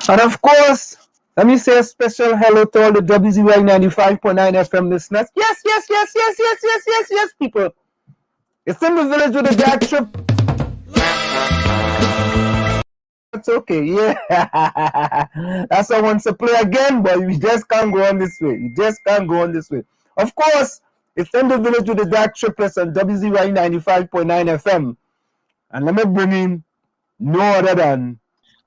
And of course, let me say a special hello to all the WZYE 95.9 FM listeners. Yes, people. It's in the village with a dad trip. That's okay, yeah. That's how I want to play again, but you just can't go on this way. Of course, it's in the village with the dad triplets on WZYE 95.9 FM. And let me bring in no other than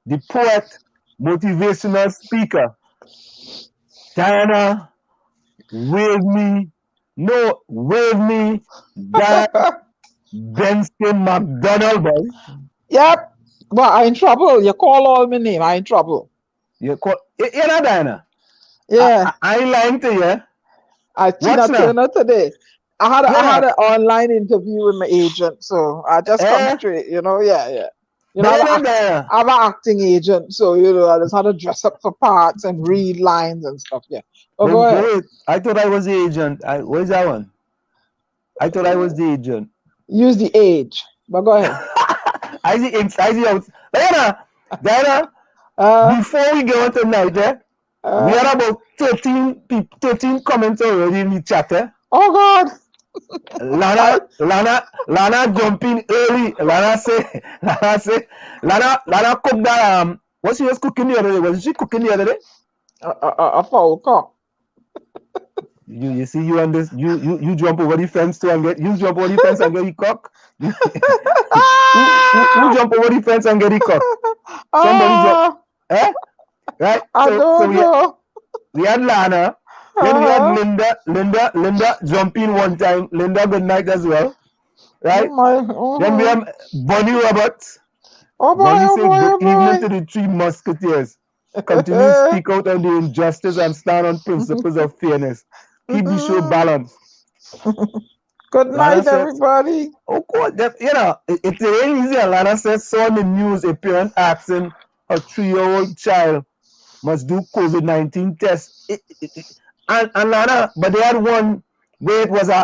the poet, motivational speaker, Diana, wave me, that Benson McDonald, boy. Yep. Well, I'm in trouble. You call all my name. I'm in trouble. You know, Diana? Yeah. I ain't lying to you. I Turner today. I had an online interview with my agent, so I just come straight, yeah. You know, I'm an acting agent, so I just had to dress up for parts and read lines and stuff. Yeah. Oh, go ahead. Wait, I thought I was the agent. Where's that one? I thought I was the agent. Use the age, but go ahead. I see out. Diana, before we go on tonight, we had about 13 comments already in the chat. Oh God. Lana jumping early. Lana cooked that what she was cooking the other day? Was she cooking the other day? A fowl cock. You see, you on this, you jump over the fence and get the cock. Who jump over the fence and get the cock? Somebody jump. Right? I don't know. We had Lana. Then we had Linda jumping one time. Linda, good night as well. Right? Then we have Bonnie Roberts. Bonnie said good evening to the three musketeers. Continue to speak out on the injustice and stand on principles of fairness. Keep the show balanced. Good night, everybody. Oh, God. It's very easy. Lana says, saw in the news a parent asking a 3-year-old child must do COVID-19 test. And Lana, but they had one where it was a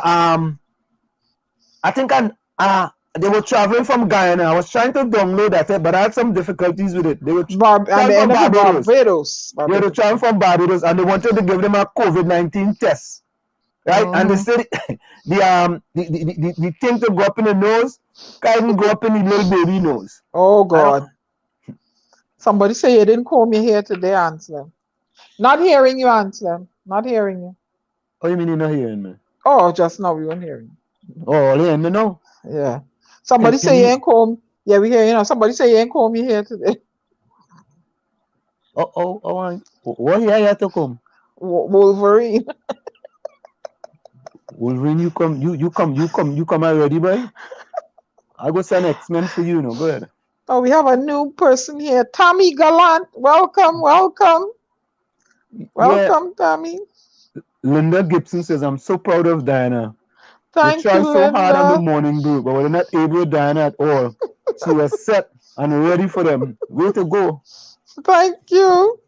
They were traveling from Guyana. I was trying to download that, but I had some difficulties with it. They were and they ended up Barbados. They were traveling from Barbados, and they wanted to give them a COVID-19 test, right? And they said the thing to go up in the nose can't go up in the little baby nose. Oh God! Somebody say you didn't comb your hair today, Anselm. Not hearing you, Anselm. Not hearing you. Oh, you mean you're not hearing me? Oh, just now we weren't hearing you. Oh, you hearing me now? Yeah. Somebody say you ain't comb. Yeah, we hear you now. Somebody say you ain't comb your hair today. What hair you have to comb? Wolverine. Wolverine, you come already, boy. I go send X-Men for you, no. Go ahead. Oh, we have a new person here, Tommy Gallant. Welcome. Welcome, Tommy. Linda Gibson says, "I'm so proud of Diana. Thank you, tried so Linda. hard on the morning group, but we're not able to Diana at all. She was set and ready for them. Way to go." Thank you.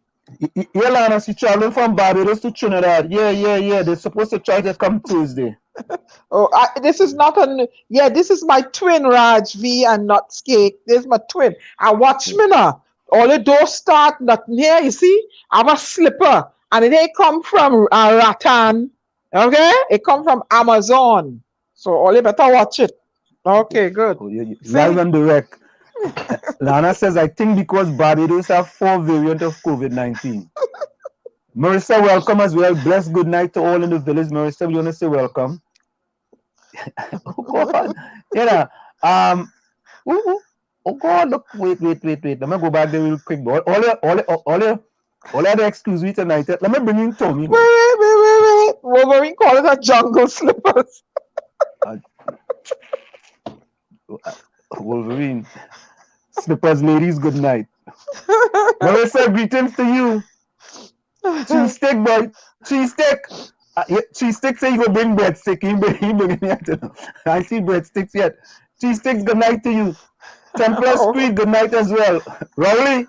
Yeah, Lana, she's traveling from Barbados to Trinidad. Yeah. They're supposed to try to come Tuesday. Oh, this is not a... Yeah, this is my twin, Raj V and 𝗧𝘂𝗲𝗍𝗃. This is my twin. I watch me now. All the doors start, nothing here, you see? I have a slipper. And it ain't come from Rattan. Okay? It come from Amazon. So all you better watch it. Okay, good. Oh, live and direct. Lana says, "I think because Barbados have 4 variants of COVID-19. Marissa, welcome as well. Bless good night to all in the village. Marissa, we want to say welcome. Oh God. Yeah. Oh God, look, wait. Let me go back there real quick. All the excuse me tonight. Let me bring in Tommy. Wait. Wolverine call it a jungle slippers. Wolverine. Slippers, ladies, good night. Marissa, greetings to you. Cheese stick, boy. Cheese stick. Cheese stick say you go bring breadstick. He bring it. I see breadsticks yet. Cheese sticks, good night to you. 𝗹𝗶𝘀𝗁𝐿, good night as well. Rowley.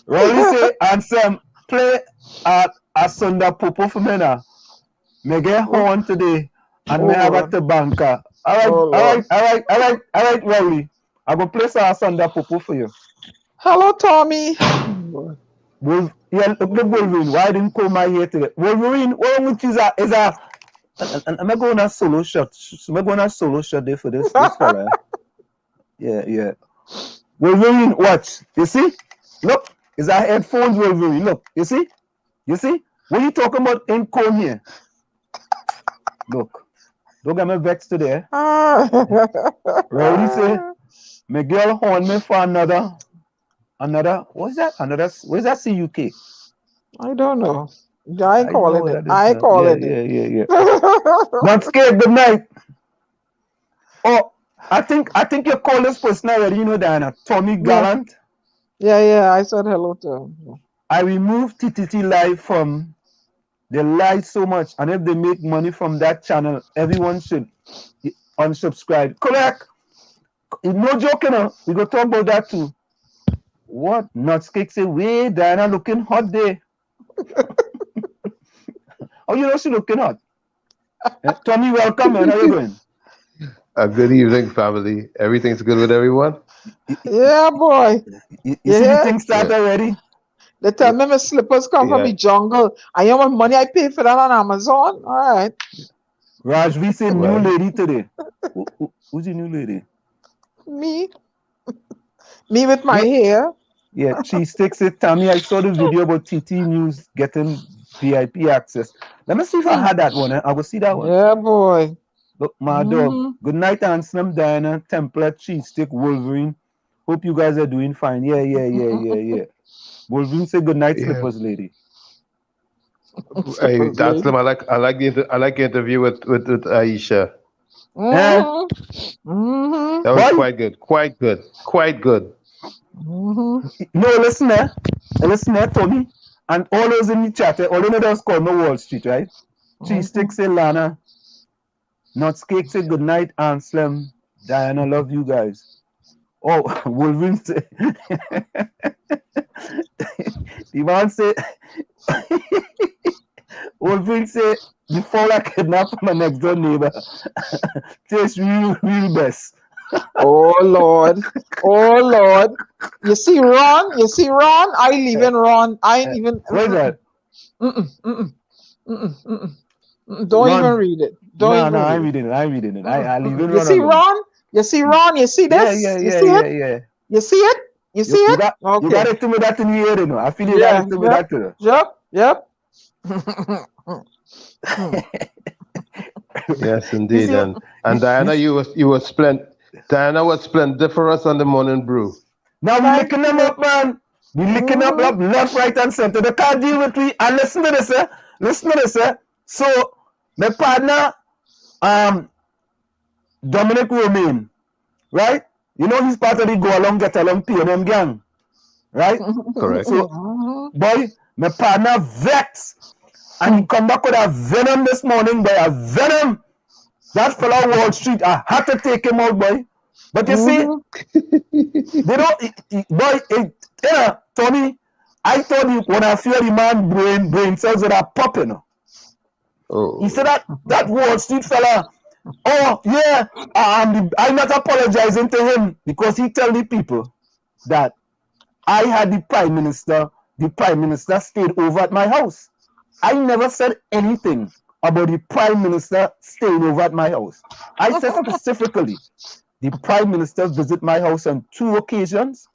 Rowley say, Anselm, play 𝗧𝘂𝗲𝗀𝘆 for me now. Me get horn today and me have a 𝗃𝗃𝗀𝗃. All right, Rowley. I go play some 𝗧𝘂𝗃𝗀𝗃 for you. Hello, Tommy. Wolverine, why didn't call my hair today? Wolverine, what is a am I going on a solo shot? Am I going on a solo shot there for this fella? Yeah. Wolverine, watch. You see? Look, is our headphones, Wolverine. Look, you see? What are you talking about in comb here? Look. Don't get me vexed today. Rowdy say, my girl horn me for another, what's that? What is that CUK? I don't know. I ain't calling it. I calling it. Yeah. Not scared, good night. Oh, I think you call this person already, you know, Diana. Tommy Gallant. Yeah, I said hello to him. I removed TTT Live from... They lie so much, and if they make money from that channel, everyone should unsubscribe. Correct. No joke, you know. We go talk about that too. What? 𝗧𝘂𝗲𝗍𝗃 say, wait, Diana looking hot there. Oh, you know she looking hot. Tommy, welcome, man. How you doing? Good evening, family. Everything's good with everyone? Yeah, boy. You see the thing start already? They tell me my slippers come from the jungle. I know what money I pay for that on Amazon. All right. Raj, we say new lady today. Who's the new lady? Me. Me with my hair. Yeah, Cheese Sticks it. Tammy, I saw the video about TT News getting VIP access. Let me see if I had that one. I will see that one. Yeah, boy. Look, my dog. Good night, Anselm, Diana, 𝗃𝗃𝗀𝗃𝗃, Cheese Stick, Wolverine. Hope you guys are doing fine. Yeah. Wolverine say good night, slippers lady. Hey, that's them. I like the interview with Aisha. That was quite good. No, listen there, Tommy, and all those in the chat. All you know that was called no Wall Street, right? Cheese Stick say Lana, 𝗧𝘂𝗃𝗃𝗍𝗃 say good night, Anselm, Diana, love you guys. Oh, Wolverine say, the man say, Old thing say, before I kidnap my next door neighbor, tastes real best. Oh Lord. Oh Lord. You see Ron? I leaving Ron. I ain't even. What is that? Don't even read it. No, I'm reading it. I'm reading it. I leave it. You see Ron? You see Ron? You see this? Yeah. You see it? You see it? You see it? Okay. You got it to me that in the ear, you know. I feel you got it to me that too. Yep. Yes, indeed. And Diana, you were splendid. Diana was splendid for us on the morning brew. Now we licking them up, man. We licking up left, right, and center. They can't deal with me. And listen to this, eh? So my partner, Dominic Romain, right? You know he's part of the Go Along Get Along P&M gang, right? Correct. So, boy, my partner vexed, and he come back with a venom this morning, boy, a venom. That fella Wall Street, I had to take him out, boy. But you see, they don't, Tony, I told you when I feel the man brain cells that are popping. Oh. He said that Wall Street fella, oh yeah, I'm not apologizing to him because he tell the people that I had the prime minister stayed over at my house. I never said anything about the prime minister staying over at my house. I said specifically, the prime minister visit my house on 2 occasions,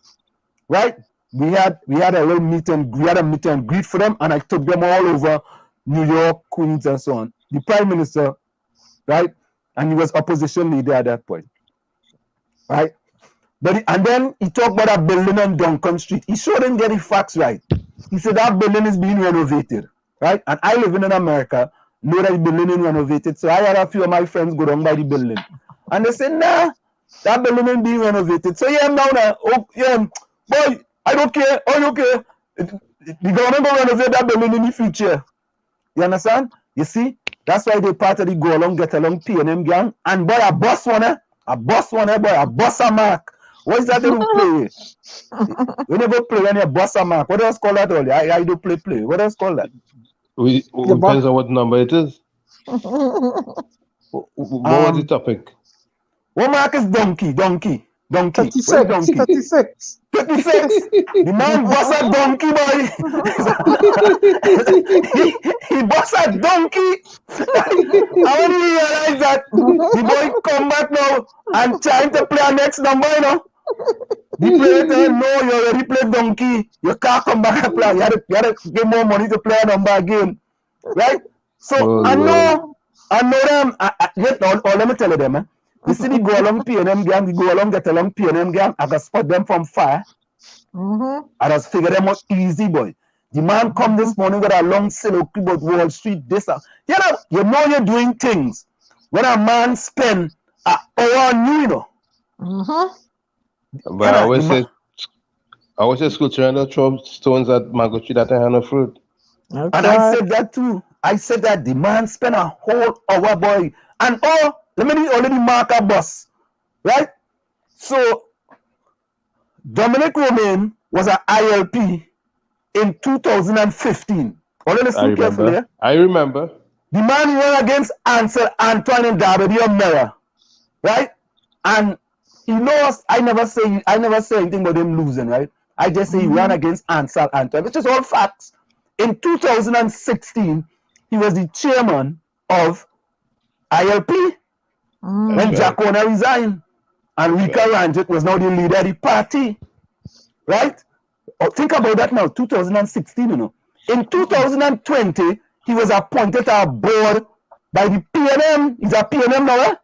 right? We had a little meet and greet for them, and I took them all over New York, Queens, and so on. The prime minister, right? And he was opposition leader at that point, right? And then he talked about a building on Duncan Street. He sure didn't get the facts right. He said that building is being renovated, right? And I live in America, know that the building is renovated. So I had a few of my friends go down by the building. And they said, nah, that building is being renovated. So yeah, now, oh, yeah, boy, I don't care. Oh, you care? The government will renovate that building in the future. You understand? You see? That's why they part of the Go Along, Get Along P&M gang. And boy, a boss one, boy, a boss a mark. What is that they do play? We never play when you boss a mark. What else call that all? I do play. What else call that? Depends on what number it is. What was the topic? What mark is donkey? 36. 36. The man boss a donkey, boy. he boss a donkey. I want to realize that the boy come back now and trying to play our next number, you know. The player tell him, no, you already played donkey. You can't come back and play. You gotta give more money to play a number again. Right? So I know them. Let me tell you them, man. You see the Go Along P&M gang, the Go Along Get Along P&M gang, I can spot them from far. I just figure them out easy, boy. The man come this morning with a long soliloquy about Wall Street, this. You know you're doing things when a man spend an hour on you, you know. But I always say school children don't throw stones at mango tree that have no fruit. Okay. And I said that too. I said that the man spent a whole hour, boy. And let me already mark a bus, right? So Dominic Romain was an ILP in 2015. Listen carefully. I remember. The man went against Ansel Antoine and 𝗓𝗏, right? And he lost. I never say anything about him losing, right? I just say he ran against Ansel Antoine, which is all facts. In 2016, he was the chairman of ILP when Jacona resigned, and Rika Ranjit was now the leader of the party, right? Think about that now, 2016, you know. In 2020, he was appointed to a board by the P&M. He's a P&M now, eh?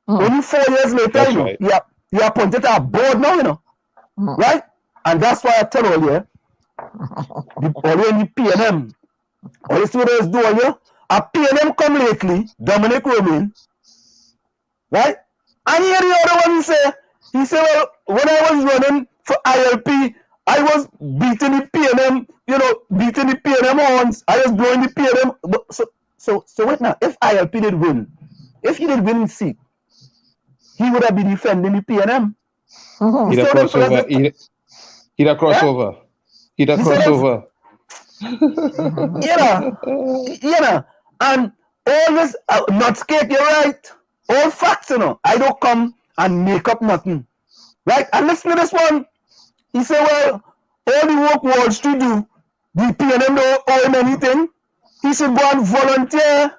Only 4 years later, you know, right. He appointed to a board now, you know, right? And that's why I tell all you, all in the P&M, all you see what they do all you, a P&M come lately, Dominic Romain, right? And here the other one he said, well, when I was running for ILP, I was beating the P&M, you know, beating the P&M horns. I was blowing the P&M. So wait now, if ILP did win, if he did win in seat, he would have been defending the P&M. He'd have crossed over. And all this, not cake, you're right. All facts, I don't come and make up nothing. Right? And listen to this one. He said, well, all the work Wall Street do, the PNM don't owe him anything. He should go and volunteer.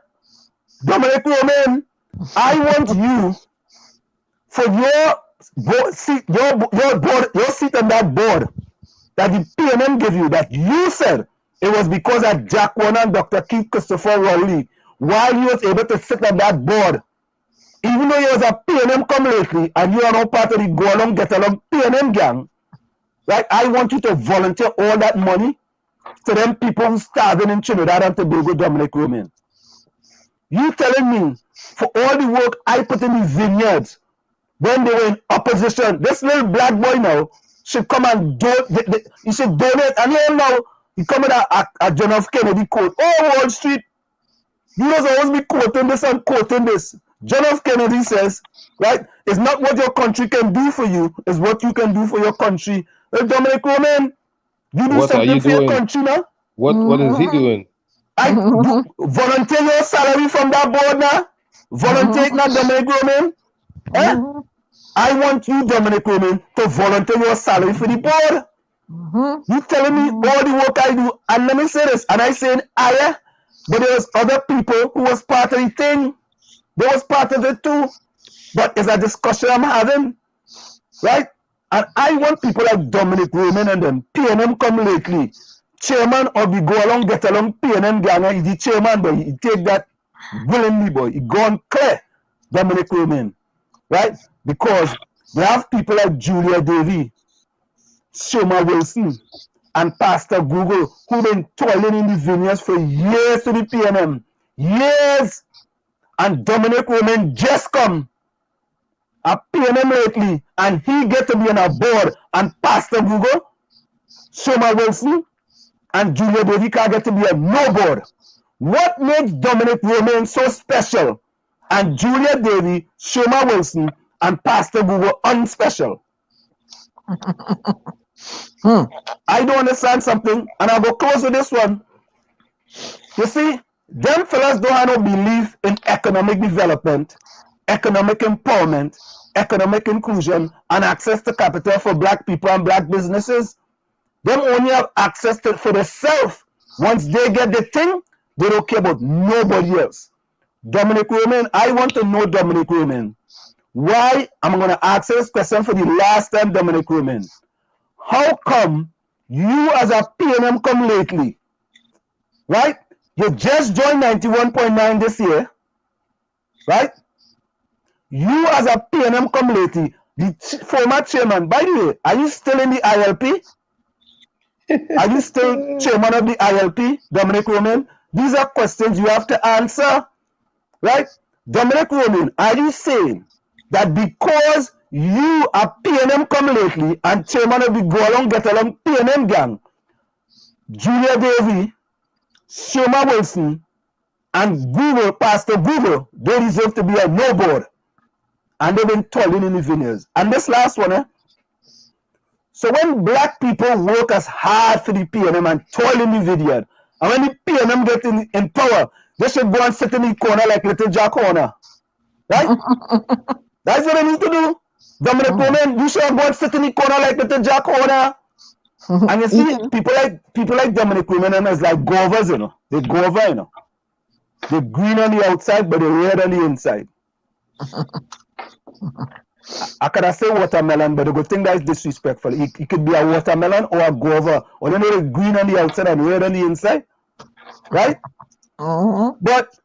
Dominic Roman, I want you for your seat on that board that the PNM gave you, that you said it was because of Jack Warner and Dr. 𝗧𝗂𝗲𝘆 while he was able to sit on that board. Even though he was a PNM come lately and you are now part of the Go Along Get Along PNM gang, right? I want you to volunteer all that money to them people who starving in Trinidad and Tobago, Dominic Roman. You telling me for all the work I put in the vineyards when they were in opposition, this little black boy now should come and he should donate, and here now he come with a John F. Kennedy quote. Oh, Wall Street, you must always be quoting this and quoting this. John F. Kennedy says, right, it's not what your country can do for you, it's what you can do for your country. Well, Dominic Roman, you do something for your country now? What is he doing? I volunteer your salary from that board now. Volunteer it now, Dominic Roman. I want you, Dominic Roman, to volunteer your salary for the board. You telling me all the work I do, and let me say this, and I saying but there was other people who was part of the thing. They was part of it too. But it's a discussion I'm having, right? And I want people like Dominic Roman and them PNM come lately. Chairman of the Go Along Get Along PNM gang, he's the chairman, but he take that willingly, boy. He gone clear, Dominic Roman, right? Because they have people like Julia Davy, Shoma Wilson, and Pastor Google, who've been toiling in the vineyards for years to the PNM. Years. And Dominic Roman just come a PNM lately, and he get to be on a board, and Pastor Google, Shoma Wilson, and Julia Davy can get to be a no board. What makes Dominic Roman so special, and Julia Davy, Shoma Wilson, and Pastor Google unspecial? I don't understand something, and I'll go close with this one. You see, them fellas don't have no belief in economic development, economic empowerment, economic inclusion, and access to capital for black people and black businesses. Them only have access to for themselves. Once they get the thing, they don't care about nobody else. Dominic Roman, I want to know, Dominic Roman, why, I'm going to ask this question for the last time, Dominic Roman. How come you as a PNM come lately, right? You just joined 91.9 this year, right? You as a PNM come lately, the former chairman, by the way, are you still in the ILP? Are you still chairman of the ILP, Dominic Roman? These are questions you have to answer, right? Dominic Roman, are you saying that because you are PNM come lately and chairman of the Go Along Get Along PNM gang, Julia Davy, Shoma Wilson, and Google, Pastor Google, they deserve to be a no board, and they've been toiling in the vineyards? And this last one, so when black people work as hard for the PNM and toil in the vineyard, and when the PNM get in power, they should go and sit in the corner like little Jack Horner, right? That's what they need to do. Dominic Roman, you should go and sit in the corner like little Jack Horner. And you see, people like Dominic Roman and it's like govers, you know. They gover, you know. They're green on the outside, but they're red on the inside. I could have said watermelon, but the good thing that is disrespectful. It could be a watermelon or a guava. Or they know they're green on the outside and red on the inside. Right? But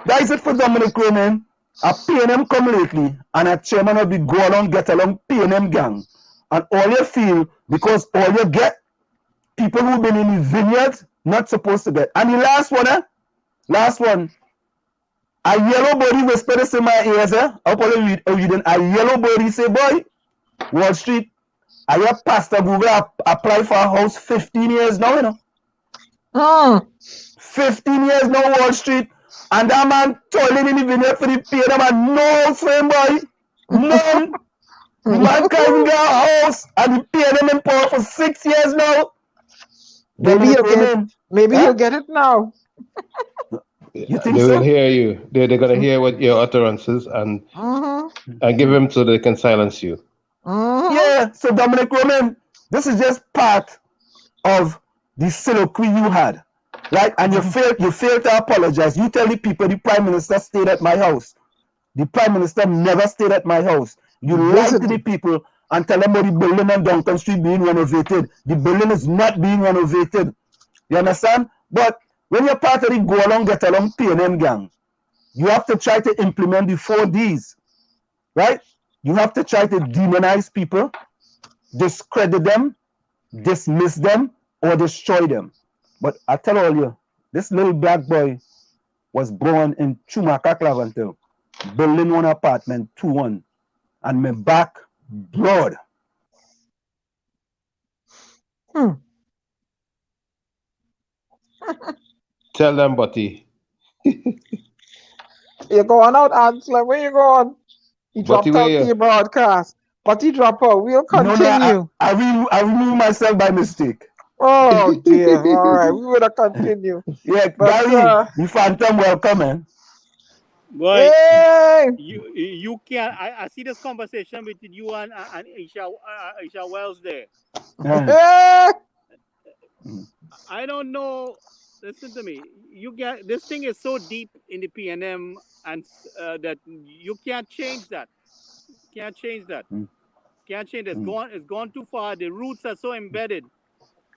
that is it for Dominic Roman. A PNM come lately and a chairman of the Go Along Get Along PNM gang. And all you feel, because all you get, people who've been in the vineyards, not supposed to get. And the last one, a yellow body whisper this in my ears, I'll probably read a yellow body say, boy, Wall Street, I have Pastor Google apply for a house 15 years now, you know. 15 years now, Wall Street, and that man toiling in the vineyard for the PNM and no frame, boy. None. The man can't even get a house, and the PNM in power for 6 years now. Maybe he'll get it now. You think they so? will hear you. They're gonna hear what your utterances and give him so they can silence you. Yeah. So Dominic Roman, this is just part of the soliloquy you had, right? And you failed to apologize. You tell the people the Prime Minister stayed at my house. The Prime Minister never stayed at my house. You lied to the people and tell them about the building on Duncan Street being renovated. The building is not being renovated. You understand? But when you're part of the go along, get along PNM gang, you have to try to implement the 4 Ds, right? You have to try to demonize people, discredit them, dismiss them, or destroy them. But I tell all you, this little black boy was born in 𝗪𝗂𝗲𝗃𝗏, building 1 apartment, 2-1, and my back blood. Tell them, Buddy. You're going out, Ansel. Where you going? He dropped out the broadcast. But he dropped out. We'll continue. No, I removed myself by mistake. Oh dear. All right, we will continue. Yeah, but, Gary, the Phantom, welcome, man. Boy, hey! you can't. I see this conversation between you and 𝗧𝗂𝗲𝗆𝗆 there. I don't know. Listen to me. You get this thing is so deep in the PNM, and that you can't change that. Can't change that. Can't change it. It's gone too far. The roots are so embedded.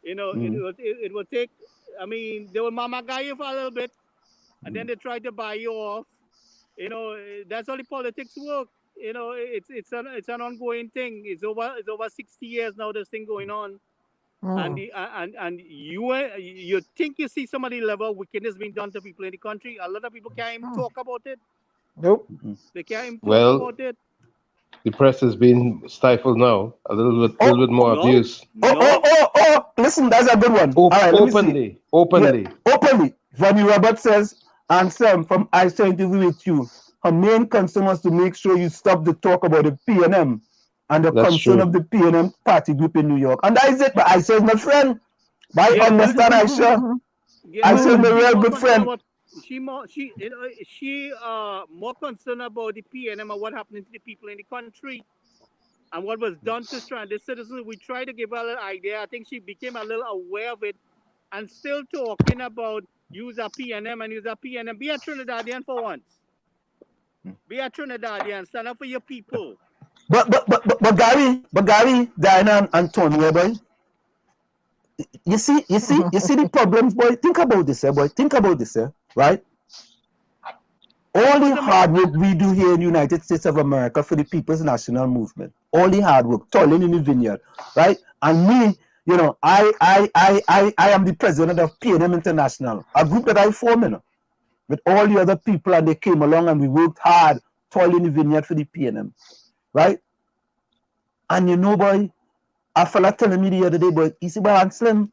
You know, it will take. I mean, they will mama guy you for a little bit, and then they try to buy you off. You know, that's how the politics work. You know, it's an ongoing thing. It's over 60 years now. This thing going on, and you think you see some of the level of wickedness being done to people in the country. A lot of people can't even talk about it. Nope, they can't even talk about it. The press has been stifled now. A little bit more abuse. Listen, that's a good one. Openly. Vonnie Roberts says, Ansem from I Shall Interview With You. Her main concern was to make sure you stop the talk about the PNM and the concern of the PNM party group in New York. And that is it. But Aisha is my friend. But I understand Aisha. Aisha is my real good friend. She more concerned about the PNM and what happened to the people in the country and what was done to stranded citizens. We tried to give her an idea. I think she became a little aware of it and still talking about use a PNM and use a PNM. Be a Trinidadian for once. Be a Trinidadian. Stand up for your people. But Gary, Diana, and Tony, boy. You see the problems, boy. Think about this, boy. Think about this, right? All the hard work we do here in the United States of America for the People's National Movement, all the hard work, toiling in the vineyard, right? And me, you know, I am the president of PNM International, a group that I formed, you know, with all the other people, and they came along and we worked hard, toiling in the vineyard for the PNM, right? And you know, boy, a fella telling me the other day, boy, you see, boy, Ansem,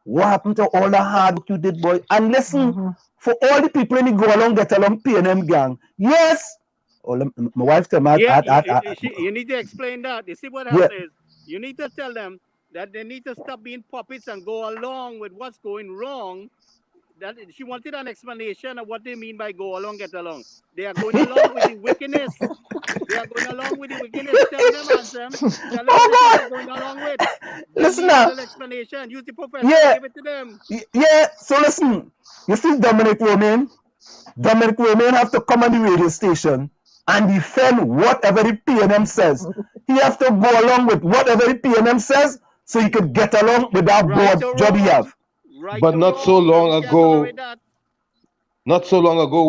what happened to all the hard work you did, boy? And listen, for all the people in the go along, get along PNM gang, yes. Oh, my wife tell me, you need to explain that. You see what happens is, you need to tell them that they need to stop being puppets and go along with what's going wrong. That she wanted an explanation of what they mean by go along, get along. They are going along with the wickedness. They are going along with the wickedness. Tell them, Ansem. Tell them what they're going along with. Listen now. Explanation. Use the professor. Give it to them. Yeah. So listen. You see Dominic Romain? Dominic Romain have to come on the radio station and defend whatever the PNM says. He has to go along with whatever the PNM says so he could get along with that board job he have. Right, but not so long ago,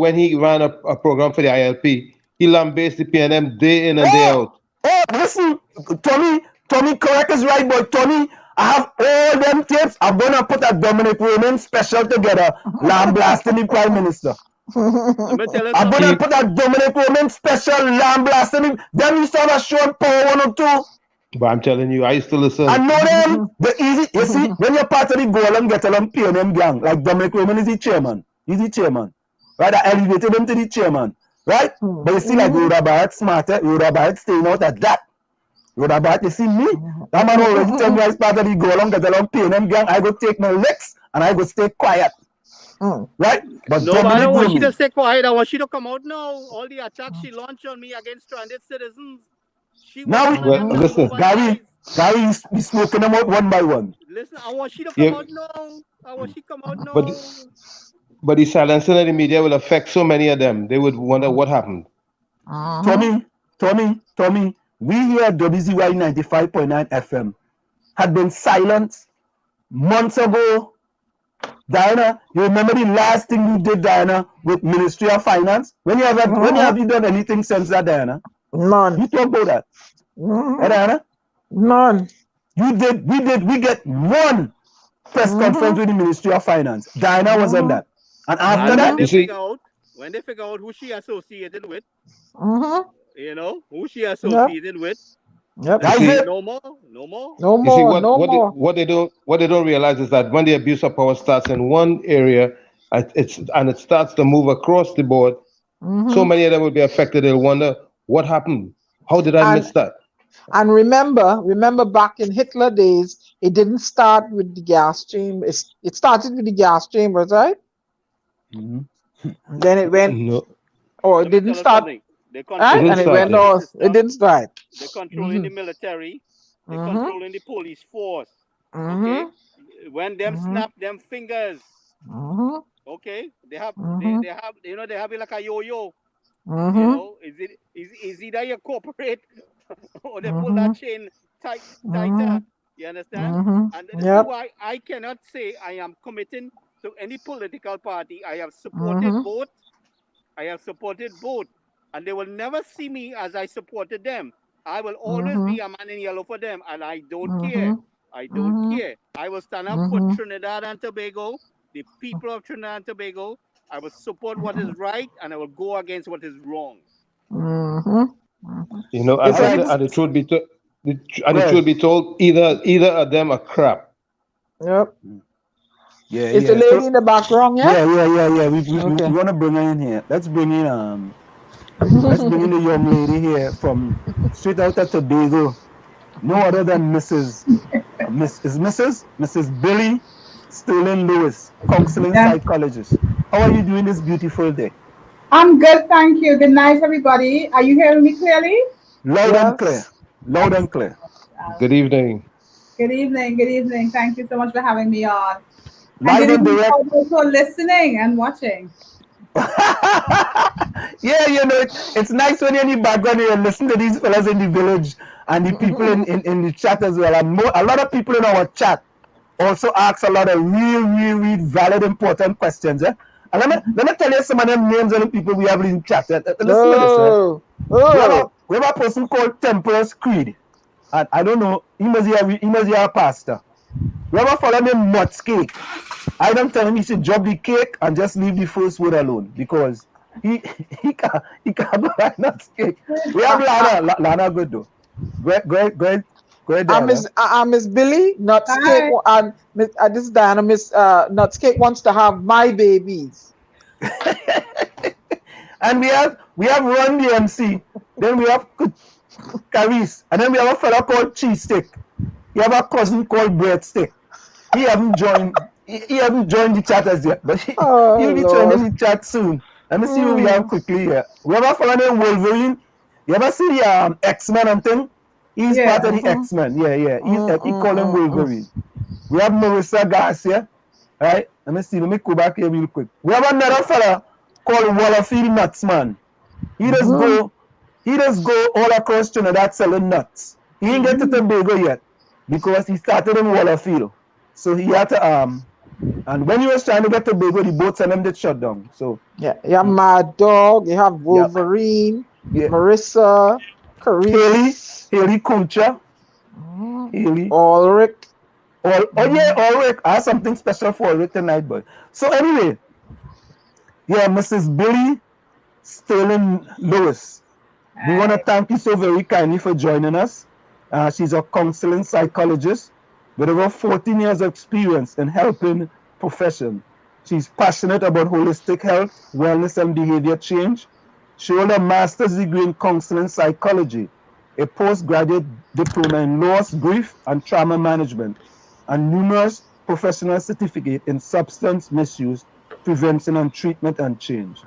when he ran a program for the ILP, he lambasted the PNM day in and day out. Oh, listen, Tommy, correct is right, but Tommy, I have all them tapes. I'm gonna put a Dominic Romain special together, lambasting the Prime Minister. I'm gonna put a Dominic Romain special, lambasting him. Then you saw that show on Power 102. But I'm telling you, I used to listen. I know them. The easy, you see, when you're part of the go along, get along PNM gang, like Dominic Romain is the chairman. He's the chairman. Right? I elevated him to the chairman. Right? But you see, like 𝗪𝗶𝘀𝗀𝘆 smarter, 𝗪𝗵𝘁𝘀𝗀𝗆 staying out of that. What about you see me? That man already tell me I part of the go along, get along, PNM gang. I go take my licks and I go stay quiet. Right? But no, I don't want she to stay quiet. I want she to come out now. All the attacks she launched on me against stranded citizens. She now listen, Gary, we smoking them out one by one. Listen, I want she to come out now. I want she to come out now. But the silencing of the media will affect so many of them. They would wonder what happened. Tommy, we here at WZYE 95.9 FM had been silent months ago. Diana, you remember the last thing you did, Diana, with Ministry of Finance? When have you done anything since that, Diana? None. You talk about that. Hey, Diana? None. We get one press conference with the Ministry of Finance. Diana was on that. And after that, when they figure out who she associated with, you know, who she associated with. Yep. No more. You see, what they don't realize is that when the abuse of power starts in one area, it starts to move across the board, so many of them will be affected. They'll wonder what happened. How did I miss that? And remember back in Hitler days, it didn't start with the gas chamber. It started with the gas chambers, right? Then it went. No. Or it didn't start. It went off. It didn't start. They're controlling the military. They're controlling the police force. Okay, when them snap them fingers. Okay, they have they have it like a yo-yo. You know, is either you cooperate or they pull that chain tighter. You understand? And this is why I cannot say I am committing to any political party. I have supported both. And they will never see me as I supported them. I will always be a man in yellow for them, and I don't care. I don't care. I will stand up for Trinidad and Tobago, the people of Trinidad and Tobago. I will support what is right, and I will go against what is wrong. You know, and the truth be told, either of them are crap. Yep. Yeah. Is the lady in the background? Yeah. We want to bring her in here. Let's bring in the young lady here from straight out of Tobago. No other than Mrs. Billie Sterling-Lewis, counseling psychologist. How are you doing this beautiful day? I'm good, thank you. Good night, everybody. Are you hearing me clearly? Loud and clear. Loud and clear. Good evening. Good evening. Thank you so much for having me on. Live and direct. And for listening and watching. Yeah, you know, it's nice when you're in the background and you listen to these fellas in the village and the people in the chat as well. And a lot of people in our chat also ask a lot of real valid, important questions. And let me tell you some of them names of the people we have in chat. Listen to this. We have a person called 𝗹𝗶𝘀𝗵𝐿. And I don't know, he must be a pastor. We have a fellow named 𝗧𝘂𝗲𝗄𝐻𝗆. I don't tell him he should drop the cake and just leave the first word alone because he can't go like 𝗧𝘂𝗲𝗄𝐻𝗆. We have Lana good though. Go ahead, Diana. I'm Miss Billie, 𝗧𝘂𝗲𝗄𝐻𝗆, and this is Diana. Miss 𝗧𝘂𝗲𝗄𝐻𝗆 wants to have my babies. And we have Run the MC. Then we have Caris, and then we have a fella called Cheese Stick. We have a cousin called Breadstick. He haven't joined the chat as yet, but he'll be joining the chat soon. Let me see who we have quickly here. We have a fella named Wolverine. You ever see the X-Men and thing? He's part of the X-Men. Yeah. He call him Wolverine. We have Marissa Garcia. Right? Let me go back here real quick. We have another fella called 𝗲𝗏𝘆 Nutsman. He just go all across Trinidad selling nuts. He didn't get to Tobago yet because he started in 𝗲𝗏𝘆. So he had to and when he was trying to get to Tobago, the boats and them did shut down. So you have Mad Dog, you have Wolverine, Marissa, Caris, Haley Culture, Ulrich. Ulrich. I have something special for Ulrich tonight, but so anyway, Mrs. Billie Sterling-Lewis. We want to thank you so very kindly for joining us. She's a counseling psychologist with over 14 years of experience in helping profession. She's passionate about holistic health, wellness, and behavior change. She holds a master's degree in counseling psychology a postgraduate diploma in loss, grief, and trauma management, and numerous professional certificates in substance misuse, prevention and treatment, and change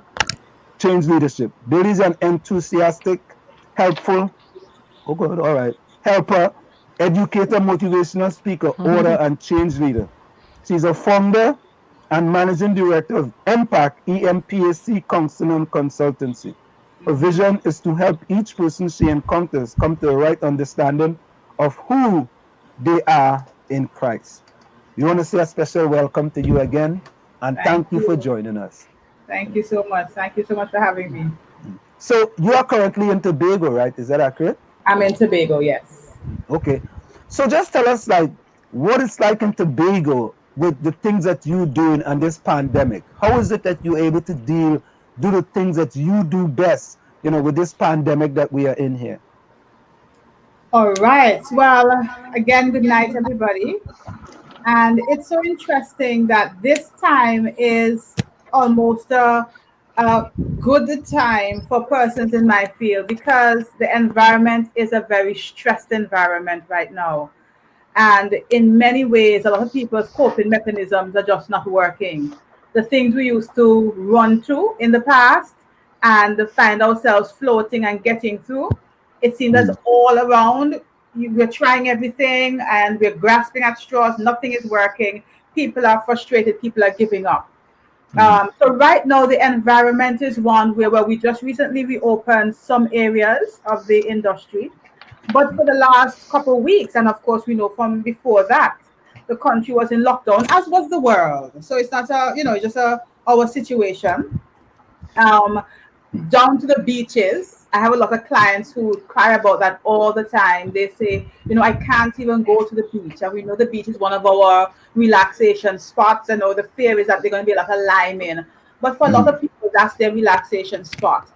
leadership. Billie is an enthusiastic, helpful, helper, educator, motivational speaker, author, and change leader. She's a founder and managing director of Impact 𝗵𝗶𝘀𝗃 Counseling and Consultancy. Her vision is to help each person she encounters come to the right understanding of who they are in Christ. We want to say a special welcome to you again, and thank you for joining us. Thank you so much. Thank you so much for having me. So you are currently in Tobago, right? Is that accurate? I'm in Tobago, yes. Okay. So just tell us, like, what it's like in Tobago with the things that you're doing and this pandemic. How is it that you're able to do the things that you do best, with this pandemic that we are in here? All right. Well, again, good night, everybody. And it's so interesting that this time is almost a good time for persons in my field, because the environment is a very stressed environment right now. And in many ways, a lot of people's coping mechanisms are just not working. The things we used to run through in the past and find ourselves floating and getting through, it seems as all around, we're trying everything and we're grasping at straws. Nothing is working. People are frustrated. People are giving up. So right now, the environment is one where we just recently reopened some areas of the industry. But for the last couple of weeks, and of course, we know from before that, the country was in lockdown, as was the world. So it's not just our situation. Down to the beaches. I have a lot of clients who cry about that all the time. They say, I can't even go to the beach. And we know the beach is one of our relaxation spots. And the fear is that they're going to be like a lime in. But for a lot of people, that's their relaxation spot.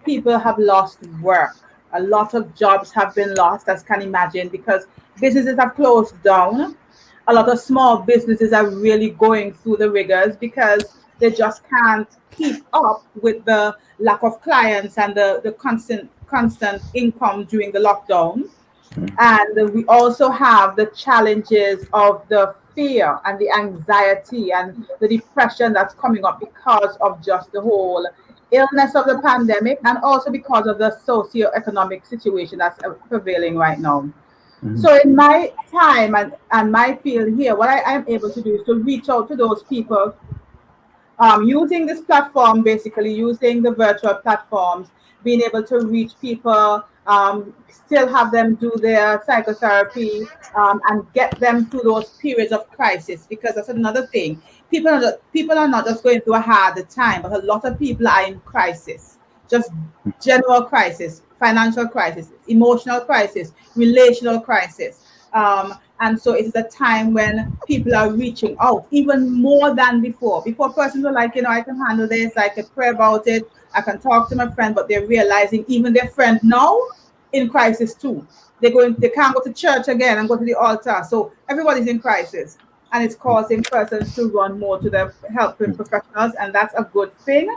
People have lost work. A lot of jobs have been lost, as can imagine, because businesses have closed down. A lot of small businesses are really going through the rigors because they just can't keep up with the lack of clients and the constant income during the lockdown. And we also have the challenges of the fear and the anxiety and the depression that's coming up because of just the whole illness of the pandemic, and also because of the socio-economic situation that's prevailing right now. So in my time and my field here, what I am able to do is to reach out to those people using this platform, basically using the virtual platforms, being able to reach people, still have them do their psychotherapy, and get them through those periods of crisis, because that's another thing. People are not just going through a hard time, but a lot of people are in crisis, just general crisis, financial crisis, emotional crisis, relational crisis. And so it's a time when people are reaching out even more than before. Before, persons were like, I can handle this, I can pray about it, I can talk to my friend, but they're realizing even their friend now in crisis too. They can't go to church again and go to the altar. So everybody's in crisis, and it's causing persons to run more to the helping professionals, and that's a good thing.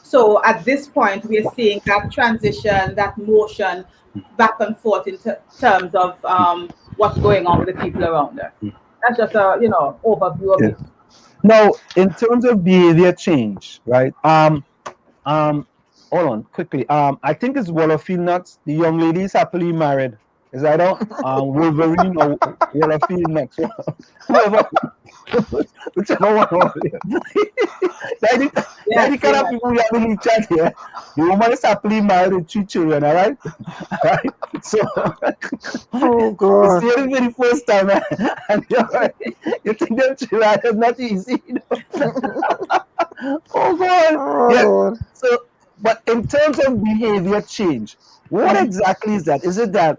So at this point, we are seeing that transition, that motion back and forth in terms of what's going on with the people around us. That's just a overview of it. Now, in terms of behavior change, right? Hold on quickly. I think it's 𝗲𝗶𝘀𝗁𝗃. The young lady is happily married. Is that all? Wolverine or 𝗲𝗶𝘀𝗃? Whoever, whichever one. That's the kind of people we have in the chat here. The woman is happily married with 3 children, all right? All right? So, oh God, it's the very first time, and you think them children is not easy. Oh God. oh Yeah. Lord. So, but in terms of behavior change, what exactly is that? Is it that,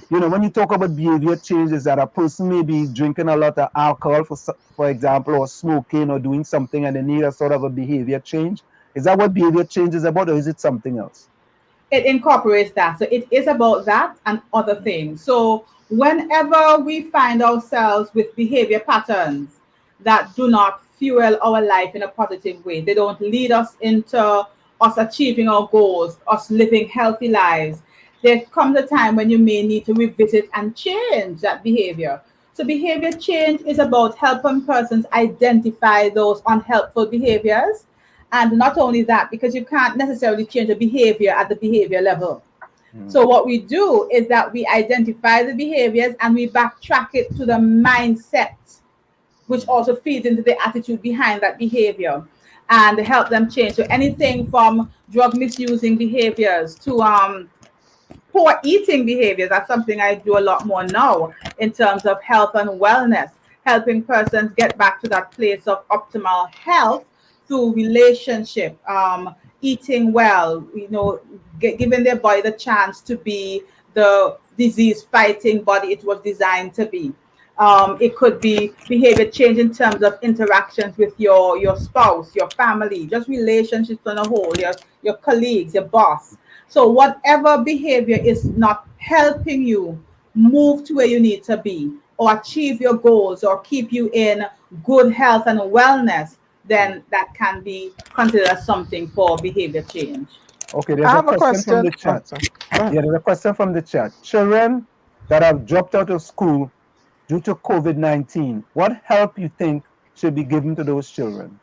when you talk about behavior change, is that a person may be drinking a lot of alcohol, for example, or smoking or doing something, and they need a sort of a behavior change? Is that what behavior change is about, or is it something else? It incorporates that. So it is about that and other things. So whenever we find ourselves with behavior patterns that do not fuel our life in a positive way, they don't lead us into us achieving our goals, us living healthy lives, there comes a time when you may need to revisit and change that behavior. So behavior change is about helping persons identify those unhelpful behaviors. And not only that, because you can't necessarily change a behavior at the behavior level. So what we do is that we identify the behaviors and we backtrack it to the mindset, which also feeds into the attitude behind that behavior, and help them change. So anything from drug misusing behaviors to poor eating behaviors. That's something I do a lot more now in terms of health and wellness, helping persons get back to that place of optimal health through relationship, eating well, giving their body the chance to be the disease-fighting body it was designed to be. It could be behavior change in terms of interactions with your spouse, your family, just relationships on a whole, your colleagues, your boss. So whatever behavior is not helping you move to where you need to be or achieve your goals or keep you in good health and wellness, then that can be considered something for behavior change. Okay, there's a question from the chat. Yeah, there's a question from the chat. Children that have dropped out of school due to COVID-19, what help you think should be given to those children?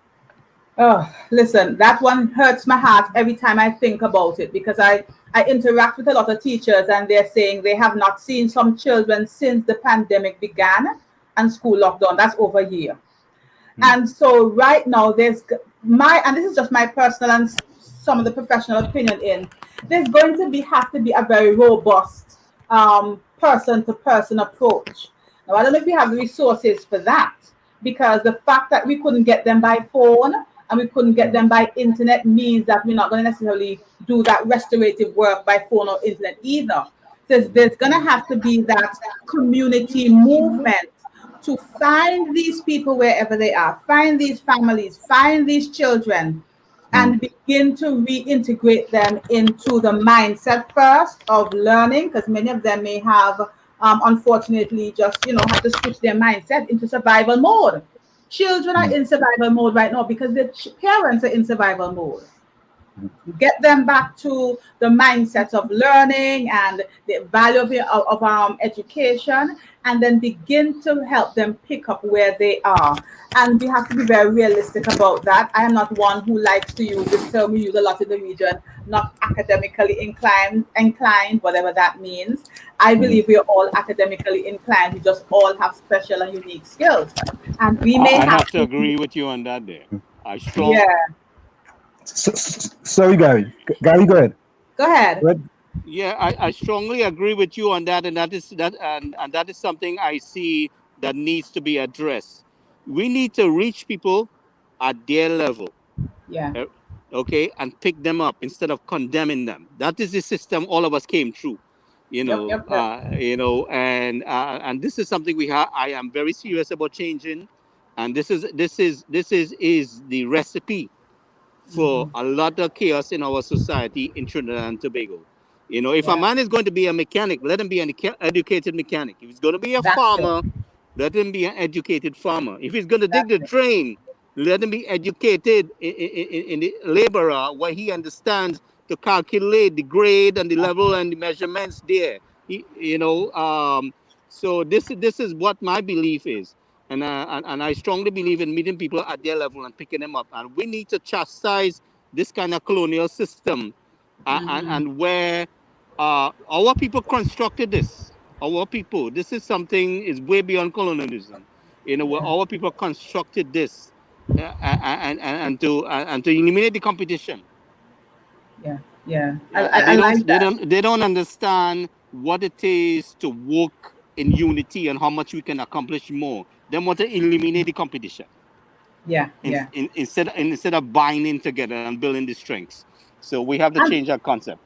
Oh, listen, that one hurts my heart every time I think about it, because I interact with a lot of teachers and they're saying they have not seen some children since the pandemic began and school lockdown. That's over a year. And so right now and this is just my personal and some of the professional opinion there's going to have to be a very robust person-to-person approach. Now, I don't know if we have the resources for that, because the fact that we couldn't get them by phone and we couldn't get them by internet means that we're not going to necessarily do that restorative work by phone or internet either. There's going to have to be that community movement to find these people wherever they are, find these families, find these children, and begin to reintegrate them into the mindset first of learning, because many of them may have, unfortunately, just, have to switch their mindset into survival mode. Children are in survival mode right now because their parents are in survival mode. Get them back to the mindset of learning and the value of education, and then begin to help them pick up where they are. And we have to be very realistic about that. I am not one who likes to use this term we use a lot in the region, not academically inclined, whatever that means. I believe we are all academically inclined. We just all have special and unique skills. And we may have to agree with you on that there. I strongly. Yeah. Sorry, Gary. Gary, go ahead. Go ahead. Yeah, I strongly agree with you on that, and that is something I see that needs to be addressed. We need to reach people at their level. Yeah. Okay, and pick them up instead of condemning them. That is the system all of us came through. Yep. And this is something I am very serious about changing, and this is the recipe for a lot of chaos in our society in Trinidad and Tobago. If a man is going to be a mechanic, let him be an educated mechanic. If he's going to be a farmer, let him be an educated farmer. If he's going to dig the drain, let him be educated in the laborer, where he understands to calculate the grade and the level and the measurements there. So this is what my belief is. And I strongly believe in meeting people at their level and picking them up. And we need to chastise this kind of colonial system, and where our people constructed this. Our people, this is something is way beyond colonialism. Where our people constructed this, and to eliminate the competition. Yeah. They don't understand what it is to work in unity and how much we can accomplish more. They want to eliminate the competition. Instead of binding together and building the strengths. So we have to change that concept.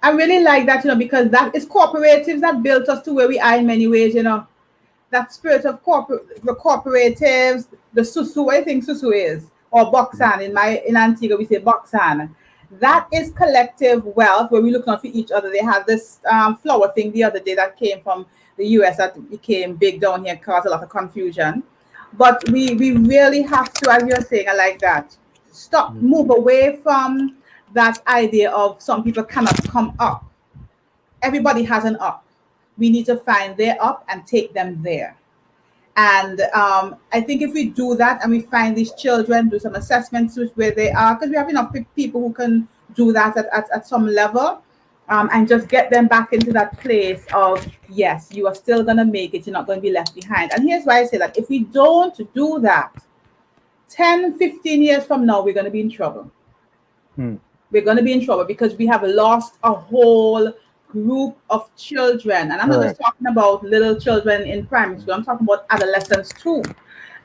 I really like that, because that is cooperatives that built us to where we are in many ways, that spirit of the cooperatives, the susu, what do you think susu is? Or boksan, in Antigua we say boksan. That is collective wealth where we look out for each other. They had this flower thing the other day that came from the US that became big down here, caused a lot of confusion. But we really have to, as you're saying, I like that, move away from that idea of some people cannot come up. Everybody has an up. We need to find their up and take them there. And I think if we do that and we find these children, do some assessments with where they are, because we have enough people who can do that at some level, and just get them back into that place of, yes, you are still going to make it. You're not going to be left behind. And here's why I say that. If we don't do that, 10, 15 years from now, we're going to be in trouble. We're going to be in trouble because we have lost a whole group of children. And I'm not just talking about little children in primary school. I'm talking about adolescents too.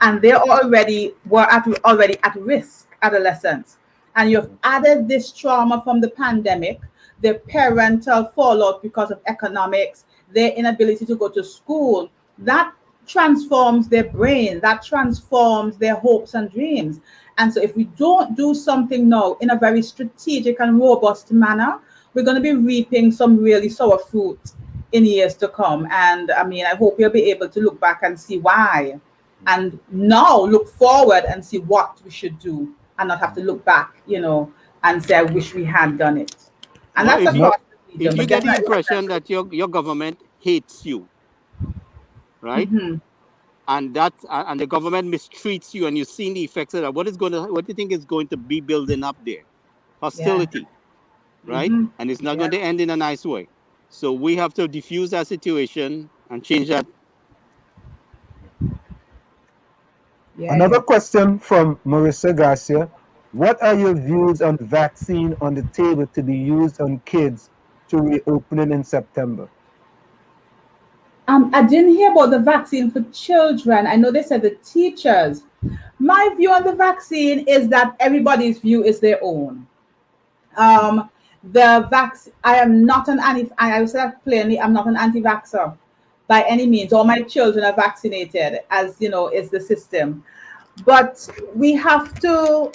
And they already were already at risk, adolescents. And you've added this trauma from the pandemic, the parental fallout because of economics, their inability to go to school. That transforms their brain, that transforms their hopes and dreams. And so if we don't do something now in a very strategic and robust manner, we're going to be reaping some really sour fruit in years to come. And I mean, I hope we'll be able to look back and see why, and now look forward and see what we should do, and not have to look back, you know, and say, I wish we had done it. And well, that's if you get the impression that your government hates you, right? And the government mistreats you, and you've seen the effects of that, what do you think is going to be building up there? Hostility, right? And it's not going to end in a nice way. So we have to diffuse that situation and change that. Another question from Marcia Garcia. What are your views on vaccine on the table to be used on kids to reopening in September? I didn't hear about the vaccine for children. I know they said the teachers. My view on the vaccine is that everybody's view is their own. I am not an I will say that plainly, I'm not an anti-vaxxer by any means. All my children are vaccinated, as you know, is the system. But we have to,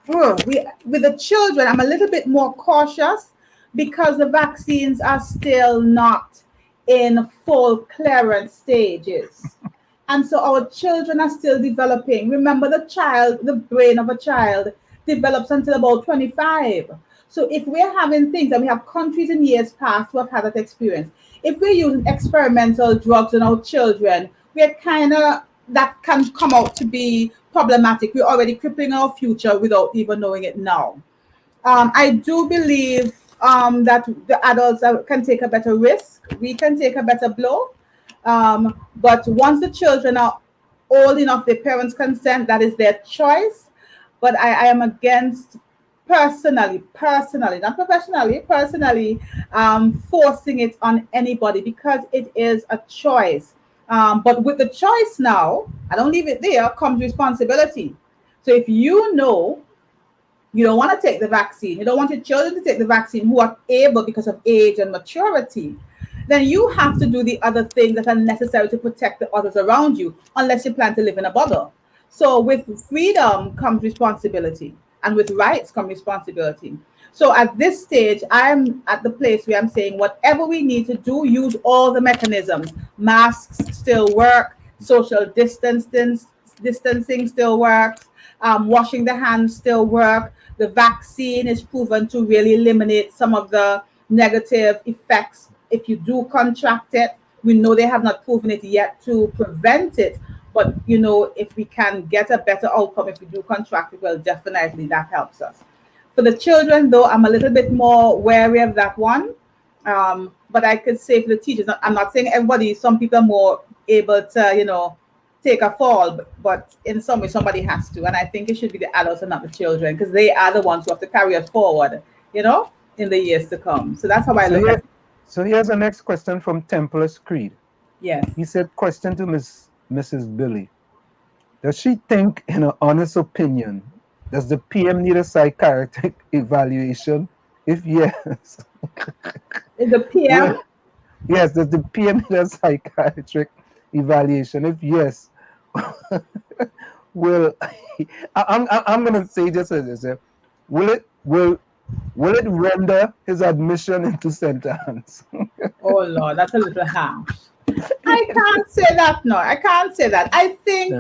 with the children, I'm a little bit more cautious because the vaccines are still not in full clearance stages. And so our children are still developing. Remember, the brain of a child develops until about 25. So if we're having things, and we have countries in years past who have had that experience, if we're using experimental drugs on our children, that can come out to be problematic. We're already crippling our future without even knowing it now. I do believe that the adults can take a better risk. We can take a better blow. But once the children are old enough, their parents' consent, that is their choice. But I am against personally, not professionally, personally, forcing it on anybody because it is a choice. But with the choice now, I don't leave it there, comes responsibility. So if you know you don't want to take the vaccine, you don't want your children to take the vaccine who are able because of age and maturity, then you have to do the other things that are necessary to protect the others around you, unless you plan to live in a bubble. So with freedom comes responsibility, and with rights come responsibility. So at this stage, I'm at the place where I'm saying whatever we need to do, use all the mechanisms. Masks still work, social distancing still works, washing the hands still work. The vaccine is proven to really eliminate some of the negative effects if you do contract it. We know they have not proven it yet to prevent it, but you know, if we can get a better outcome if we do contract it, well, definitely that helps us. For the children, though, I'm a little bit more wary of that one. But I could say for the teachers, I'm not saying everybody, some people are more able to, you know, take a fall, but in some way somebody has to. And I think it should be the adults and not the children, because they are the ones who have to carry us forward, you know, in the years to come. So that's how I look at it. So here's the next question from Templar's Creed. Yes. He said, question to Mrs. Billie. Does she think, in her honest opinion, does the PM need a psychiatric evaluation? If yes. Is the PM? Yes, does the PM need a psychiatric evaluation? If yes, I'm gonna say just as this. Will it render his admission into sentence? Oh Lord, that's a little harsh. I can't say that. No, I can't say that. I think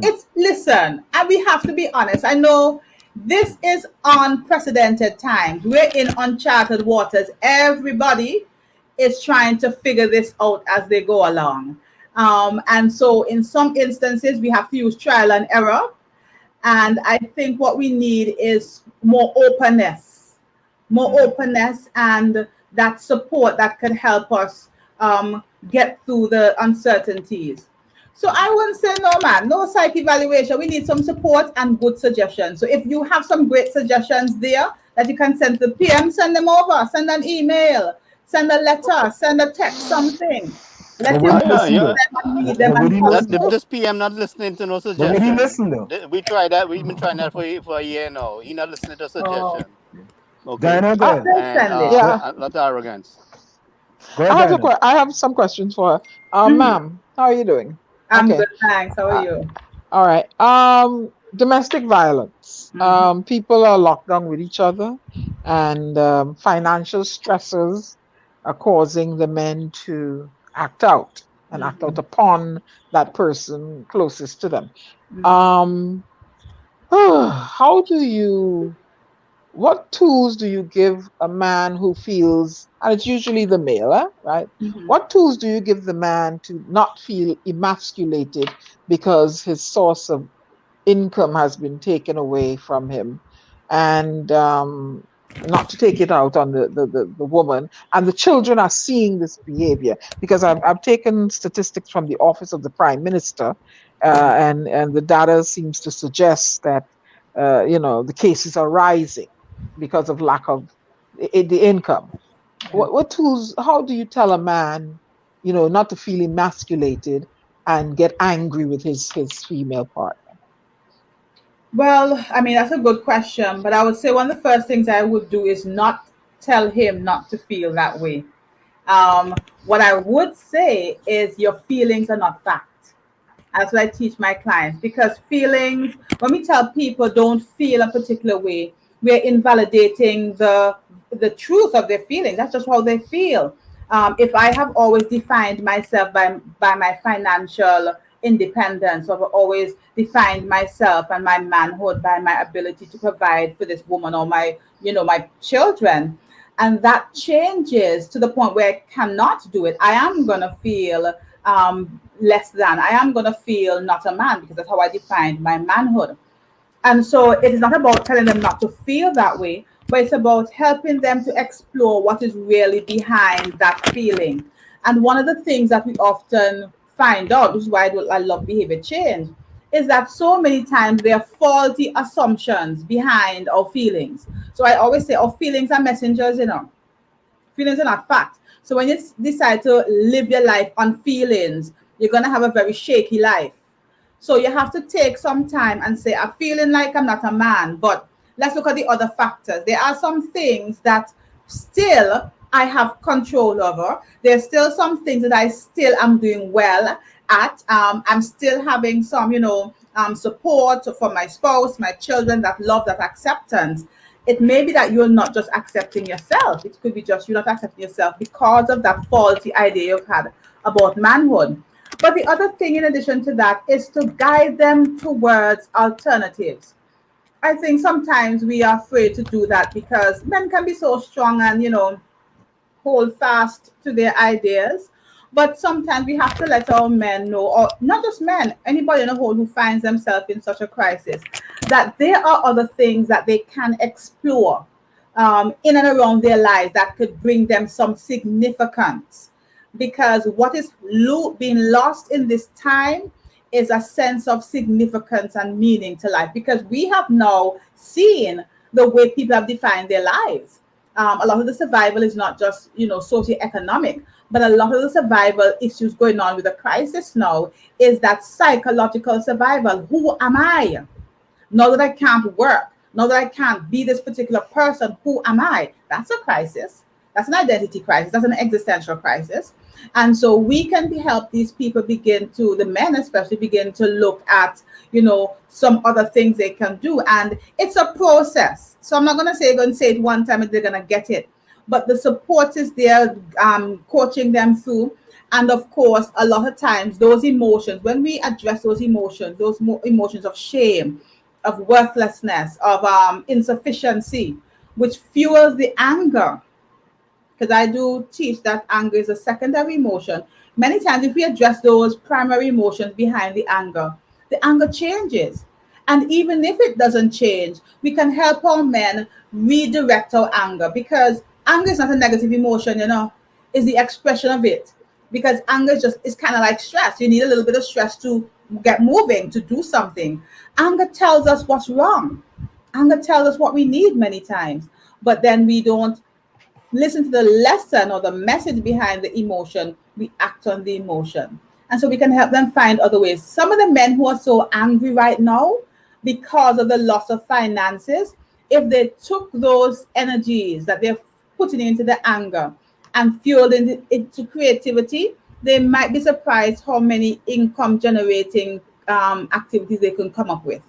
it's, listen, and we have to be honest. I know This is unprecedented times. We're in uncharted waters. Everybody is trying to figure this out as they go along. And so in some instances, we have to use trial and error. And I think what we need is more openness and that support that could help us get through the uncertainties. So I wouldn't say no, man, no psych evaluation. We need some support and good suggestions. So if you have some great suggestions there that you can send to the PM, send them over, send an email, send a letter, send a text, something. Let him read them and this PM not listening to no suggestion. We tried that. We've been trying that for a year now. He not listening to suggestion. Okay. Not arrogance. I have some questions for her. Ma'am, how are you doing? I'm good, thanks. How are you? All right. Domestic violence. People are locked down with each other, and financial stresses are causing the men to act out and act out upon that person closest to them. What tools do you give a man who feels, and it's usually the male, right? What tools do you give the man to not feel emasculated because his source of income has been taken away from him, and not to take it out on the woman, and the children are seeing this behavior? Because I've taken statistics from the Office of the Prime Minister, and the data seems to suggest that the cases are rising because of lack of the income. What tools? How do you tell a man, not to feel emasculated and get angry with his female partner? Well, I mean, that's a good question, but I would say one of the first things I would do is not tell him not to feel that way. What I would say is your feelings are not fact. That's what I teach my clients, because feelings, when we tell people don't feel a particular way, we're invalidating the truth of their feelings. That's just how they feel. If I have always defined myself by my financial independence, or I've always defined myself and my manhood by my ability to provide for this woman or my children, and that changes to the point where I cannot do it, I am going to feel less than. I am going to feel not a man, because that's how I defined my manhood. And so it is not about telling them not to feel that way, but it's about helping them to explore what is really behind that feeling. And one of the things that we often find out, which is why I love behavior change, is that so many times there are faulty assumptions behind our feelings. So I always say our feelings are messengers, Feelings are not fact. So when you decide to live your life on feelings, you're going to have a very shaky life. So you have to take some time and say, I'm feeling like I'm not a man, but let's look at the other factors. There are some things that still I have control over. There's still some things that I still am doing well at. I'm still having some, support from my spouse, my children, that love, that acceptance. It may be that you're not just accepting yourself. It could be just you're not accepting yourself because of that faulty idea you've had about manhood. But the other thing in addition to that is to guide them towards alternatives. I think sometimes we are afraid to do that because men can be so strong and, hold fast to their ideas. But sometimes we have to let our men know, or not just men, anybody in the whole who finds themselves in such a crisis, that there are other things that they can explore in and around their lives that could bring them some significance. Because what is being lost in this time is a sense of significance and meaning to life, because we have now seen the way people have defined their lives. A lot of the survival is not just, socioeconomic, but a lot of the survival issues going on with the crisis now is that psychological survival. Who am I? Now that I can't work, now that I can't be this particular person, who am I? That's a crisis. That's an identity crisis. That's an existential crisis. And so we can help these people the men especially, begin to look at, some other things they can do. And it's a process. So I'm not going to say it one time and they're going to get it. But the support is there, coaching them through. And of course, a lot of times those emotions, when we address those emotions of shame, worthlessness, of insufficiency, which fuels the anger. Because I do teach that anger is a secondary emotion. Many times, if we address those primary emotions behind the anger changes. And even if it doesn't change, we can help our men redirect our anger, because anger is not a negative emotion, it's the expression of it. Because anger is kind of like stress. You need a little bit of stress to get moving, to do something. Anger tells us what's wrong. Anger tells us what we need many times, but then we don't listen to the lesson or the message behind the emotion. We act on the emotion. And so we can help them find other ways. Some of the men who are so angry right now because of the loss of finances, if they took those energies that they're putting into the anger and fueled into creativity, they might be surprised how many income generating activities they can come up with.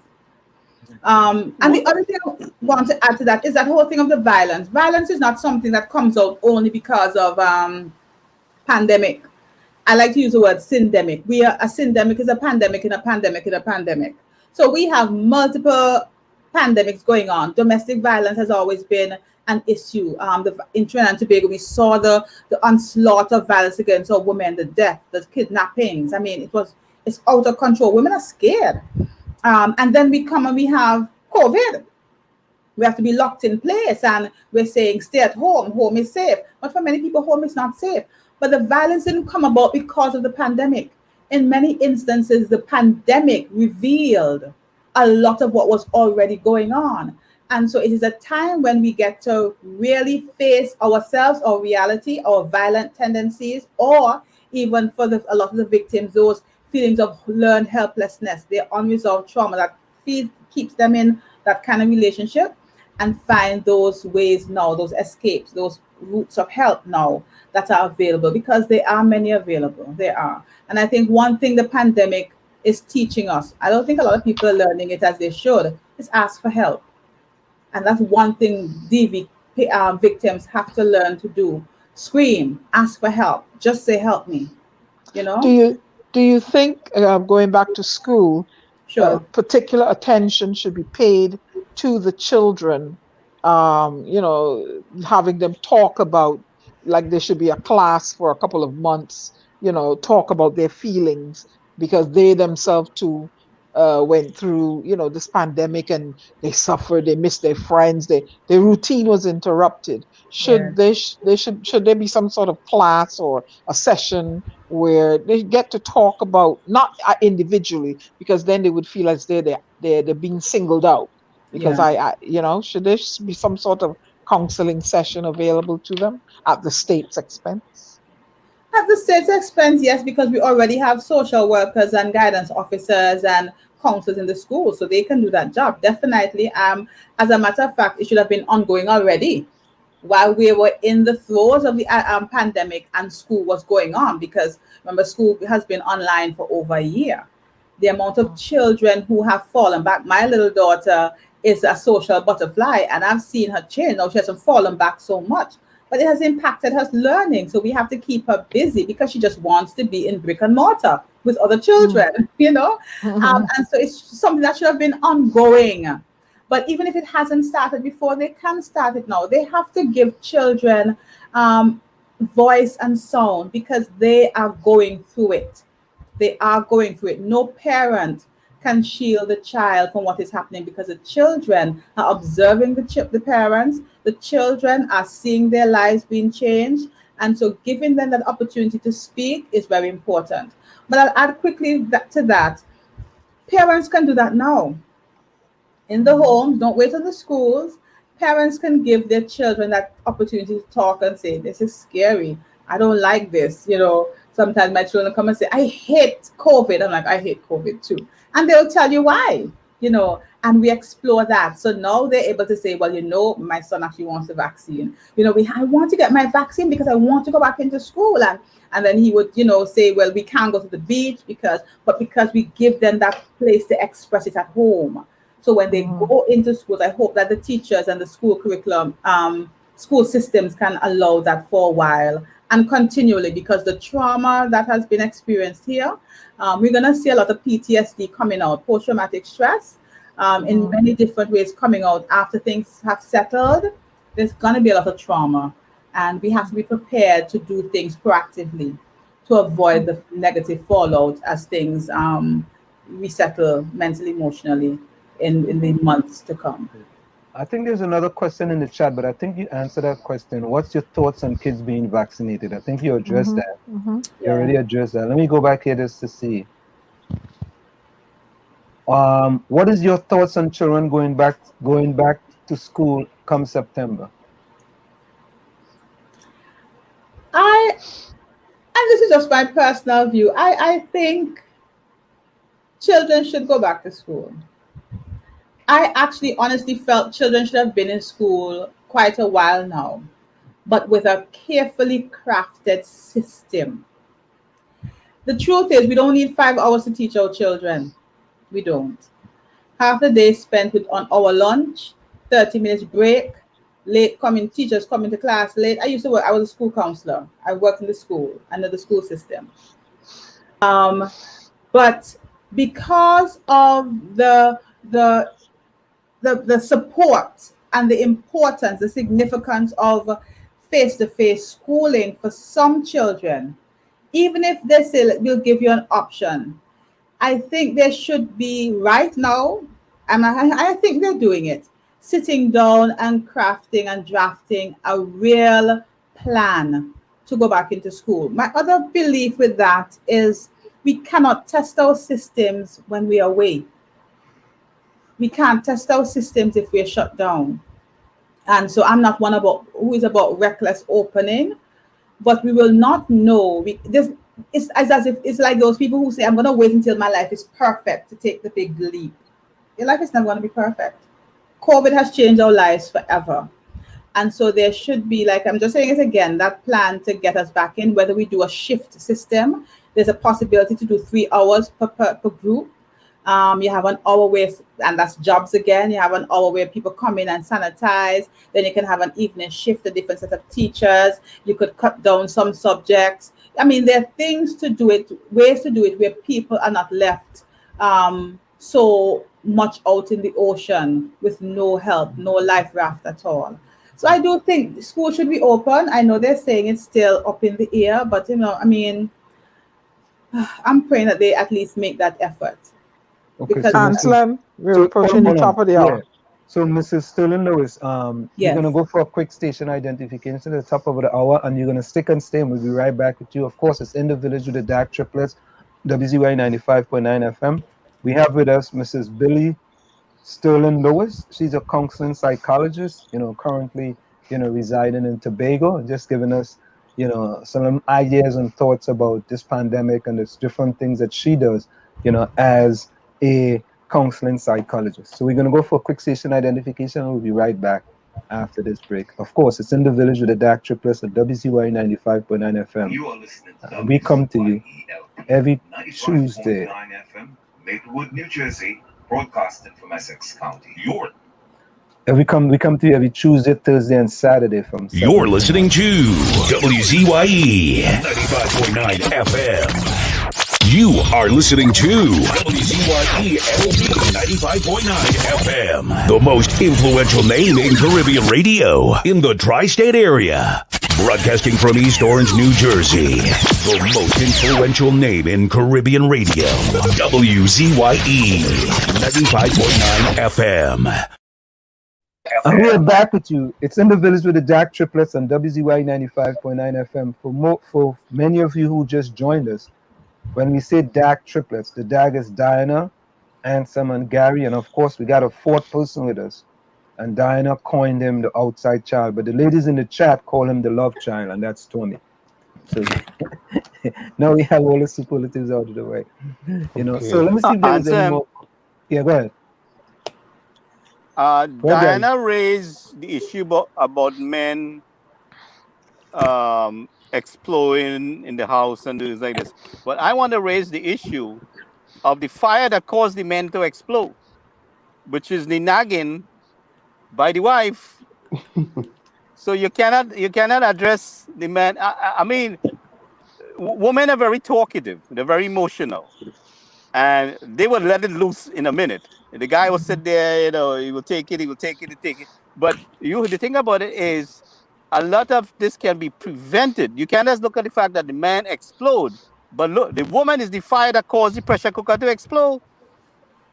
And the other thing I want to add to that is that whole thing of the violence. Violence is not something that comes out only because of pandemic. I like to use the word syndemic. A syndemic is a pandemic in a pandemic in a pandemic. So we have multiple pandemics going on. Domestic violence has always been an issue. In Trinidad and Tobago, we saw the onslaught of violence against our women, the death, the kidnappings. I mean, it's out of control. Women are scared. And then we have COVID. We have to be locked in place, and we're saying stay at home. Home is safe. But for many people, home is not safe. But the violence didn't come about because of the pandemic. In many instances, the pandemic revealed a lot of what was already going on. And so it is a time when we get to really face ourselves, our reality, our violent tendencies, or even for a lot of the victims, those feelings of learned helplessness, their unresolved trauma that keeps them in that kind of relationship, and find those ways now, those escapes, those routes of help now that are available, because there are many available. There are. And I think one thing the pandemic is teaching us, I don't think a lot of people are learning it as they should, is ask for help. And that's one thing DV victims have to learn to do. Scream, ask for help, just say help me, Do you think, going back to school, sure, particular attention should be paid to the children, having them talk about, like there should be a class for a couple of months, talk about their feelings, because they themselves too went through, this pandemic, and they suffered, they missed their friends, their routine was interrupted. Should there be some sort of class or a session where they get to talk about, not individually, because then they would feel as they're being singled out, because should there be some sort of counseling session available to them at the state's expense? At the state's expense, yes, because we already have social workers and guidance officers and counselors in the school, so they can do that job, definitely. As a matter of fact, it should have been ongoing already while we were in the throes of the pandemic and school was going on, because remember, school has been online for over a year. The amount of children who have fallen back, my little daughter is a social butterfly, and I've seen her change. Now she hasn't fallen back so much, but it has impacted her learning. So we have to keep her busy, because she just wants to be in brick and mortar with other children, And so it's something that should have been ongoing. But even if it hasn't started before, they can start it now. They have to give children voice and sound, because they are going through it. They are going through it. No parent can shield the child from what is happening, because the children are observing the parents. The children are seeing their lives being changed. And so giving them that opportunity to speak is very important. But I'll add quickly to that. Parents can do that now. In the home, don't wait on the schools. Parents can give their children that opportunity to talk and say, this is scary. I don't like this. Sometimes my children come and say, I hate COVID. I'm like, I hate COVID too. And they'll tell you why, and we explore that. So now they're able to say, well, my son actually wants the vaccine. I want to get my vaccine because I want to go back into school. And then he would, say, well, we can't go to the beach because we give them that place to express it at home. So when they go into schools, I hope that the teachers and the school curriculum, school systems can allow that for a while and continually, because the trauma that has been experienced here, we're going to see a lot of PTSD coming out, post-traumatic stress. in many different ways coming out after things have settled. There's going to be a lot of trauma, and we have to be prepared to do things proactively to avoid the negative fallout as things resettle mentally, emotionally in the months to come. I think there's another question in the chat, but I think you answered that question. What's your thoughts on kids being vaccinated? I think you addressed that. You already addressed that. Let me go back here just to see. What is your thoughts on children going back to school come September? And this is just my personal view. I think children should go back to school. I actually honestly felt children should have been in school quite a while now, but with a carefully crafted system. The truth is, we don't need 5 hours to teach our children. We don't. Half the day spent on our lunch, 30 minutes break, late coming, teachers coming to class late. I used to work, I was a school counselor. I worked in the school, under the school system. But because of the support and the importance, the significance of face-to-face schooling for some children, even if they say we'll give you an option, I think there should be right now, and I think they're doing it, sitting down and crafting and drafting a real plan to go back into school. My other belief with that is we cannot test our systems when we are away. We can't test our systems if we're shut down. And so I'm not one who is about reckless opening, but we will not know. It's as if it's like those people who say, I'm going to wait until my life is perfect to take the big leap. Your life is never going to be perfect. COVID has changed our lives forever. And so there should be, like I'm just saying it again, that plan to get us back in, whether we do a shift system. There's a possibility to do 3 hours per group. You have an hour where, and that's jobs again. You have an hour where people come in and sanitize. Then you can have an evening shift, a different set of teachers. You could cut down some subjects. I mean, there are things to do it, ways to do it where people are not left so much out in the ocean with no help, no life raft at all. So I do think school should be open. I know they're saying it's still up in the air, but I mean, I'm praying that they at least make that effort. Okay, Anselm, we're approaching the top of the hour. So Mrs. Sterling-Lewis, you're going to go for a quick station identification at the top of the hour, and you're going to stick and stay, and we'll be right back with you. Of course, it's In the Village with the Dark Triplets, WZYE 95.9 FM. We have with us Mrs. Billie Sterling-Lewis. She's a counseling psychologist, currently, residing in Tobago, and just giving us, some ideas and thoughts about this pandemic and the different things that she does, as a counseling psychologist. So we're going to go for a quick station identification, and we'll be right back after this break. Of course, it's In the Village with the Dark Triplets at WZYE 95.9 FM. You are listening to we come to you every Tuesday. FM, Maplewood, New Jersey, broadcasting from Essex County. We come to you every Tuesday, Thursday, and Saturday from 7. You're listening to WZYE 95.9 FM. You are listening to WZYE 95.9 FM, the most influential name in Caribbean radio in the tri-state area. Broadcasting from East Orange, New Jersey, the most influential name in Caribbean radio, WZYE 95.9 FM. And we're back with you. It's In the Village with the Dark Triplets on WZYE 95.9 FM. For many of you who just joined us, when we say Dark Triplets, the Dark is Diana, Ansem, and Gary, and of course we got a 4th person with us. And Diana coined him the outside child, but the ladies in the chat call him the love child, and that's Tony. So now we have all the superlatives out of the way. So let me see if there's any more. Yeah, go ahead. Diana raised the issue about men exploding in the house and things like this. But I want to raise the issue of the fire that caused the men to explode, which is the nagging by the wife. So you cannot address the man. I mean, women are very talkative. They're very emotional. and they would let it loose in a minute. And the guy will sit there, he will take it, take it. But the thing about it is, a lot of this can be prevented. You can't just look at the fact that the man explode, but look, the woman is the fire that caused the pressure cooker to explode.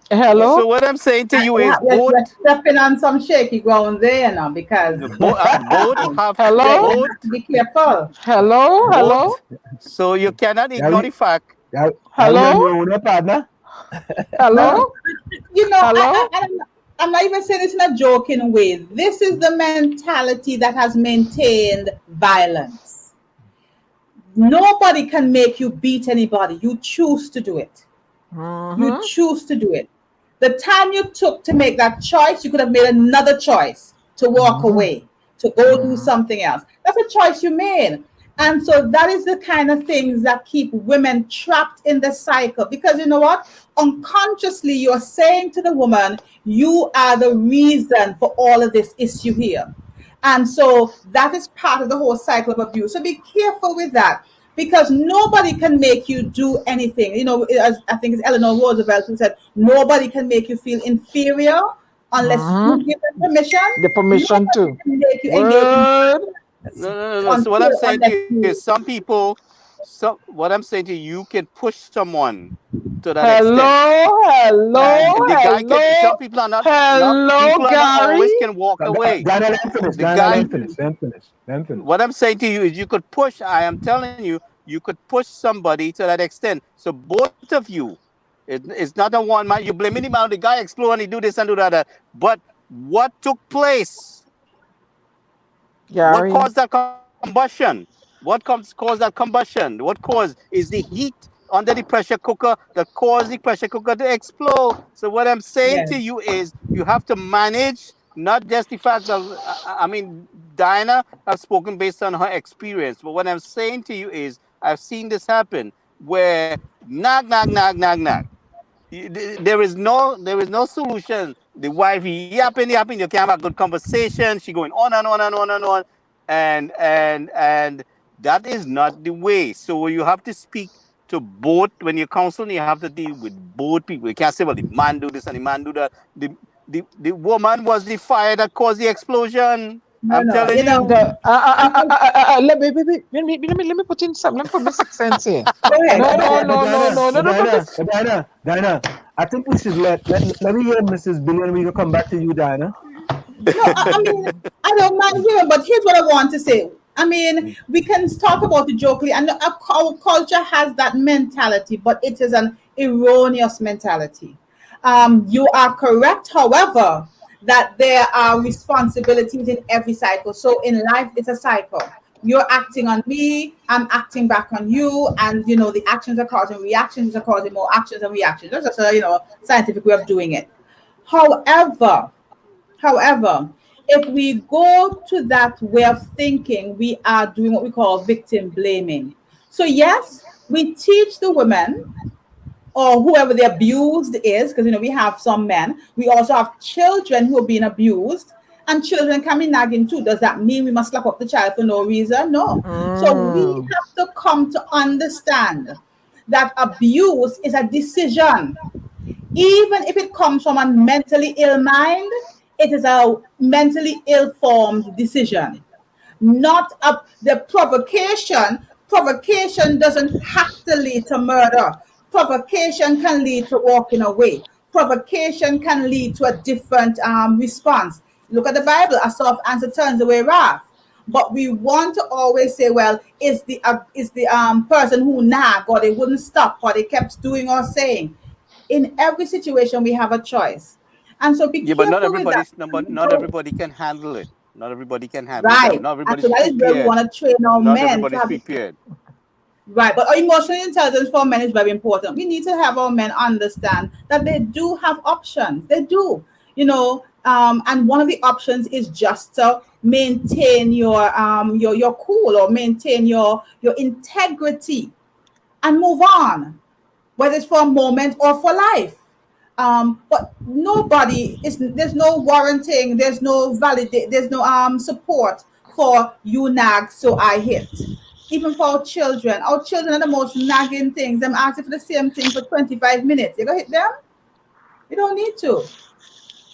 Hello. So what I'm saying to you is, both you're stepping on some shaky ground there now, because both have hello. To be careful. Hello. So you cannot ignore the fact. Hello. Hello. Hello. I'm not even saying this in a joking way. This is the mentality that has maintained violence. Nobody can make you beat anybody. You choose to do it. You choose to do it. The time you took to make that choice, you could have made another choice to walk away, to go do something else. That's a choice you made. And so that is the kind of things that keep women trapped in the cycle. Because you know what? Unconsciously, you're saying to the woman, you are the reason for all of this issue here. And so that is part of the whole cycle of abuse. So be careful with that, because nobody can make you do anything. As I think it's Eleanor Roosevelt who said, nobody can make you feel inferior unless you give them permission. The permission to. Make you engage No. So what I'm saying to you is, some people, what I'm saying to you, you can push someone to that extent. Hello. Some people are not. Hello, Gary. Always can walk away. Let him finish. What I'm saying to you is, you could push. I am telling you, you could push somebody to that extent. So both of you, it's not a one man. You blaming him out. The guy explode and he do this and do that. But what took place? Gary. What caused that combustion? What caused that combustion? What caused is the heat under the pressure cooker that caused the pressure cooker to explode. So what I'm saying to you is, you have to manage, not just the fact that, Diana has spoken based on her experience, but what I'm saying to you is, I've seen this happen where nag. There is no solution. The wife yapping, you can't have a good conversation. She going on and on, and that is not the way. So you have to speak to both. When you're counseling, you have to deal with both people. You can't say, well, the man do this and the man do that. The woman was the fire that caused the explosion. I'm telling you. Let me put in something. Let me put my 6 cents here. No. Diana, I think we should let me hear Mrs. Billie, and we can come back to you, Diana. No, I don't mind hearing, but here's what I want to say. We can talk about it jokingly, and our culture has that mentality, but it is an erroneous mentality. You are correct, however, that there are responsibilities in every cycle. So in life, it's a cycle. You're acting on me, I'm acting back on you, and the actions are causing reactions, are causing more actions and reactions. That's just a scientific way of doing it. However, if we go to that way of thinking, we are doing what we call victim blaming. So yes, we teach the women, or whoever the abused is, because we have some men. We also have children who are being abused, and children can be nagging too. Does that mean we must slap up the child for no reason? No. So we have to come to understand that abuse is a decision. Even if it comes from a mentally ill mind, it is a mentally ill-formed decision. Not the provocation. Provocation doesn't have to lead to murder. Provocation can lead to walking away. Provocation can lead to a different response. Look at the Bible. A soft answer turns away wrath. But we want to always say, well, is the person who nagged, or they wouldn't stop, or they kept doing or saying. In every situation, we have a choice. And so be careful. But not everybody can handle it. Not everybody can handle it. Right. Not everybody's so that is where we want to train our men. Everybody's prepared. Right, but emotional intelligence for men is very important. We need to have our men understand that they do have options. They do, and one of the options is just to maintain your cool, or maintain your integrity, and move on, whether it's for a moment or for life. But there's no warranting, there's no support for you nag, so I hit. even for our children are the most nagging things. Them asking for the same thing for 25 minutes. You gonna hit them? You don't need to.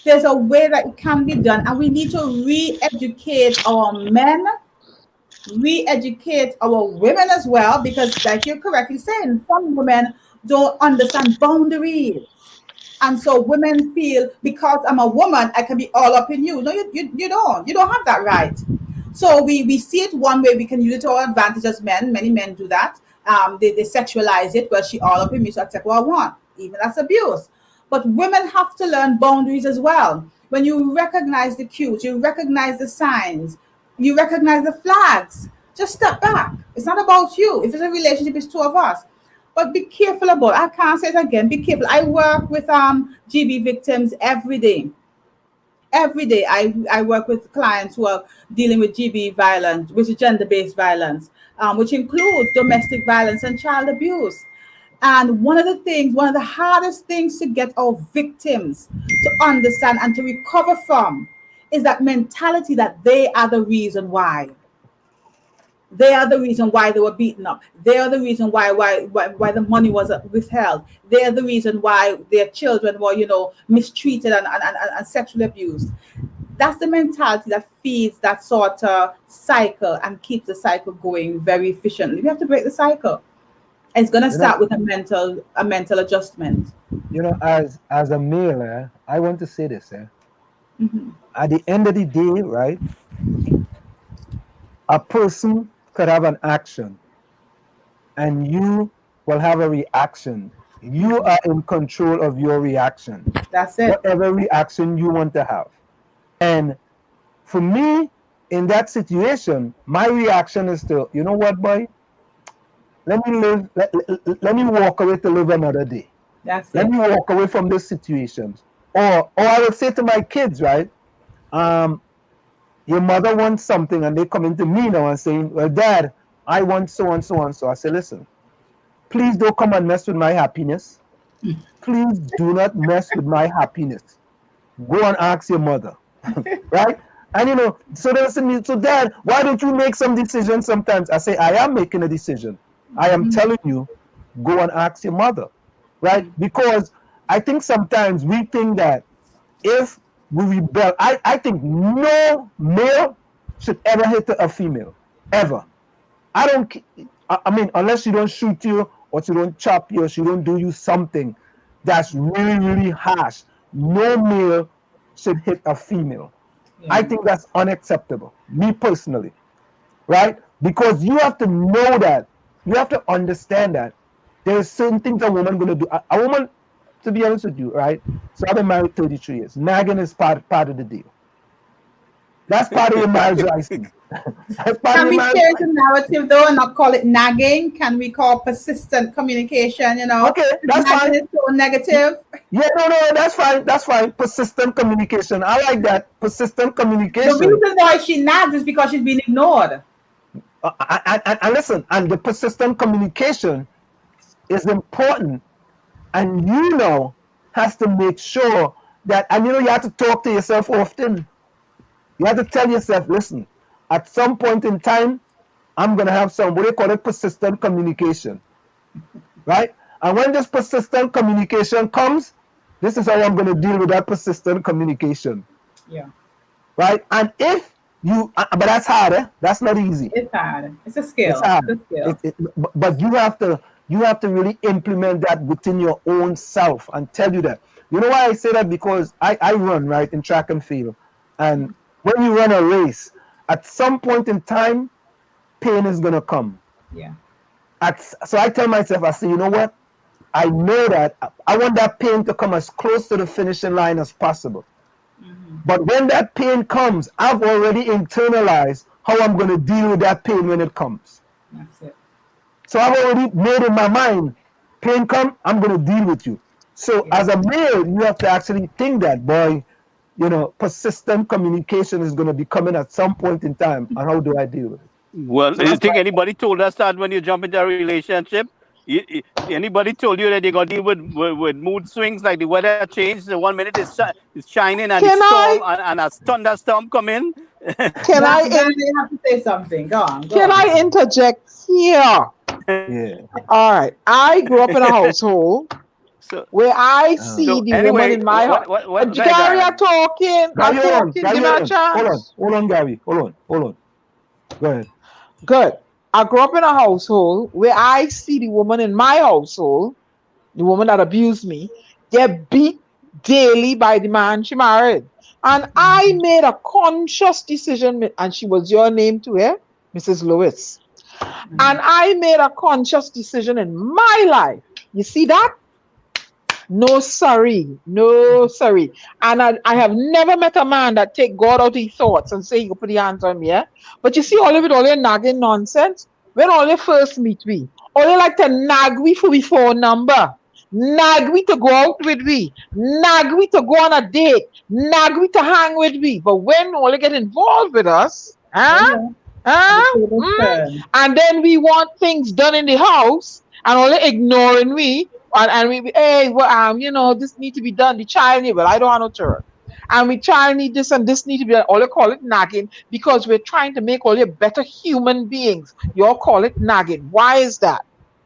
There's a way that it can be done, and we need to re-educate our men, re-educate our women as well, because like you're correctly saying, some women don't understand boundaries. And so women feel because I'm a woman, I can be all up in you. No, you don't. You don't have that right. So we see it one way. We can use it to our advantage as men. Many men do that. They sexualize it. Well, she all up in me, so I take what I want. Even that's abuse. But women have to learn boundaries as well. When you recognize the cues, you recognize the signs, you recognize the flags, just step back. It's not about you. If it's a relationship, it's two of us. But be careful about it. I can't say it again. Be careful. I work with GB victims every day. Every day I work with clients who are dealing with GB violence, which is gender-based violence, which includes domestic violence and child abuse. And one of the hardest things to get our victims to understand and to recover from is that mentality that they are the reason why. They are the reason why they were beaten up. They are the reason why the money was withheld. They are the reason why their children were, mistreated and sexually abused. That's the mentality that feeds that sort of cycle and keeps the cycle going very efficiently. We have to break the cycle. It's going to start with a mental adjustment. As a male, I want to say this. At the end of the day, right, a person could have an action and you will have a reaction. You are in control of your reaction. That's it. Whatever reaction you want to have. And for me, in that situation, my reaction is to, you know what, boy? Let me walk away to live another day. That's Let it. me walk away from these situations. Or I will say to my kids, right? Your mother wants something and they come into me now and saying, well, Dad, I want so and so and so. I say, listen, please don't come and mess with my happiness. Please do not mess with my happiness. Go and ask your mother. Right? And so they listen to me, so Dad, why don't you make some decisions sometimes? I say, I am making a decision. I am telling you, go and ask your mother. Right? Because I think sometimes we think that if we rebel, I think no male should ever hit a female, ever. I mean, unless she don't shoot you or she don't chop you or she don't do you something that's really, really harsh. No male should hit a female. Yeah. I think that's unacceptable, me personally, right? Because you have to know that, you have to understand that there's certain things a woman going to do. A woman, to be honest with you, right? So I've been married 33 years. Nagging is part of the deal. That's part of your marriage license. Can we change the narrative though and not call it nagging? Can we call persistent communication? Okay, that's fine. Is so negative. Yeah, no, that's fine. That's fine. Persistent communication. I like that. Persistent communication. The reason why she nags is because she's been ignored. And listen, and the persistent communication is important. And has to make sure that, and you have to talk to yourself often. You have to tell yourself, listen, at some point in time, I'm going to have what do you call it? Persistent communication. Right? And when this persistent communication comes, this is how I'm going to deal with that persistent communication. Yeah. Right? And if you, but that's hard, eh? That's not easy. It's hard. It's a skill. It's hard. It's a skill. But you have to really implement that within your own self and tell you that. You know why I say that? Because I run, right, in track and field. And when you run a race, at some point in time, pain is going to come. Yeah. So I tell myself, I say, you know what? I know that I want that pain to come as close to the finishing line as possible. But when that pain comes, I've already internalized how I'm going to deal with that pain when it comes. That's it. So I've already made in my mind, pain come, I'm going to deal with you. So as a male, you have to actually think that, boy, persistent communication is going to be coming at some point in time. And how do I deal with it? Well, do you think anybody told us that when you jump into a relationship? Anybody told you that they're going to deal with mood swings, like the weather change? The 1 minute is shining and storm and a thunderstorm come in. Can I have to say something? Go on. Can I interject here? Yeah. All right. I grew up in a household where I see the woman in my house. Gary, I'm talking. Give me a chance. Hold on, Gary. Hold on. Go ahead. Good. I grew up in a household where I see the woman in my household, the woman that abused me, get beat daily by the man she married. And I made a conscious decision, and she was your name too, eh? Mrs. Lewis. And I made a conscious decision in my life. You see that? No, sorry. And I have never met a man that take God out of his thoughts and say, you put your hands on me, yeah? But you see, all of it, all your nagging nonsense, when all you first meet we, all you like to nag we for we phone number, nag we to go out with we, nag we to go on a date, nag we to hang with we. But when all you get involved with us, and then we want things done in the house, and all you ignoring we, and we, hey, well, you know, this need to be done. The child need, well, I don't have no turn. And we child need this and this need to be done. All you call it nagging because we're trying to make all you better human beings. You all call it nagging. Why is that?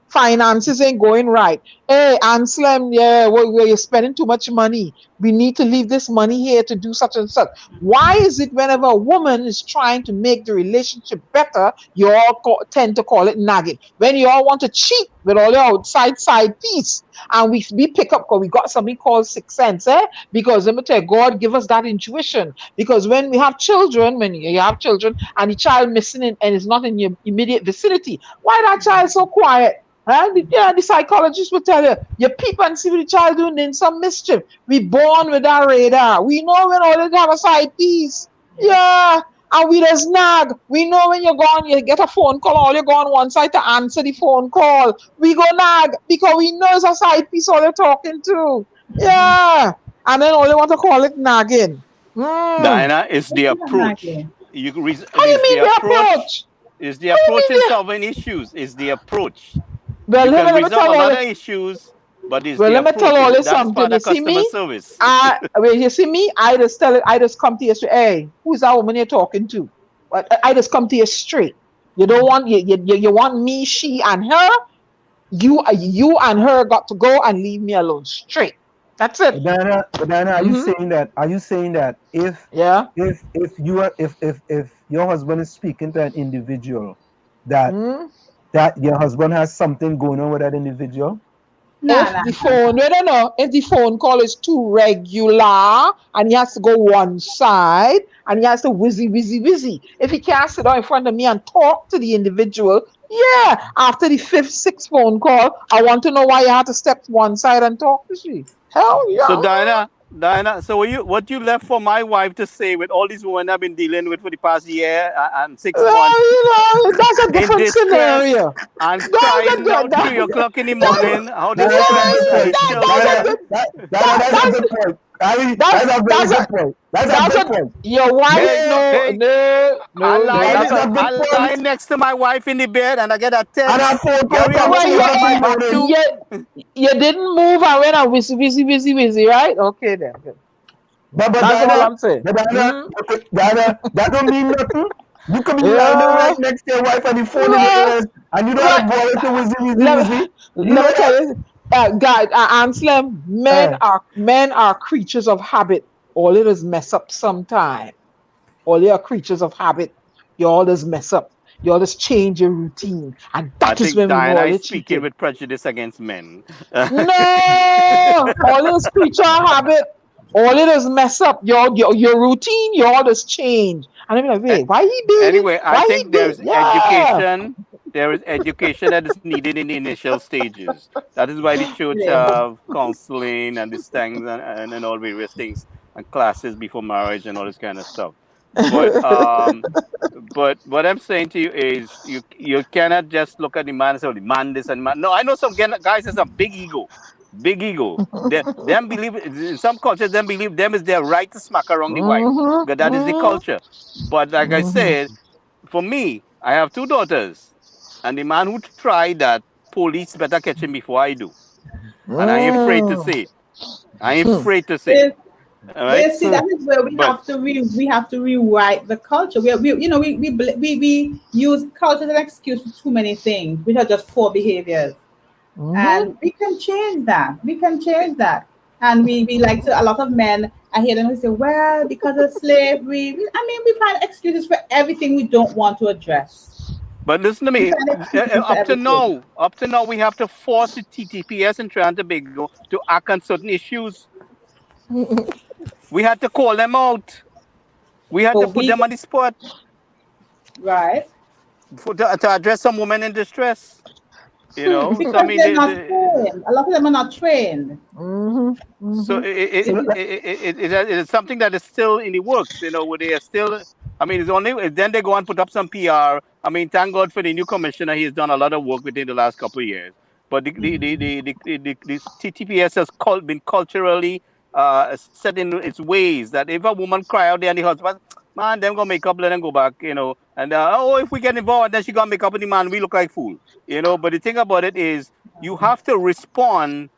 Finances ain't going right. Hey, Anselm, yeah, well, you're spending too much money. We need to leave this money here to do such and such. Why is it whenever a woman is trying to make the relationship better, you all tend to call it nagging? When you all want to cheat with all your outside side piece, and we pick up, because we got something called sixth sense, eh? Because let me tell you, God give us that intuition. Because when we have children, when you have children, and the child missing and is not in your immediate vicinity, why that child so quiet? The psychologist will tell you, you peep and see what the child doing in some mischief. We born with our radar. We know when all they have a side piece. Yeah. And we just nag. We know when you're gone, you get a phone call, all you go on one side to answer the phone call. We go nag because we know it's a side piece all they're talking to. Yeah. And then all they want to call it nagging. Diana, it's the approach. How you mean the approach? It's the approach in solving issues. It's the approach. Well, let me tell all the issues, but it's let me tell all you something. You see me? Service. You see me? I just come to you straight. Hey, who's that woman you're talking to? I just come to you straight. You don't want you want me, she, and her. You and her got to go and leave me alone. Straight. That's it. Diana, are you saying that? Are you saying that if your husband is speaking to an individual that your husband has something going on with that individual? If the phone call is too regular and he has to go one side and he has to wizzy. If he can't sit down in front of me and talk to the individual, yeah, after the 5th, 6th phone call, I want to know why you had to step one side and talk to she. Hell yeah. So Diana, so what you left for my wife to say with all these women I've been dealing with for the past year and 6 months? You know, that's a different scenario. And crying out 3 o'clock in the morning. How this That's a good point. That's a very good point. That's a good point. Your wife, I lie next to my wife in the bed and I get a text. And I phone you didn't move and when I busy, right? Okay then. But that's all I'm saying. That don't mean nothing. You can be lying right next to your wife and the phone in the ears and you don't have boy to wizzy. Let me tell you, guys, Anselm, men are creatures of habit. All it is mess up sometime. All they are creatures of habit. You always mess up. You always change your routine, and that is when Diana is speaking with prejudice against men. No, all it is creature of habit. All it is mess up. Your routine. You always change. And I'm like, wait, why he doing? Anyway, I think there's education. There is education that is needed in the initial stages. That is why the church have counseling and these things and all various things and classes before marriage and all this kind of stuff. But what I'm saying to you is you cannot just look at the man and say, man this and man. No, I know some guys has a big ego. Them believe in some cultures. Them believe them is their right to smack around the wife. Because that is the culture. But like I said, for me, I have 2 daughters, and the man who tried that, police better catch him before I do. And I ain't afraid to say it. I ain't afraid to say it. All right. See, that is where we have to rewrite the culture. We use culture as an excuse for too many things, which are just poor behaviors. And we can change that. We can change that. And we like to, a lot of men, I hear them say, well, because of slavery. We find excuses for everything we don't want to address. But listen to me. Up to now, we have to force the TTPS in Trinidad and Tobago to act on certain issues. We had to call them out. We had to put them on the spot. Right. To address some women in distress. Because they're not trained. A lot of them are not trained. So it is something that is still in the works. Where they are still. It's only then they go and put up some PR. Thank God for the new commissioner. He has done a lot of work within the last couple of years. But the TTPS has been culturally set in its ways that if a woman cry out there and the husband, man, them gonna make up, let them go back, and if we get involved, then she gonna make up with the man, we look like fool, But the thing about it is, you have to respond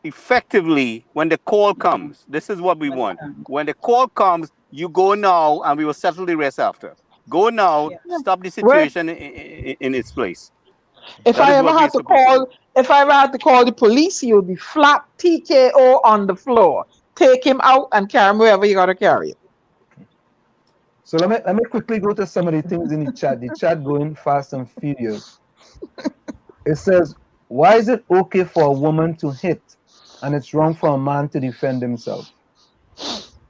effectively when the call comes. This is what we want. When the call comes, you go now, and we will settle the rest after. Go now, stop the situation in its place. If I ever had to call the police, he would be flat TKO on the floor. Take him out and carry him wherever you gotta carry him. So let me quickly go to some of the things in the chat. The chat going fast and furious. It says, why is it okay for a woman to hit and it's wrong for a man to defend himself?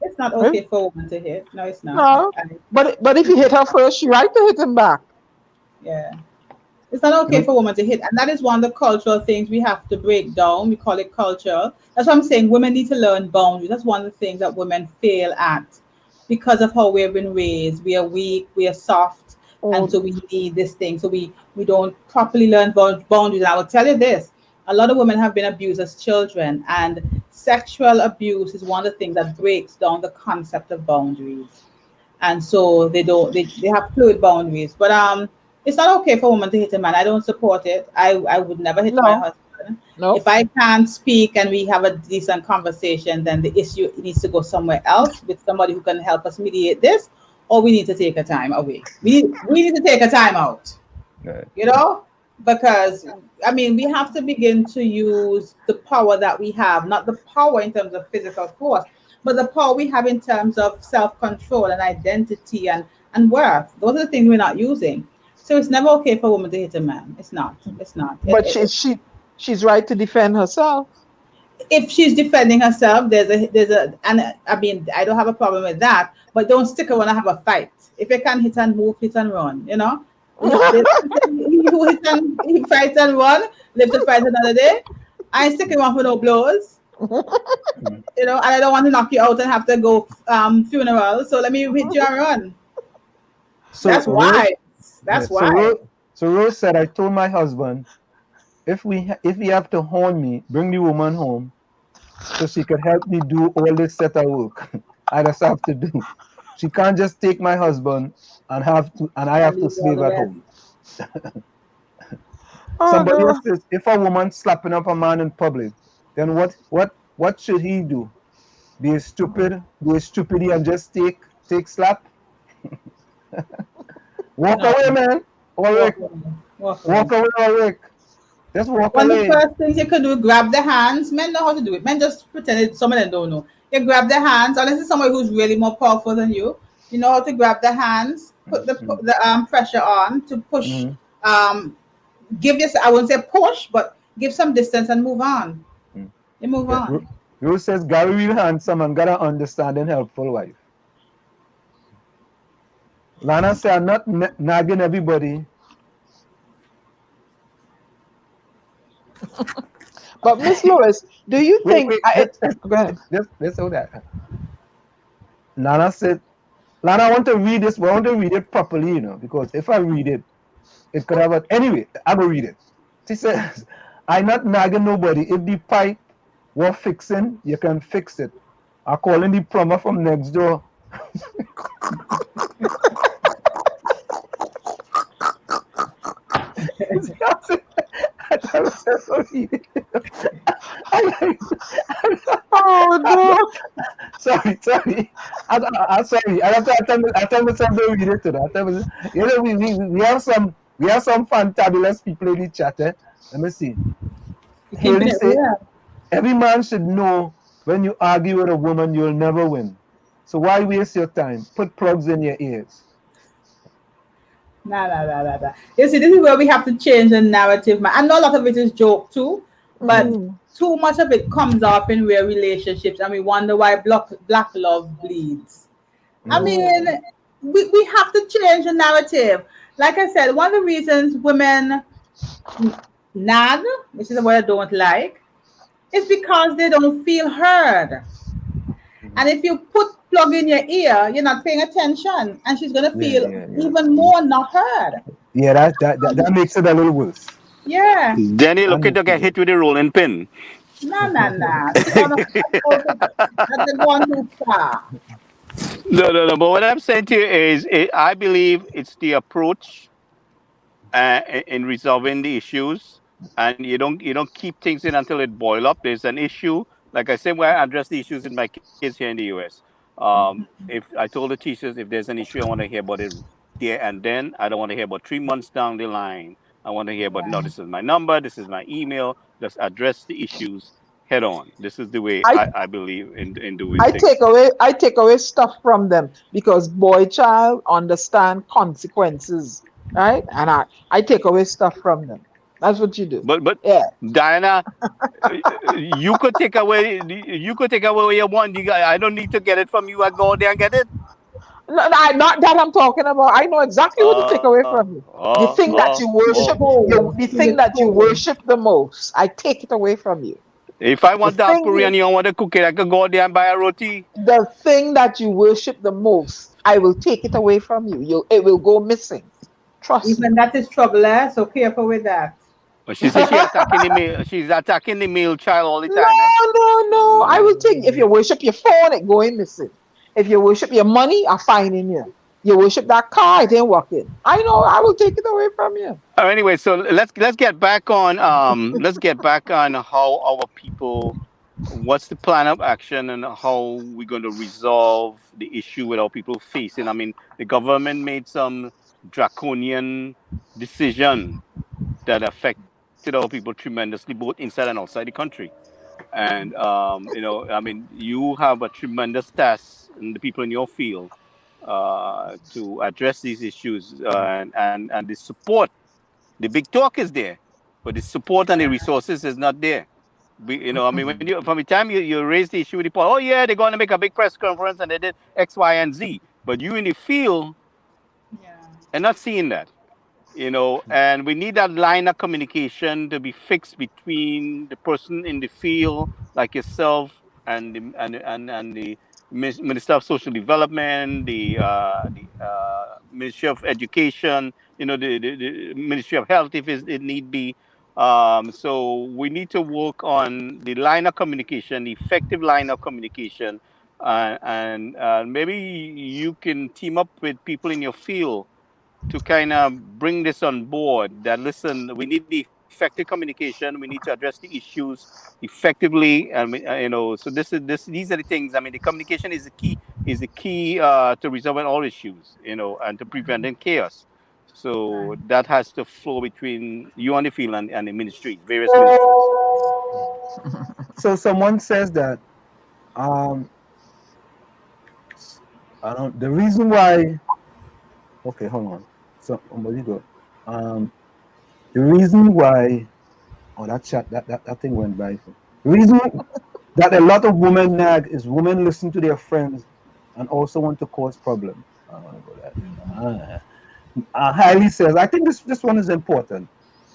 It's not okay for a woman to hit. No, it's not. No, but if you hit her first, she right to hit him back. Yeah. It's not okay for a woman to hit. And that is one of the cultural things we have to break down. We call it culture. That's what I'm saying. Women need to learn boundaries. That's one of the things that women fail at because of how we've been raised. We are weak, we are soft, and so we need this thing. So we don't properly learn boundaries. And I will tell you this, a lot of women have been abused as children, and sexual abuse is one of the things that breaks down the concept of boundaries. And so they have fluid boundaries. But it's not okay for a woman to hit a man. I don't support it. I would never hit my husband. No. If I can't speak and we have a decent conversation, then the issue needs to go somewhere else with somebody who can help us mediate this, or we need to take a time away. We need to take a time out. Right. Because we have to begin to use the power that we have, not the power in terms of physical force, but the power we have in terms of self-control and identity and worth. Those are the things we're not using. So it's never okay for a woman to hit a man. It's not. It's not. But she's right to defend herself. If she's defending herself, I don't have a problem with that. But don't stick around and have a fight. If you can hit and move, hit and run. He fights and run, live to fight another day. I ain't sticking around for no blows. And I don't want to knock you out and have to go funeral. So let me hit you and run. So that's why. That's why. So Rose said, I told my husband, if he have to horn me, bring the woman home so she could help me do all this set of work I just have to do. She can't just take my husband and I have to slave at home. Somebody else says, if a woman slapping up a man in public, then what should he do? Be stupid and just take slap? Walk away, man. Walk away, Ulrich. Just walk away. One of the first things you could do, grab the hands. Men know how to do it. Men just pretend some of them don't know. You grab the hands, unless it's somebody who's really more powerful than you. You know how to grab the hands, put the pressure on to push. Give this, I won't say push, but give some distance and move on. You move on. Rose says, Gary real handsome and got an understanding, helpful wife. Lana said, I'm not nagging everybody. But Miss Lewis, do you think? Go ahead. Let's hold that. Lana said, Lana, I want to read this, but I want to read it properly, because if I read it, it could have anyway, I will read it. She says, I'm not nagging nobody. If the pipe were fixing, you can fix it. I'm calling the plumber from next door. Oh no! Sorry. I'm sorry. I tell myself to read it to that. You know, we have some fantabulous people in the chat. Let me see. Haley say every man should know when you argue with a woman, you'll never win. So why waste your time? Put plugs in your ears. Nah. You see, this is where we have to change the narrative, man. I know a lot of it is joke too, but too much of it comes off in real relationships, and we wonder why black love bleeds. I mean, we have to change the narrative. Like I said, one of the reasons women nag, which is a word I don't like, is because they don't feel heard. And if you put plug in your ear, you're not paying attention, and she's gonna feel even more not heard. Yeah, that makes it a little worse. Yeah. Then you're looking to get hit with a rolling pin. Nah. That's going too far. No. But what I'm saying to you is, I believe it's the approach in resolving the issues, and you don't keep things in until it boil up. There's an issue, like I said, where I address the issues in my kids here in the U.S. If I told the teachers, if there's an issue, I want to hear about it there and then. I don't want to hear about 3 months down the line. I want to hear about, no, this is my number, this is my email. Just address the issues head on. This is the way I believe in doing things. I take away stuff from them because boy child understand consequences, right? And I take away stuff from them. That's what you do. But yeah, Diana, you could take away what you want. I don't need to get it from you. I go there and get it. No, not that I'm talking about. I know exactly what to take away from you. The thing that you worship, the thing that you worship the most, I take it away from you. If I want that puri and you don't want to cook it, I could go there and buy a roti. The thing that you worship the most, I will take it away from you. It will go missing. Trust me. Even that is trouble, so careful with that. But she says she's attacking the male child all the time. No. I will take, if you worship your phone, it going missing. If you worship your money, I find in you. You worship that car, it ain't working. I know, I will take it away from you. Anyway, so let's get back on how our people, what's the plan of action and how we're going to resolve the issue with our people facing. I mean, the government made some draconian decision that affected our people tremendously, both inside and outside the country. And I mean, you have a tremendous task in the people in your field to address these issues, and the support. The big talk is there, but the support and the resources is not there. I mean, from the time you raise the issue with the people, oh yeah, they're going to make a big press conference and they did X, Y, and Z, but you in the field are not seeing that. And we need that line of communication to be fixed between the person in the field, like yourself, and the Minister of Social Development, the Ministry of Education, the Ministry of Health, if it need be. So we need to work on the line of communication, the effective line of communication, and maybe you can team up with people in your field to kind of bring this on board. That listen, we need the effective communication. We need to address the issues effectively, and so these are the things. I mean, the communication is the key to resolving all issues, and to preventing chaos. So that has to flow between you on the field and the ministry, various ministries. So someone says that the reason why. Okay, hold on. So where you go? The reason why, that thing went by. The reason that a lot of women nag is women listen to their friends and also want to cause problems. I want to go that. Hailey says, I think this one is important.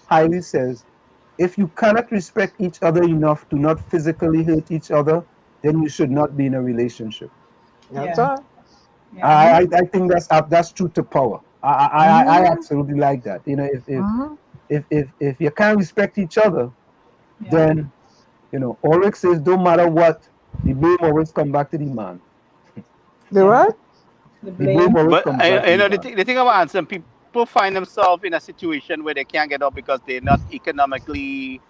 Hailey says, if you cannot respect each other enough to not physically hurt each other, then you should not be in a relationship. That's right. I think that's true to power. I absolutely like that. If you can't respect each other, then Ulrich says don't matter what, the blame always come back to the man. The what? The blame always comes back to the man. The thing about some people find themselves in a situation where they can't get up because they're not economically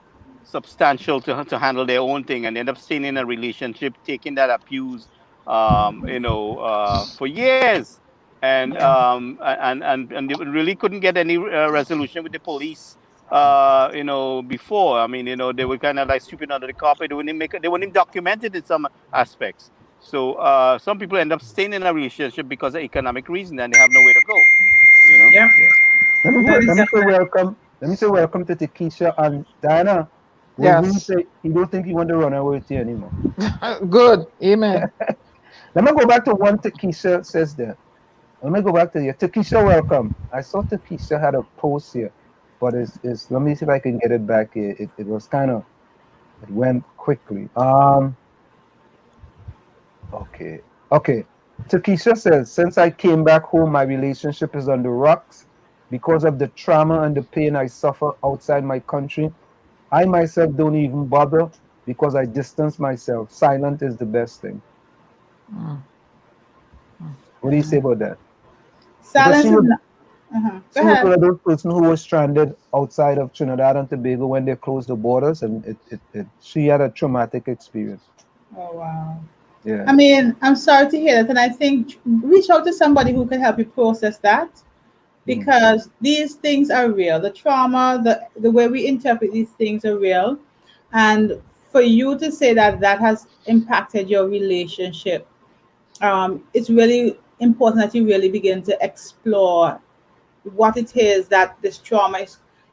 substantial to handle their own thing, and end up staying in a relationship, taking that abuse, for years, and they really couldn't get any resolution with the police. Before, I mean, they were kind of like sweeping under the carpet. They wouldn't even document it in some aspects. So some people end up staying in a relationship because of economic reason, and they have nowhere to go. Yeah. Let me say welcome to 𝗃𝗃𝗃𝗃 and Diana. Yes. He don't think he want to run away with you anymore. Good. Amen. Let me go back to one 𝗃𝗃𝗃𝗃 says there. Let me go back to you. 𝗃𝗃𝗃𝗃, welcome. I saw 𝗃𝗃𝗃𝗃 had a post here, but it's let me see if I can get it back here. It was kind of, it went quickly. Okay. 𝗃𝗃𝗃𝗃 says, since I came back home, my relationship is on the rocks because of the trauma and the pain I suffer outside my country. I myself don't even bother because I distance myself. Silent is the best thing. What do you say about that? Silence she was one of those persons who was stranded outside of Trinidad and Tobago when they closed the borders, and she had a traumatic experience. Oh, wow. Yeah. I mean, I'm sorry to hear that, and I think reach out to somebody who can help you process that, because these things are real. The trauma, the way we interpret these things are real, and for you to say that that has impacted your relationship, it's really important that you really begin to explore what it is that this trauma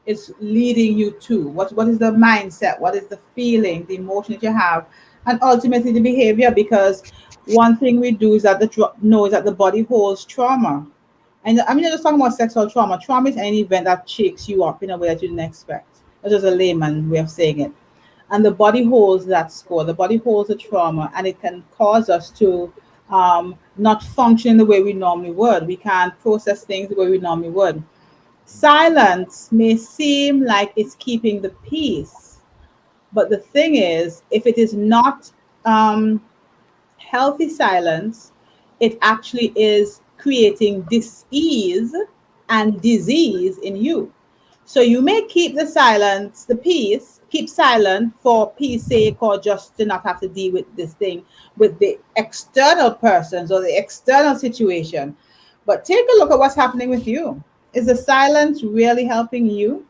is leading you to. What is the mindset? What is the feeling, the emotion that you have, and ultimately the behavior? Because one thing we do is that the body holds trauma. And I'm not just talking about sexual trauma. Trauma is any event that shakes you up in a way that you didn't expect. That's just a layman way of saying it. And the body holds that score. The body holds the trauma, and it can cause us to not function the way we normally would. We can't process things the way we normally would. Silence may seem like it's keeping the peace, but the thing is, if it is not healthy silence, it actually is creating dis-ease and disease in you. So you may keep the silence, the peace, keep silent for peace sake, or just to not have to deal with this thing with the external persons or the external situation. But take a look at what's happening with you. Is the silence really helping you?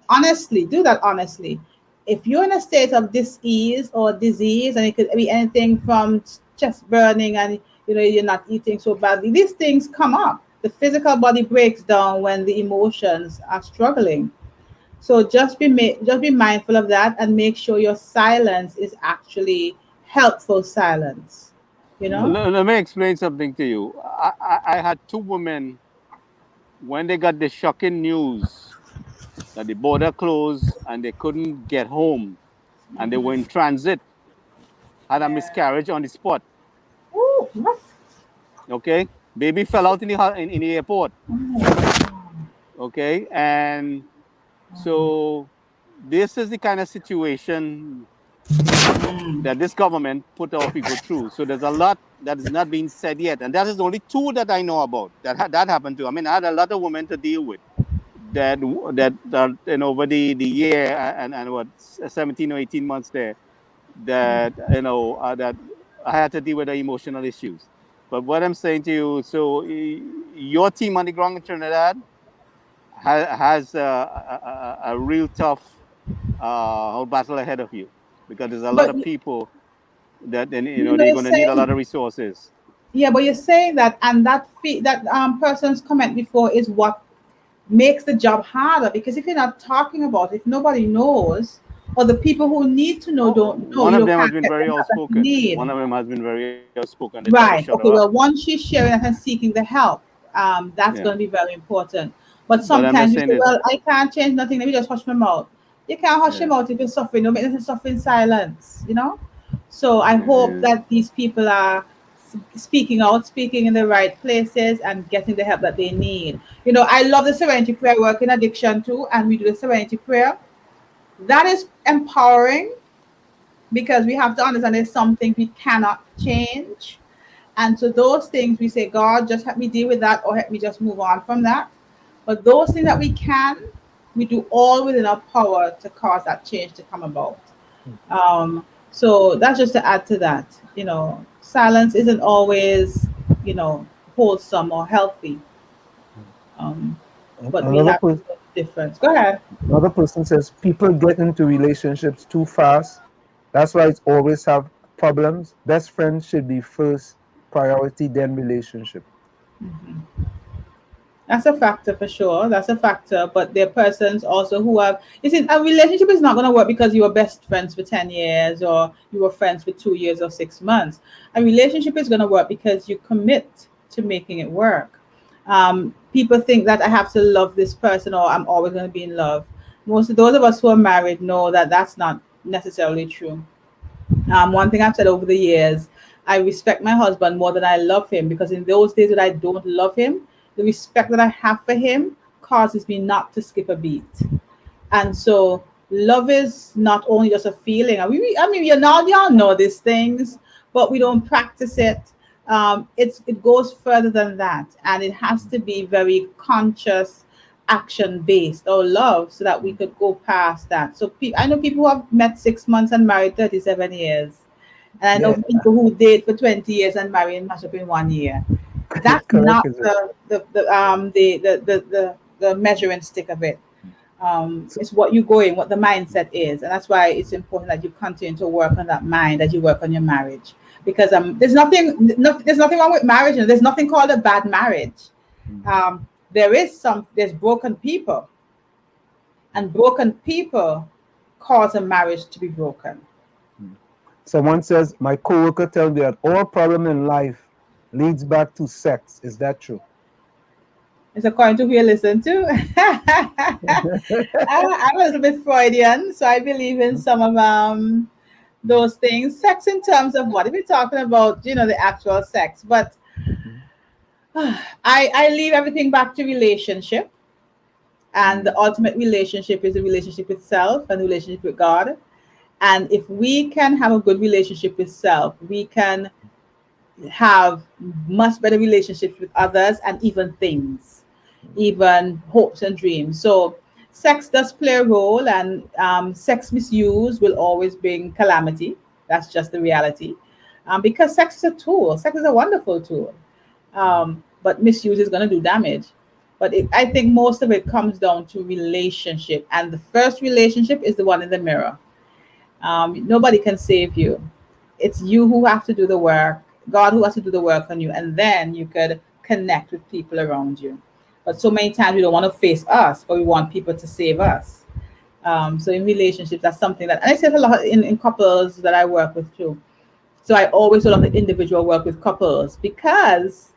Honestly, do that honestly. If you're in a state of dis-ease or disease, and it could be anything from chest burning, and you're not eating so badly, these things come up. The physical body breaks down when the emotions are struggling. So just be mindful of that, and make sure your silence is actually helpful silence. Let me explain something to you. I had two women, when they got the shocking news that the border closed and they couldn't get home, and they were in transit, had a miscarriage on the spot. Ooh, what? Okay, baby fell out in the airport. Okay, and so this is the kind of situation that this government put our people through. So there's a lot that is not being said yet, and that is only two that I know about that happened to. I mean, I had a lot of women to deal with that over the year and what 17 or 18 months there, that that I had to deal with the emotional issues. But what I'm saying to you, so your team on the ground in Trinidad has a real tough battle ahead of you, because there's a lot of people that they're going to need a lot of resources. Yeah, but you're saying that, and that person's comment before is what makes the job harder, because if you're not talking about it, if nobody knows, or the people who need to know don't know. One of them has been very outspoken. Right. Okay. Well, once she's sharing and seeking the help, that's going to be very important. But sometimes you say, well, I can't change nothing. Let me just hush my mouth. You can't hush your mouth if you're suffering. Don't make them suffer in silence, So I hope that these people are speaking out, speaking in the right places, and getting the help that they need. I love the serenity prayer work in addiction too, and we do the serenity prayer. That is empowering, because we have to understand there's something we cannot change. And so those things we say, God, just help me deal with that, or help me just move on from that. But those things that we can, we do all within our power to cause that change to come about. So that's just to add to that. Silence isn't always, wholesome or healthy. But we have to know the difference. Go ahead. Another person says people get into relationships too fast. That's why it's always have problems. Best friends should be first priority, then relationship. That's a factor for sure. That's a factor. But there are persons also who have, you see, a relationship is not going to work because you were best friends for 10 years or you were friends for 2 years or 6 months. A relationship is going to work because you commit to making it work. People think that I have to love this person or I'm always going to be in love. Most of those of us who are married know that that's not necessarily true. One thing I've said over the years, I respect my husband more than I love him, because in those days that I don't love him, the respect that I have for him causes me not to skip a beat. And so love is not only just a feeling. Y'all know these things, but we don't practice it. It goes further than that, and it has to be very conscious, action-based or love, so that we could go past that. So I know people who have met 6 months and married 37 years, and I know people who date for 20 years and marry and match up in 1 year. That's not the measuring stick of it. It's what you go in, what the mindset is, and that's why it's important that you continue to work on that mind as you work on your marriage. Because there's nothing wrong with marriage, and there's nothing called a bad marriage. There's broken people, and broken people cause a marriage to be broken. Someone says, my coworker tells me that all problem in life leads back to sex. Is that true? It's according to who you listen to. I'm a little bit Freudian, so I believe in some of those things. Sex in terms of what? If we're talking about, the actual sex, but I leave everything back to relationship, and the ultimate relationship is the relationship with self and the relationship with God. And if we can have a good relationship with self, we can have much better relationships with others and even things, even hopes and dreams. So sex does play a role, and sex misuse will always bring calamity. That's just the reality. Because sex is a tool. Sex is a wonderful tool. But misuse is going to do damage. But I think most of it comes down to relationship. And the first relationship is the one in the mirror. Nobody can save you. It's you who have to do the work. God who has to do the work on you. And then you could connect with people around you. But so many times we don't want to face us, but we want people to save us. So in relationships, that's something that, and I say it a lot in couples that I work with too. So I always do a lot of individual work with couples, because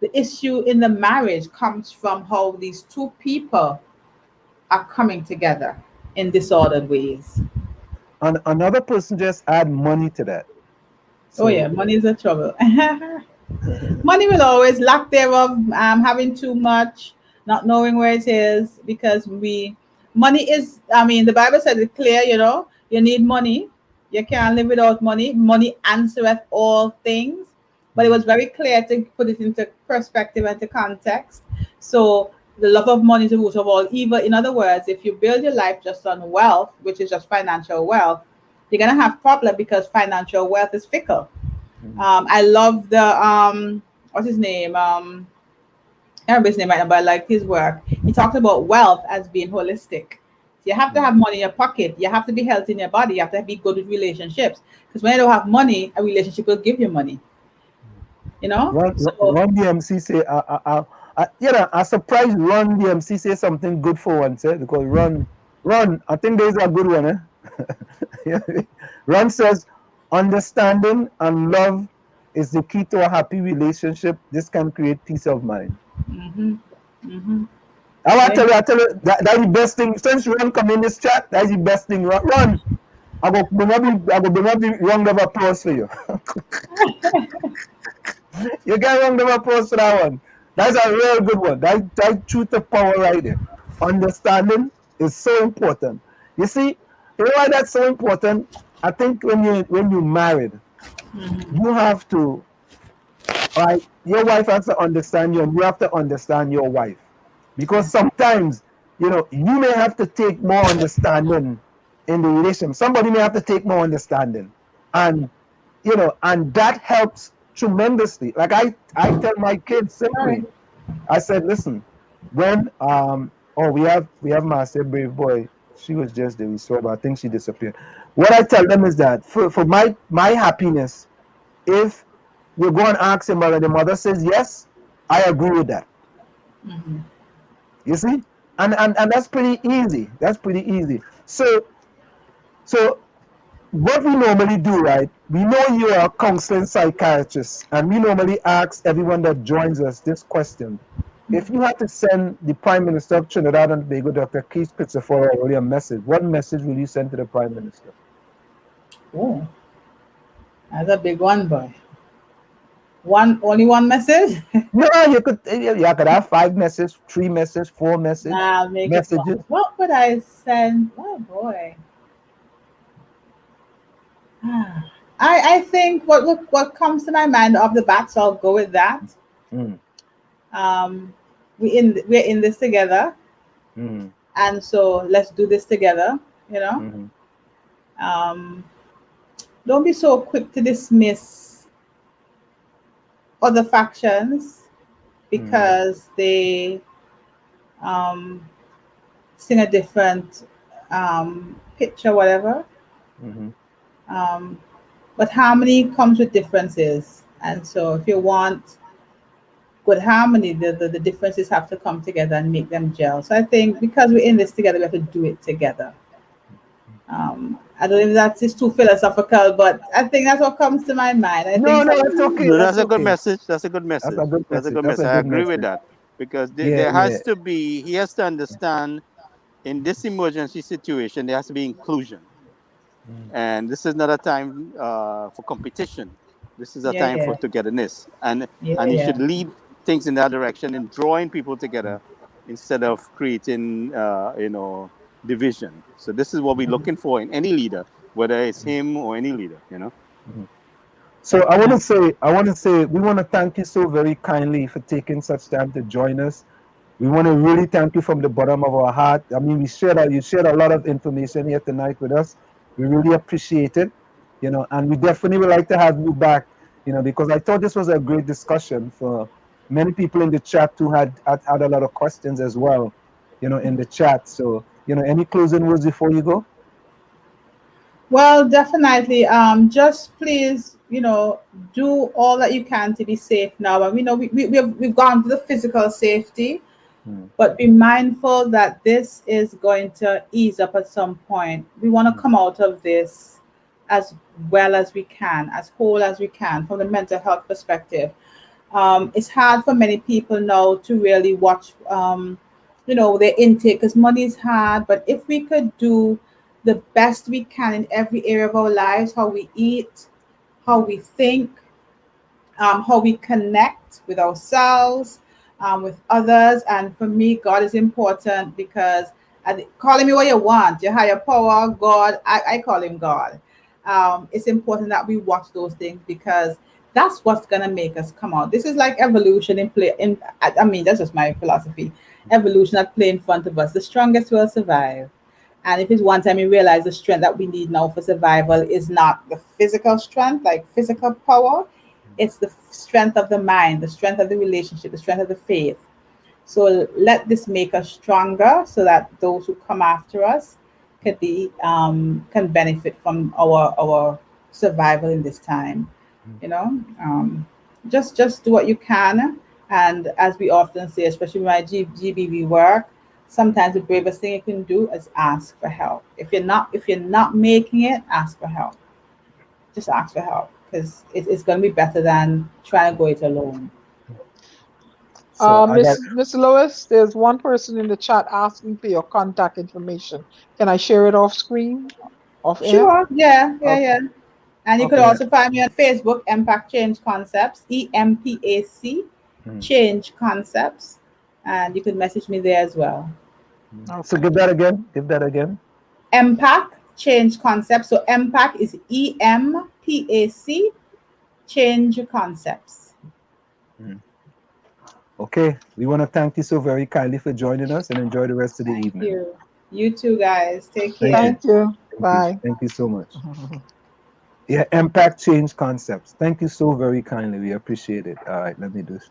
the issue in the marriage comes from how these two people are coming together in disordered ways. And another person just add money to that. So, money is a trouble. Money will always, lack thereof, having too much, not knowing where it is, because money is, the Bible says it clear, you need money. You can't live without money. Money answereth all things. But it was very clear to put it into perspective and to context. So the love of money is the root of all evil. In other words, if you build your life just on wealth, which is just financial wealth, you're going to have problem, because financial wealth is fickle. I love the, what's his name? I don't remember his name right now, but I like his work. He talks about wealth as being holistic. So you have to have money in your pocket. You have to be healthy in your body. You have to be good with relationships. Because when you don't have money, a relationship will give you money. Run DMC say, I surprised Run DMC say something good for once, because Run, I think there's a good one, Run says, understanding and love is the key to a happy relationship. This can create peace of mind. I want to tell you, that's the best thing. Since Run come in this chat, that's the best thing. Run, I go bring up the round of applause for you. You get a round of applause for that one. That's a real good one. That truth of power right there. Understanding is so important. You see, you know why that's so important? I think when you're married, you have to, your wife has to understand you, and you have to understand your wife. Because sometimes, you know, you may have to take more understanding in the relation. Somebody may have to take more understanding. And, you know, and that helps tremendously. Like I tell my kids simply, I said, listen, when we have Marcia Braveboy. She was just there, we saw, but I think she disappeared. What I tell them is that for my happiness, if you go and ask him and the mother says yes, I agree with that. You see? And that's pretty easy. That's pretty easy. So what we normally do, right? We know you are a counseling psychiatrist, and we normally ask everyone that joins us this question. If you had to send the Prime Minister of Trinidad and Tobago, Dr. 𝗧𝗂𝗲𝗆𝐻𝐿, a message, what message will you send to the Prime Minister? Oh, that's a big one, boy. Only one message? No, you could have 5 messages, 3 messages, 4 messages. Nah, make messages. What would I send? Oh boy. I think what comes to my mind off the bat, so I'll go with that. We're in this together, and so let's do this together. You know, don't be so quick to dismiss other factions because they sing a different picture, whatever. But harmony comes with differences, and so if you want good harmony, the differences have to come together and make them gel. So I think because we're in this together, we have to do it together. I don't know if that is too philosophical, but I think that's what comes to my mind. No, it's okay. No, that's a good message. That's a good message. That's a good message. I agree with that because there has to be. He has to understand in this emergency situation there has to be inclusion, and this is not a time for competition. This is a time for togetherness, and he should lead things in that direction and drawing people together instead of creating division. So this is what we're looking for in any leader, whether it's him or any leader, you know. So I want to say we want to thank you so very kindly for taking such time to join us. We want to really thank you from the bottom of our heart. I mean, you shared a lot of information here tonight with us. We really appreciate it, you know, and we definitely would like to have you back, you know, because I thought this was a great discussion for many people in the chat who had a lot of questions as well, you know, in the chat. So, you know, any closing words before you go? Well, definitely. Just please, you know, do all that you can to be safe now. And we know we've gone to the physical safety, but be mindful that this is going to ease up at some point. We want to come out of this as well as we can, as whole as we can from the mental health perspective. It's hard for many people now to really watch, you know, their intake because money is hard. But if we could do the best we can in every area of our lives, how we eat, how we think, how we connect with ourselves, with others. And for me, God is important because call me what you want, your higher power, God, I call him God. It's important that we watch those things because that's what's going to make us come out. This is like evolution in play. I mean, that's just my philosophy. Evolution at play in front of us. The strongest will survive. And if it's one time you realize the strength that we need now for survival is not the physical strength, like physical power, it's the strength of the mind, the strength of the relationship, the strength of the faith. So let this make us stronger so that those who come after us can benefit from our survival in this time. You know, just do what you can. And as we often say, especially in my GBV work, sometimes the bravest thing you can do is ask for help. If you're not making it, ask for help. Just ask for help because it's going to be better than trying to go it alone. So Miss Lois, there's one person in the chat asking for your contact information. Can I share it off screen? Sure. Yeah. And you could also find me on Facebook, Impact Change Concepts, EMPAC Change Concepts. And you can message me there as well. So give that again. Impact Change Concepts. So Impact is EMPAC Change Concepts. Okay, we want to thank you so very kindly for joining us, and enjoy the rest of the evening. Thank you. You too, guys. Take care. Thank you. Bye. Thank you so much. Yeah, impact change concepts. Thank you so very kindly. We appreciate it. All right, let me do this.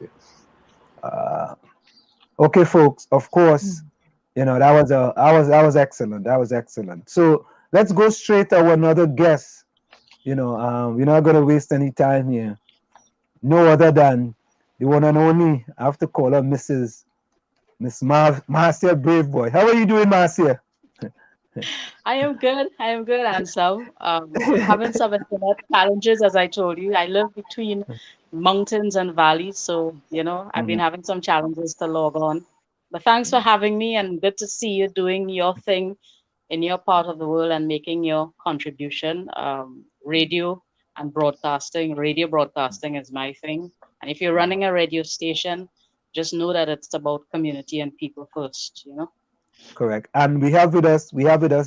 Okay, folks. Of course, you know that was excellent. That was excellent. So let's go straight to our another guest. You know, we're not gonna waste any time here. No other than the one and only. I have to call her Marcia Braveboy. How are you doing, Marcia? I am good. I am good, Ansel. Having some internet challenges, as I told you. I live between mountains and valleys, so I've been having some challenges to log on. But thanks for having me, and good to see you doing your thing in your part of the world and making your contribution. Radio and broadcasting. Radio broadcasting is my thing, and if you're running a radio station, just know that it's about community and people first. Correct. And we have with us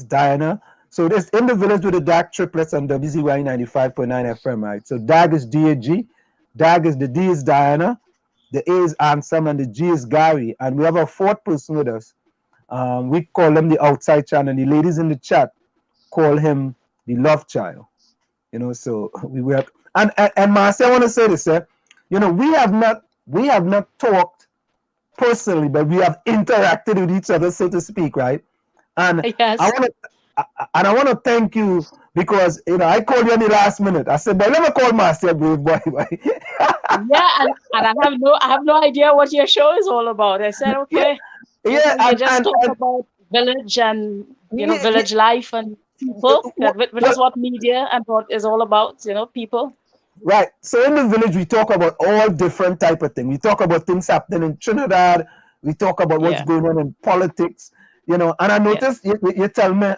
Diana. So this in the village with the DAG triplets on WZYE 95.9 FM, right? So DAG is DAG, DAG is the D is Diana, the A is Ansem, and the G is Gary. And we have a fourth person with us. We call him the outside child, and the ladies in the chat call him the love child. So we were and Marcia, I want to say this, we have not talked personally, but we have interacted with each other, so to speak, right? And yes. I want to thank you because I called you in the last minute. I said, but let me call Marcia Braveboy. Yeah, and I have no idea what your show is all about. I said, okay, you just talk about village and village life and people, which is what media and what is all about. People. Right. So in the village, we talk about all different type of things. We talk about things happening in Trinidad. We talk about what's going on in politics. And I noticed you tell me.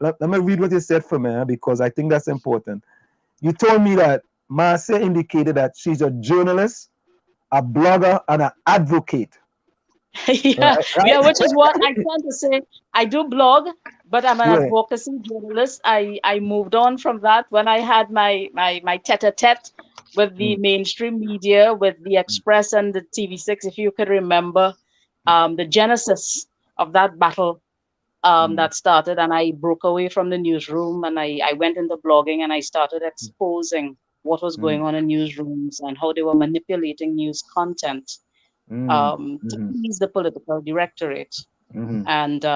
Let me read what you said for me because I think that's important. You told me that Marcia indicated that she's a journalist, a blogger, and an advocate. Yeah, which is what I tend to say. I do blog, but I'm an advocacy journalist. I moved on from that when I had my tete-a-tete with the mainstream media, with the Express and the TV6. If you could remember, the genesis of that battle that started, and I broke away from the newsroom and I went into blogging and I started exposing what was going on in newsrooms and how they were manipulating news content. To please the political directorate. And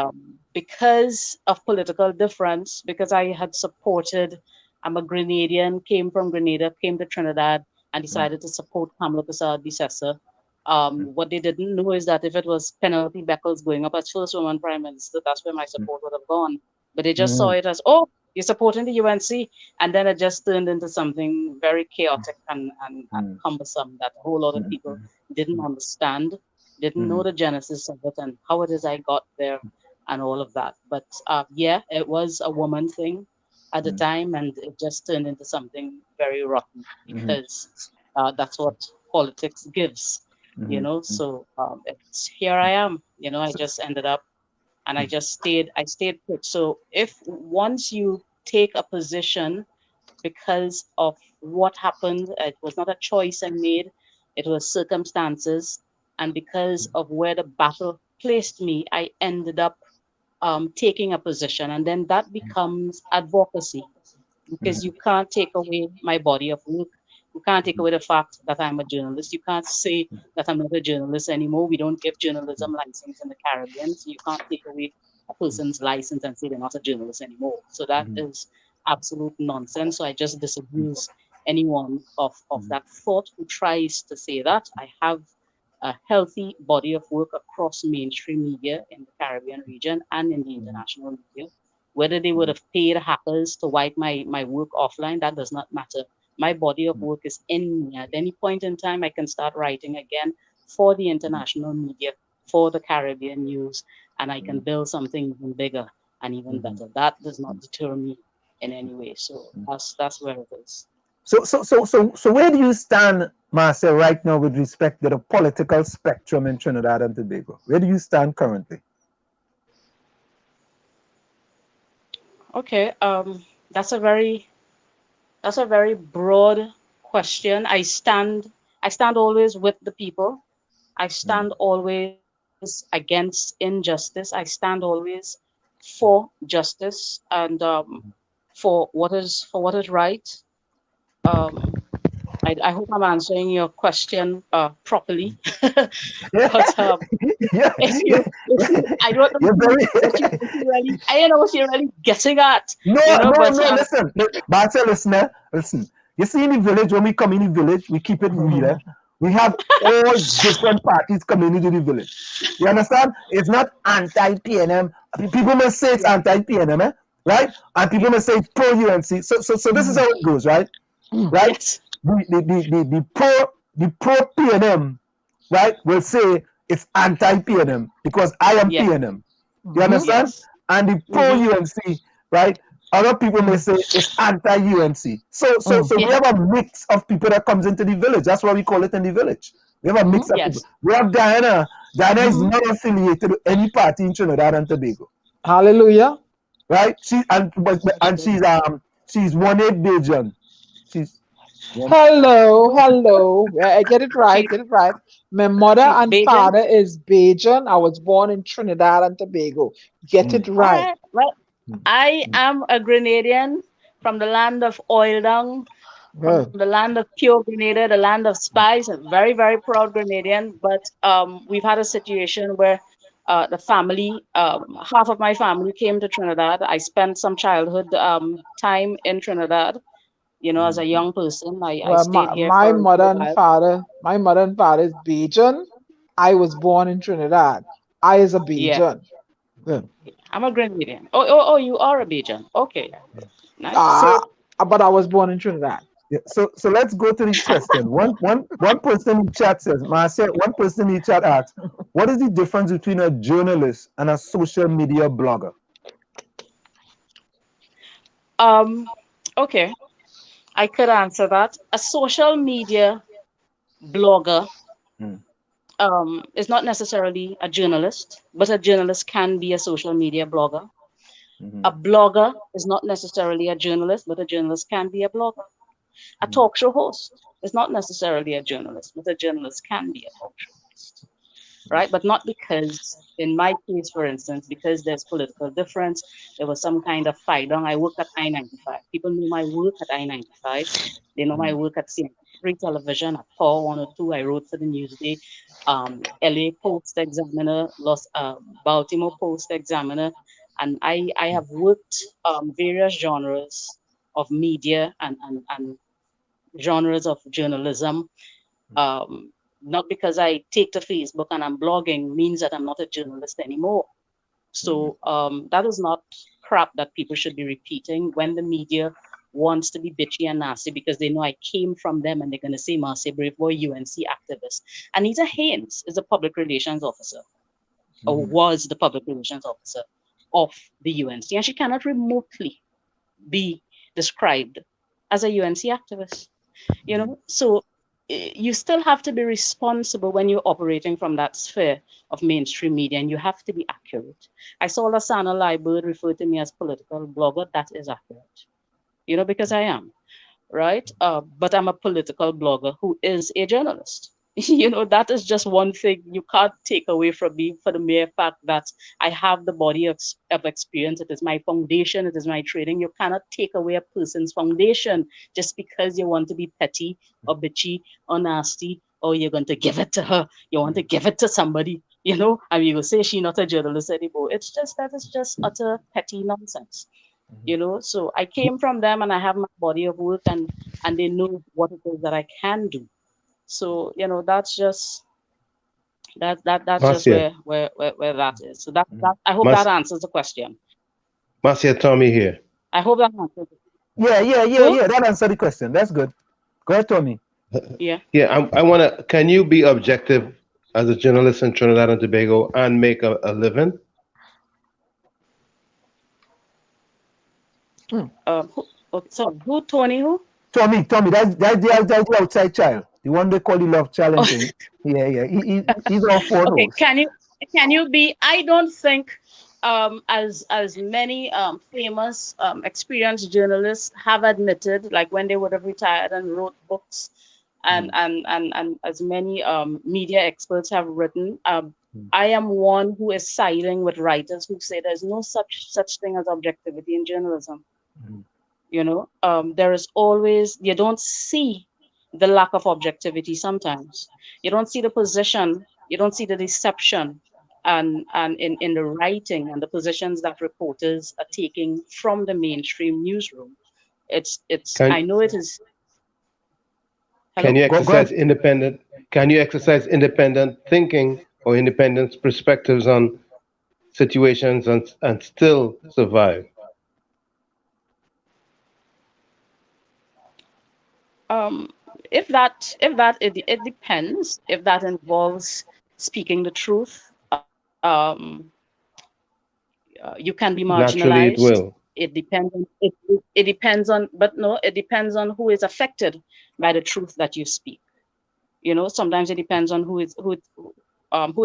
because of political difference, because I had supported, I'm a Grenadian, came from Grenada, came to Trinidad, and decided to support 𝗓𝗄𝗄𝗃𝗍𝐻. What they didn't know is that if it was Penelope Beckles going up as first woman prime minister, that's where my support would have gone. But they just saw it as, oh, you're supporting the UNC, and then it just turned into something very chaotic and cumbersome that a whole lot of people didn't understand, didn't know the genesis of it and how it is I got there and all of that. But it was a woman thing at the time, and it just turned into something very rotten because that's what politics gives, So it's here I am, I just ended up. And I stayed put. So if once you take a position because of what happened, it was not a choice I made, it was circumstances. And because of where the battle placed me, I ended up taking a position. And then that becomes advocacy because you can't take away my body of work. You can't take away the fact that I'm a journalist. You can't say that I'm not a journalist anymore. We don't give journalism license in the Caribbean. So you can't take away a person's license and say they're not a journalist anymore. So that is absolute nonsense. So I just disabuse anyone of that thought who tries to say that. I have a healthy body of work across mainstream media in the Caribbean region and in the international media. Whether they would have paid hackers to wipe my work offline, that does not matter. My body of work is in me. At any point in time, I can start writing again for the international media, for the Caribbean news, and I can build something even bigger and even better. That does not deter me in any way. So that's where it is. So where do you stand, Marcia, right now with respect to the political spectrum in Trinidad and Tobago? Where do you stand currently? Okay, that's a very broad question. I stand always with the people. I stand always against injustice. I stand always for justice and for what is right. I hope I'm answering your question properly. But I don't know what you really, I don't know what you're really getting at. No, but, listen. Listen. You see in the village, when we come in the village, we keep it real. We have all different parties coming into the village. You understand? It's not anti-PNM. People may say it's anti-PNM, right? And people may say it's pro-UNC. So this is how it goes, right? Right? Yes. The pro-PNM, right, will say it's anti-PNM because I am PNM. You understand? Yes. And the pro-UNC, right? Other people may say it's anti-UNC. So we have a mix of people that comes into the village. That's why we call it in the village. We have a mix of people. We have Diana. Diana is not affiliated with any party in Trinidad and Tobago. Hallelujah. Right? She's 1/8 Bajan. She's hello. I get it right. My mother and Bajan. father is Bajan. I was born in Trinidad and Tobago. Get it right. Well, I am a Grenadian from the land of oil dung, from the land of pure Grenada, the land of spice. A very, very proud Grenadian. But we've had a situation where the family, half of my family came to Trinidad. I spent some childhood time in Trinidad. As a young person, I stayed here. My mother and father is Bajan. I was born in Trinidad. I is a Bajan. Yeah. I'm a Grenadian. Oh, you are a Bajan. Okay. Nice. But I was born in Trinidad. Yeah, so let's go to the question. One person in chat says, Marcia, one person in chat asks, what is the difference between a journalist and a social media blogger? Okay. I could answer that. A social media blogger is not necessarily a journalist, but a journalist can be a social media blogger. A blogger is not necessarily a journalist, but a journalist can be a blogger. A talk show host is not necessarily a journalist, but a journalist can be a talk show host. Right? But not because, in my case, for instance, because there's political difference, there was some kind of fight. I work at I-95. People know my work at I-95. They know my work at CN3 television, at Power 102. I wrote for the Newsday, LA Post Examiner, Baltimore Post Examiner. And I have worked various genres of media and genres of journalism. Not because I take to Facebook and I'm blogging means that I'm not a journalist anymore. So that is not crap that people should be repeating when the media wants to be bitchy and nasty because they know I came from them and they're going to say Marcia Braveboy, UNC activist. Anita Haynes is a public relations officer, or was the public relations officer of the UNC, and she cannot remotely be described as a UNC activist. So you still have to be responsible when you're operating from that sphere of mainstream media, and you have to be accurate. I saw Lasana Liebert refer to me as political blogger. That is accurate, because I am, right? But I'm a political blogger who is a journalist. That is just one thing you can't take away from me for the mere fact that I have the body of experience. It is my foundation. It is my training. You cannot take away a person's foundation just because you want to be petty or bitchy or nasty, or you're going to give it to her. You want to give it to somebody, and you will say she's not a journalist anymore. That is just utter petty nonsense. So I came from them and I have my body of work and they know what it is that I can do. So that's just that's just where that is. So that I hope that answers the question. Marcia, Tommy here. I hope that answers it. Yeah. That answered the question. That's good. Go ahead, Tommy. Yeah. I wanna. Can you be objective as a journalist in Trinidad and Tobago and make a living? Who Tony? Who? Tommy. That's the outside child. The one they call the love child. Yeah. He's all for okay. Can you be? I don't think as many famous experienced journalists have admitted, like when they would have retired and wrote books and as many media experts have written, I am one who is siding with writers who say there's no such thing as objectivity in journalism. You know, there is always, you don't see the lack of objectivity sometimes. You don't see the position, you don't see the deception and in the writing and the positions that reporters are taking from the mainstream newsroom. I know it is. Hello? Can you exercise independent? Can you exercise independent thinking or independent perspectives on situations and still survive? It depends. If that involves speaking the truth, you can be marginalized. Naturally, it will. It depends on, but no, it depends on who is affected by the truth that you speak. You know, sometimes it depends on who it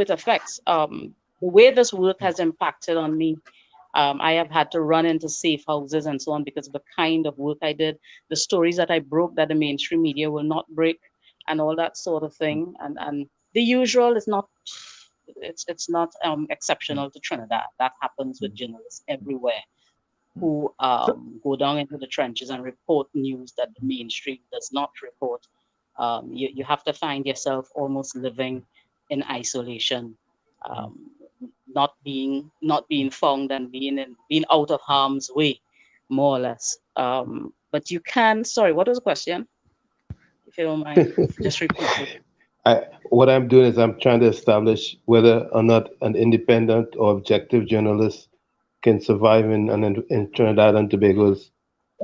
affects. The way this work has impacted on me, I have had to run into safe houses and so on because of the kind of work I did, the stories that I broke that the mainstream media will not break, and all that sort of thing. And the usual is not. It's not exceptional to Trinidad. That happens with journalists everywhere who go down into the trenches and report news that the mainstream does not report. You have to find yourself almost living in isolation, not being found and being out of harm's way, more or less. But you can. Sorry, what was the question? If you don't mind, just repeat it. What I'm doing is I'm trying to establish whether or not an independent or objective journalist can survive in Trinidad and Tobago's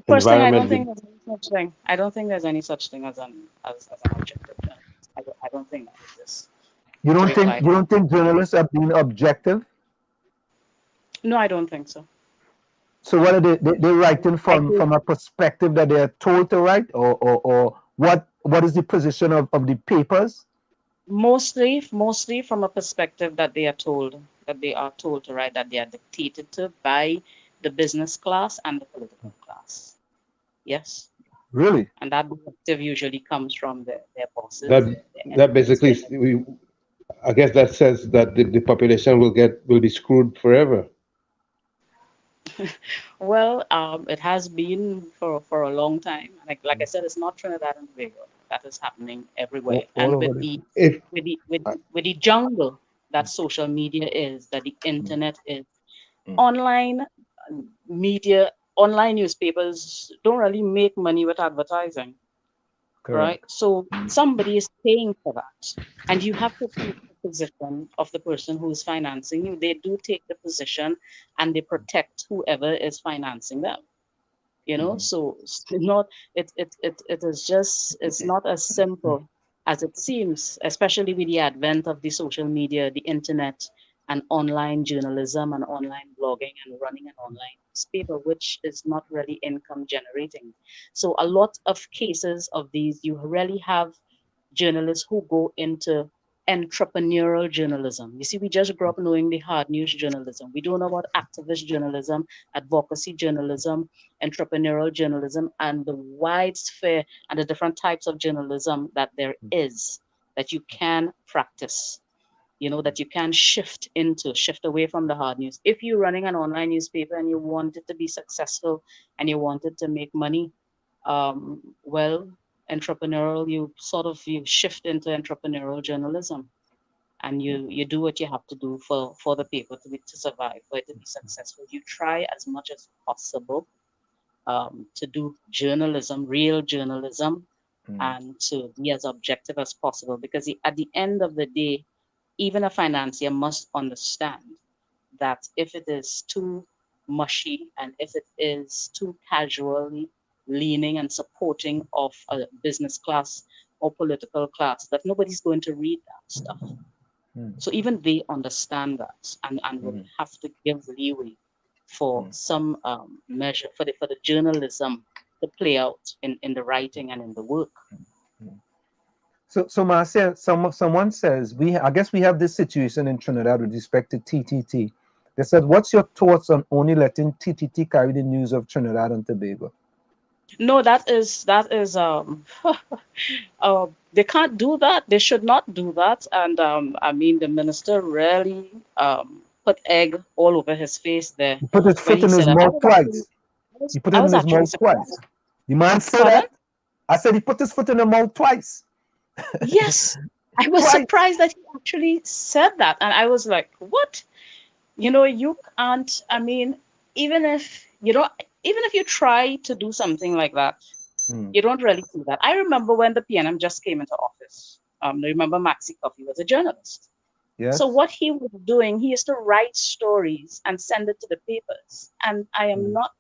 First thing, environment. I don't think there's any such thing as an objective journalist. I don't think that exists. You don't think journalists are being objective? No, I don't think so. So what are they writing from a perspective that they are told to write, or what is the position of the papers? Mostly from a perspective that they are told to write, that they are dictated to by the business class and the political class. Yes. Really? And that perspective usually comes from their bosses. That basically, I guess that says that the population will be screwed forever. Well, it has been for a long time. Like I said, it's not Trinidad and Tobago. That is happening everywhere. And with the jungle that social media is, that the internet is, online media, online newspapers don't really make money with advertising. Correct. Right? So somebody is paying for that. And you have to take the position of the person who is financing you. They do take the position and they protect whoever is financing them. You know, so it's not as simple as it seems, especially with the advent of the social media, the internet, and online journalism and online blogging and running an online newspaper, which is not really income generating. So a lot of cases of these, you really have journalists who go into entrepreneurial journalism. You see, we just grew up knowing the hard news journalism. We don't know about activist journalism, advocacy journalism, entrepreneurial journalism, and the wide sphere and the different types of journalism that there is, that you can practice, you know, that you can shift away from the hard news. If you're running an online newspaper and you want it to be successful and you want it to make money, entrepreneurial, you shift into entrepreneurial journalism, and you do what you have to do for the paper to survive, for it to be successful. You try as much as possible to do journalism, real journalism, and to be as objective as possible, because at the end of the day, even a financier must understand that if it is too mushy and if it is too casually leaning and supporting of a business class or political class, that nobody's going to read that stuff. So even they understand that and will have to give leeway for some measure for the journalism to play out in the writing and in the work. So Marcia, someone says, I guess we have this situation in Trinidad with respect to TTT. They said, what's your thoughts on only letting TTT carry the news of Trinidad and Tobago? No, that is they can't do that. They should not do that. And I mean, the minister really put egg all over his face there He put his when foot he in his said that. mouth twice. He put it I in was his actually mouth twice. surprised. The man said Pardon? that. I said he put his foot in the mouth twice. Yes, I was Twice. surprised that he actually said that, and I was like, "What? You can't. I mean, even if you try to do something like that, you don't really see that." I remember when the PNM just came into office. Remember Maxi Coffee was a journalist. Yes. So what he was doing, he used to write stories and send it to the papers. And I am not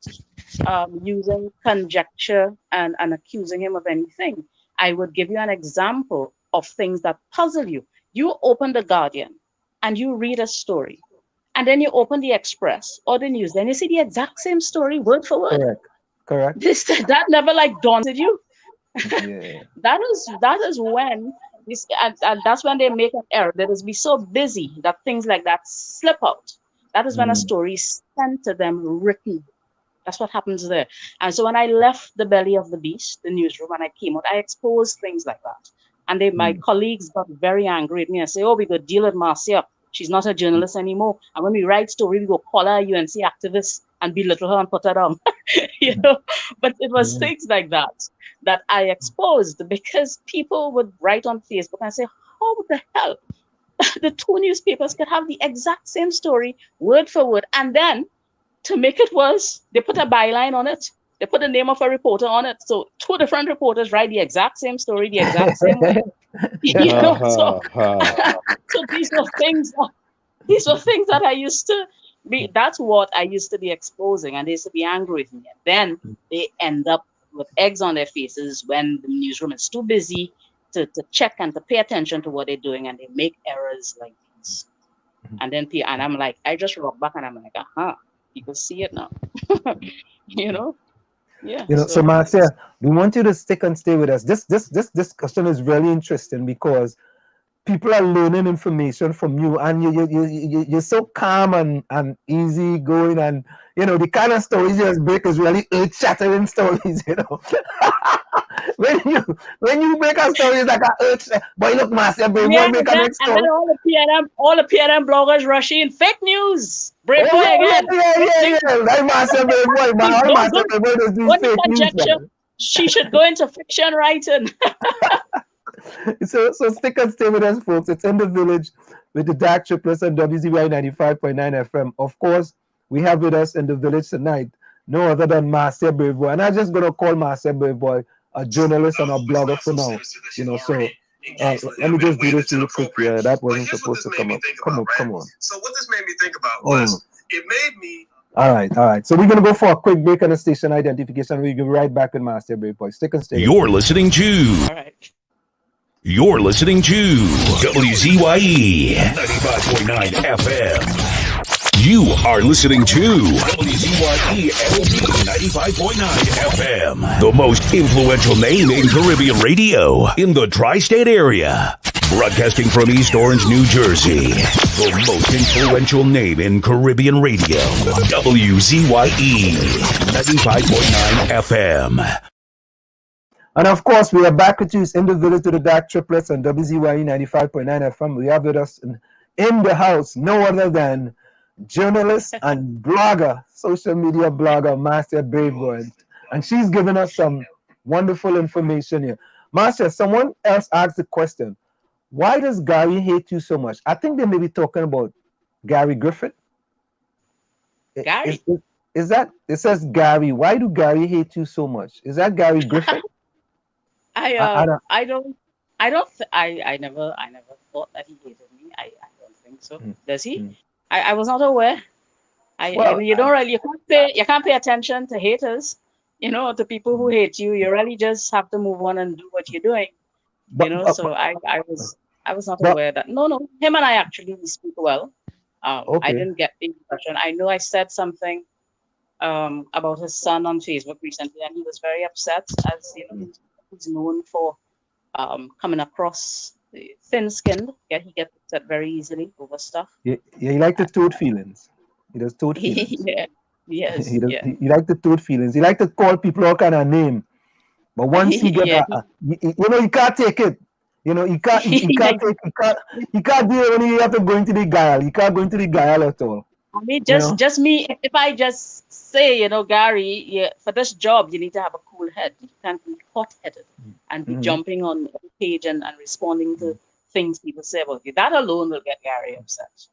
using conjecture and accusing him of anything. I would give you an example of things that puzzle you. You open the Guardian and you read a story, and then you open the Express or the news, then you see the exact same story word for word. Correct. That never daunted you. Yeah. that is when this and that's when they make an error. They just be so busy that things like that slip out. That is when a story is sent to them written. That's what happens there. And so when I left the belly of the beast, the newsroom, and I came out, I exposed things like that. And my colleagues got very angry at me and say, "Oh, we could deal with Marcia. She's not a journalist anymore. And when we write story, we go call her a UNC activist and belittle her and put her down." But it was things like that I exposed, because people would write on Facebook and say, "How the hell the two newspapers could have the exact same story word for word?" And then to make it worse, they put a byline on it. They put the name of a reporter on it. So two different reporters write the exact same story, the exact same way. So these were things that I used to be. That's what I used to be exposing, and they used to be angry with me. And then they end up with eggs on their faces when the newsroom is too busy to check and to pay attention to what they're doing, and they make errors like these. And then I'm like, I just rock back and I'm like, people see it now. Yeah. So Marcia, we want you to stick and stay with us. This discussion is really interesting because people are learning information from you, and you're so calm and easy going, and the kind of stories you break is really earth-shattering stories. when you make a story, it's like a earth. Boy, look, Marcia Braveboy make a next story. And then all the PNM bloggers rush in fake news. Braveboy again. Yeah. Like Marcia Braveboy, man. All Marcia Braveboy does do fake news. She should go into fiction writing. So stick and stay with us, folks. It's In the Village with the Dark Triplets on WZYE 95.9 FM. Of course, we have with us in the village tonight no other than Marcia Braveboy. And I'm just going to call Marcia Braveboy a journalist and a blogger for now. So let me just do this real quick here. That wasn't supposed to come up. Come on. So what this made me think about was it made me... All right. So we're going to go for a quick break on the station identification. We'll be right back with Marcia Braveboy. Stick and stay. You're listening to... All right. You're listening to WZYE 95.9 FM. You are listening to WZYE 95.9 FM, the most influential name in Caribbean radio in the tri-state area. Broadcasting from East Orange, New Jersey, the most influential name in Caribbean radio. WZYE 95.9 FM. And of course, we are back with you. It's In the Village with the Dark Triplets on WZYE 95.9 FM. We have with us in the house no other than journalist and blogger, social media blogger, Marcia Braveboy. And she's given us some wonderful information here. Marcia, someone else asked the question, why does Gary hate you so much? I think they may be talking about Gary Griffith. Gary? Is that, it says Gary. Why do Gary hate you so much? Is that Gary Griffith? I never thought that he hated me. I don't think so. Does he? I was not aware. You can't pay attention to haters. To people who hate you. You really just have to move on and do what you're doing. So I was not aware that no, him and I actually speak well. I didn't get the impression. I know I said something about his son on Facebook recently, and he was very upset, as he's known for coming across thin-skinned. Yeah, he gets upset very easily over stuff. Yeah, he likes the toad feelings. He does toad feelings. Yeah. Yes, He yeah. like to toot feelings. He like to call people all kind of name. But once he get, Yeah. he can't take it. He can't do it when you have to go into the guile. He can't go into the guile at all. I mean, just me. If I just say, Gary, yeah, for this job, you need to have a cool head. You can't be hot-headed and be jumping on the page and responding to things people say about you. That alone will get Gary upset.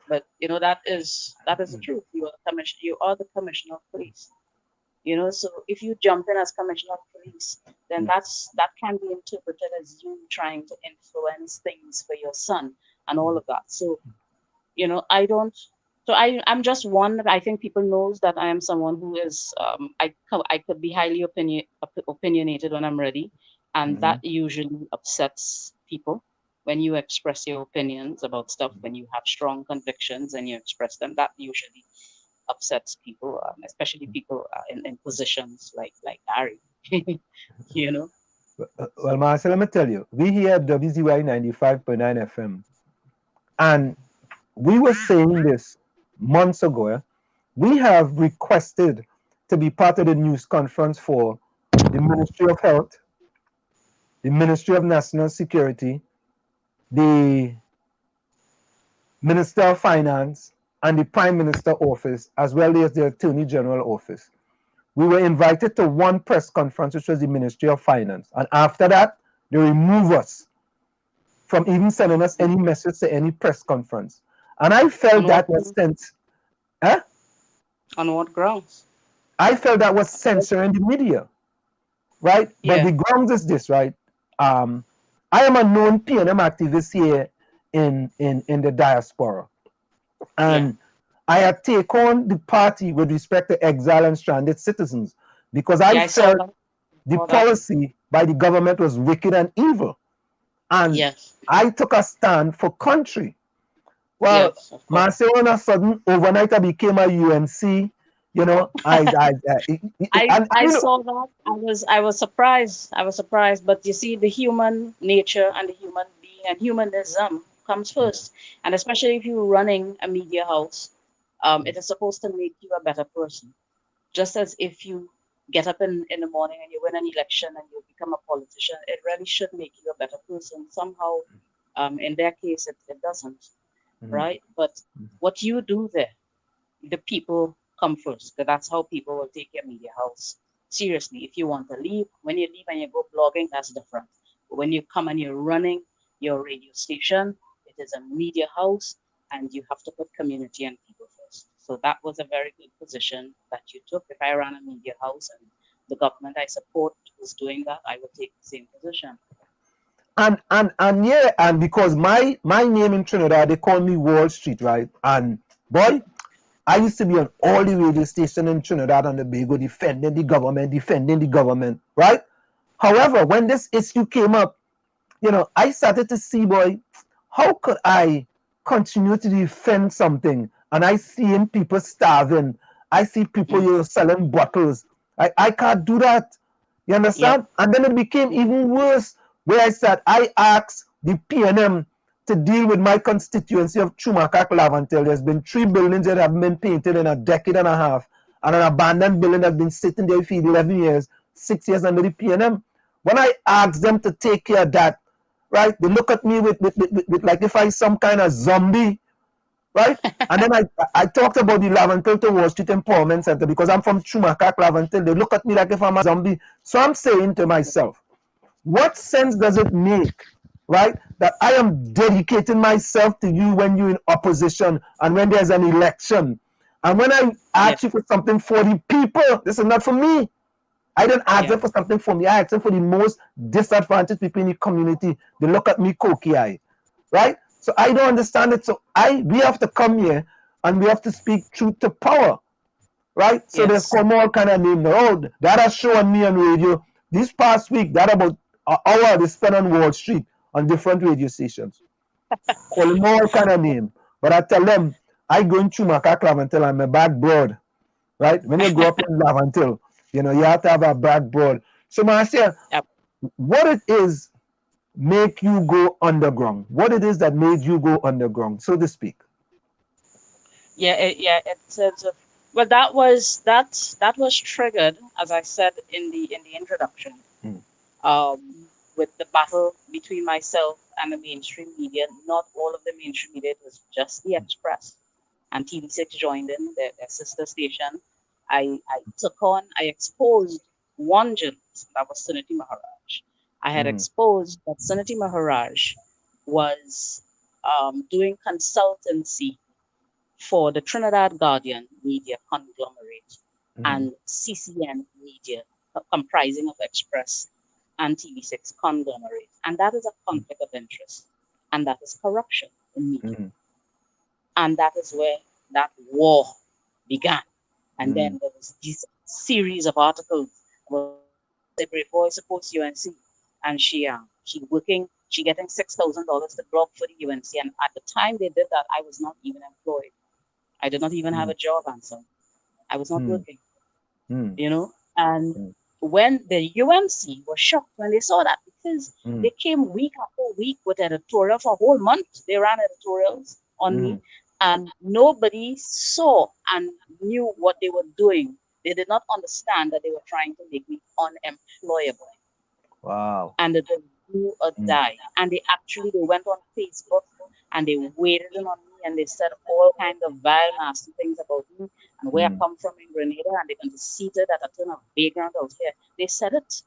But that is the truth. You are the commissioner of police. So if you jump in as commissioner of police, then that can be interpreted as you trying to influence things for your son and all of that. So, I don't. So I'm just one. I think people knows that I am someone who is. I could be highly opinionated when I'm ready, and that usually upsets people. When you express your opinions about stuff, when you have strong convictions and you express them, that usually upsets people, especially people in positions like Gary. Well, Marcia, let me tell you, we here at WZYE 95.9 FM, and we were saying this months ago. We have requested to be part of the news conference for the Ministry of Health, the Ministry of National Security, the Minister of Finance, and the Prime Minister office, as well as the Attorney General office. We were invited to one press conference, which was the Ministry of Finance. And after that, they removed us from even sending us any message to any press conference. And I felt that was on what grounds? I felt that was censoring the media, right? Yeah. But the grounds is this, right? I am a known PNM activist here in the diaspora. And I had taken on the party with respect to exile and stranded citizens because I felt the policy by the government was wicked and evil. And I took a stand for country. Well, Marcia, all of a sudden, overnight I became a UNC. I saw that. I was surprised. But you see, the human nature and the human being and humanism comes first. And especially if you're running a media house, it is supposed to make you a better person. Just as if you get up in the morning and you win an election and you become a politician, it really should make you a better person. Somehow, in their case, it doesn't. Right? But what you do there, the people come first, because that's how people will take your media house seriously. If you want to leave, when you leave and you go blogging, that's different. But when you come and you're running your radio station, it is a media house, and you have to put community and people first. So that was a very good position that you took. If I ran a media house and the government I support was doing that, I would take the same position. And because my name in Trinidad, they call me Wall Street, right? And boy, I used to be on all the radio stations in Trinidad and Tobago defending the government, right? However, when this issue came up, I started to see, boy, how could I continue to defend something? And I see people starving. I see people selling bottles. I can't do that. You understand? Yeah. And then it became even worse, where I asked the PNM to deal with my constituency of 𝗪𝗂𝗲𝗆. There's been 3 buildings that have been painted in a decade and a half, and an abandoned building that's been sitting there for 11 years, 6 years under the PNM. When I asked them to take care of that, right, they look at me with like if I'm some kind of zombie, right? And then I talked about the 𝗲𝗪𝘀𝗀𝗍𝗆 to Wall Street Empowerment Center because I'm from 𝗪𝗪𝗂𝗲𝗆. They look at me like if I'm a zombie. So I'm saying to myself, what sense does it make, right, that I am dedicating myself to you when you're in opposition and when there's an election? And when I ask you for something for the people, this is not for me. I didn't ask them for something for me. I asked them for the most disadvantaged people in the community. They look at me cocky eye, right? So I don't understand it. So we have to come here and we have to speak truth to power, right? So there's come all kind of name. Oh, that has shown me on radio this past week. That about an hour they spent on Wall Street on different radio stations. Call them all kind of name. But I tell them, I go in 𝗪𝗂𝗲𝗆 and my back broad, right? When you grow up in Laventille, you have to have a back broad. So Marcia, what it is make you go underground? What it is that made you go underground, so to speak? In terms of Well, that was triggered, as I said in the introduction, with the battle between myself and the mainstream media. Not all of the mainstream media, it was just the Express, and TV6 joined in their sister station. I exposed one journalist, that was Suniti Maharaj. I had exposed that Suniti Maharaj was doing consultancy for the Trinidad Guardian media conglomerate and CCN media, comprising of Express and TV6 conglomerate. And that is a conflict of interest. And that is corruption in media. And that is where that war began. And then there was this series of articles about the Brave supports UNC. And she working, she getting $6,000 to blog for the UNC. And at the time they did that, I was not even employed. I did not even have a job answer. I was not working, you know. And when the UNC was shocked when they saw that, because they came week after week with editorial for a whole month. They ran editorials on me, and nobody saw and knew what they were doing. They did not understand that they were trying to make me unemployable. Wow. And it was do or die. And they went on Facebook and they waited in on me. And they said all kinds of vile, nasty things about me and where I come from in Grenada, and they're going to seat it at a ton of background out here. They said it.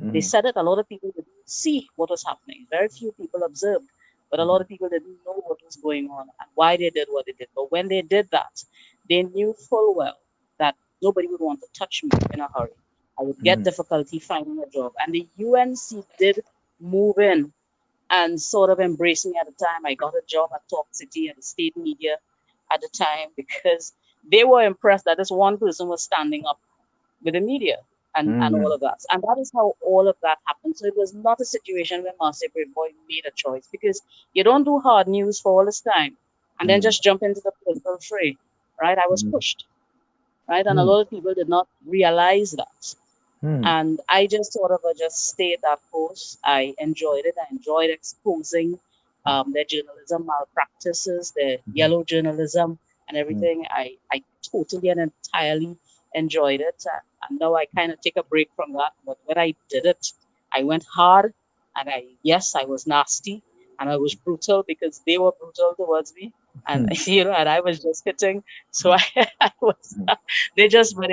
They said it. A lot of people didn't see what was happening. Very few people observed, but a lot of people didn't know what was going on and why they did what they did. But when they did that, they knew full well that nobody would want to touch me in a hurry. I would get difficulty finding a job. And the UNC did move in and sort of embraced me at the time. I got a job at Talk City and the state media at the time because they were impressed that this one person was standing up with the media and all of that. And that is how all of that happened. So it was not a situation where Marcia Braveboy made a choice, because you don't do hard news for all this time and then just jump into the political fray, right? I was pushed, right? And a lot of people did not realize that. And I just sort of just stayed that course. I enjoyed it. I enjoyed exposing their journalism malpractices, their yellow journalism and everything. I totally and entirely enjoyed it. And now I kind of take a break from that. But when I did it, I went hard, and I was nasty and I was brutal because they were brutal towards me. And and I was just hitting. So I was. But they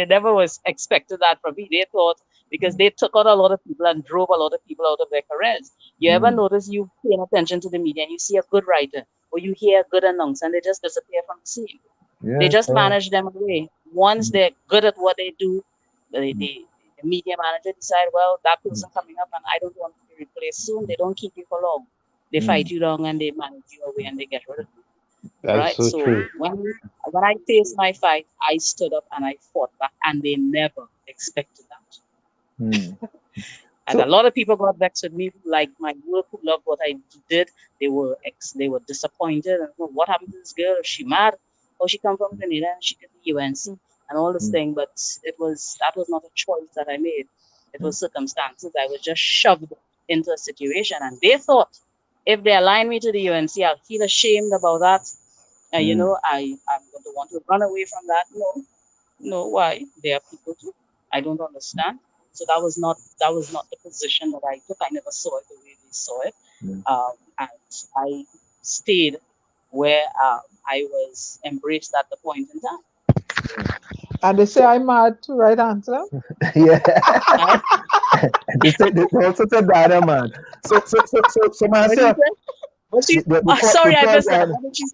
never was expected that from me. They thought, because they took out a lot of people and drove a lot of people out of their careers. You ever notice, you paying attention to the media and you see a good writer or you hear a good announcer and they just disappear from the scene. Yeah, they just manage them away. Once they're good at what they do, the media manager decide, well, that person coming up and I don't want to be replaced soon. They don't keep you for long. They fight you long and they manage you away and they get rid of you. That's so true. When I faced my fight, I stood up and I fought back, and they never expected that. And a lot of people got vexed with me, like my work, who loved what I did. They were disappointed. And what happened to this girl? Is she mad? Or she come from Grenada and she did the UNC and all this thing. But that was not a choice that I made. It was circumstances. I was just shoved into a situation, and they thought if they align me to the UNC, I'll feel ashamed about that. I'm going to want to run away from that. No, why? There are people too. I don't understand. So that was not the position that I took. I never saw it the way they saw it. And I stayed where I was embraced at the point in time. And they say I'm mad too, right, answer? Yeah. They also said that I'm mad. So Marcia,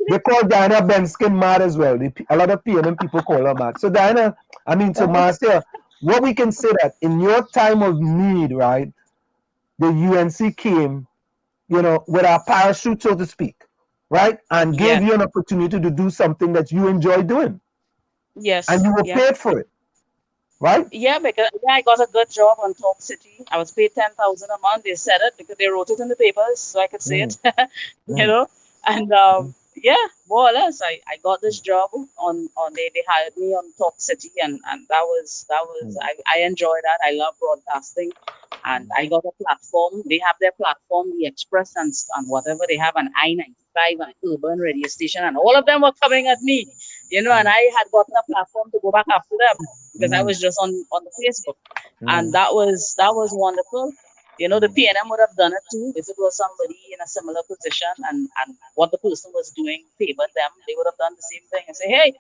they call Diana Benskin mad as well. A lot of PNM people call her mad. So Diana, Marcia, what we can say that in your time of need, right, the UNC came, with a parachute, so to speak, right, and gave you an opportunity to do something that you enjoy doing. Yes. And you were paid for it, right? Yeah, because I got a good job on Talk City. I was paid $10,000 a month. They said it because they wrote it in the papers, so I could say it. And more or less, I got this job on they hired me on Talk City, and that was I enjoyed that. I love broadcasting, and I got a platform. They have their platform, the Express and whatever they have, an I-95, an urban radio station, and all of them were coming at me. you know, and I had gotten a platform to go back after them because I was just on the Facebook, and that was wonderful. You know, the PNM would have done it too if it was somebody in a similar position and what the person was doing favored them. They would have done the same thing and say, hey,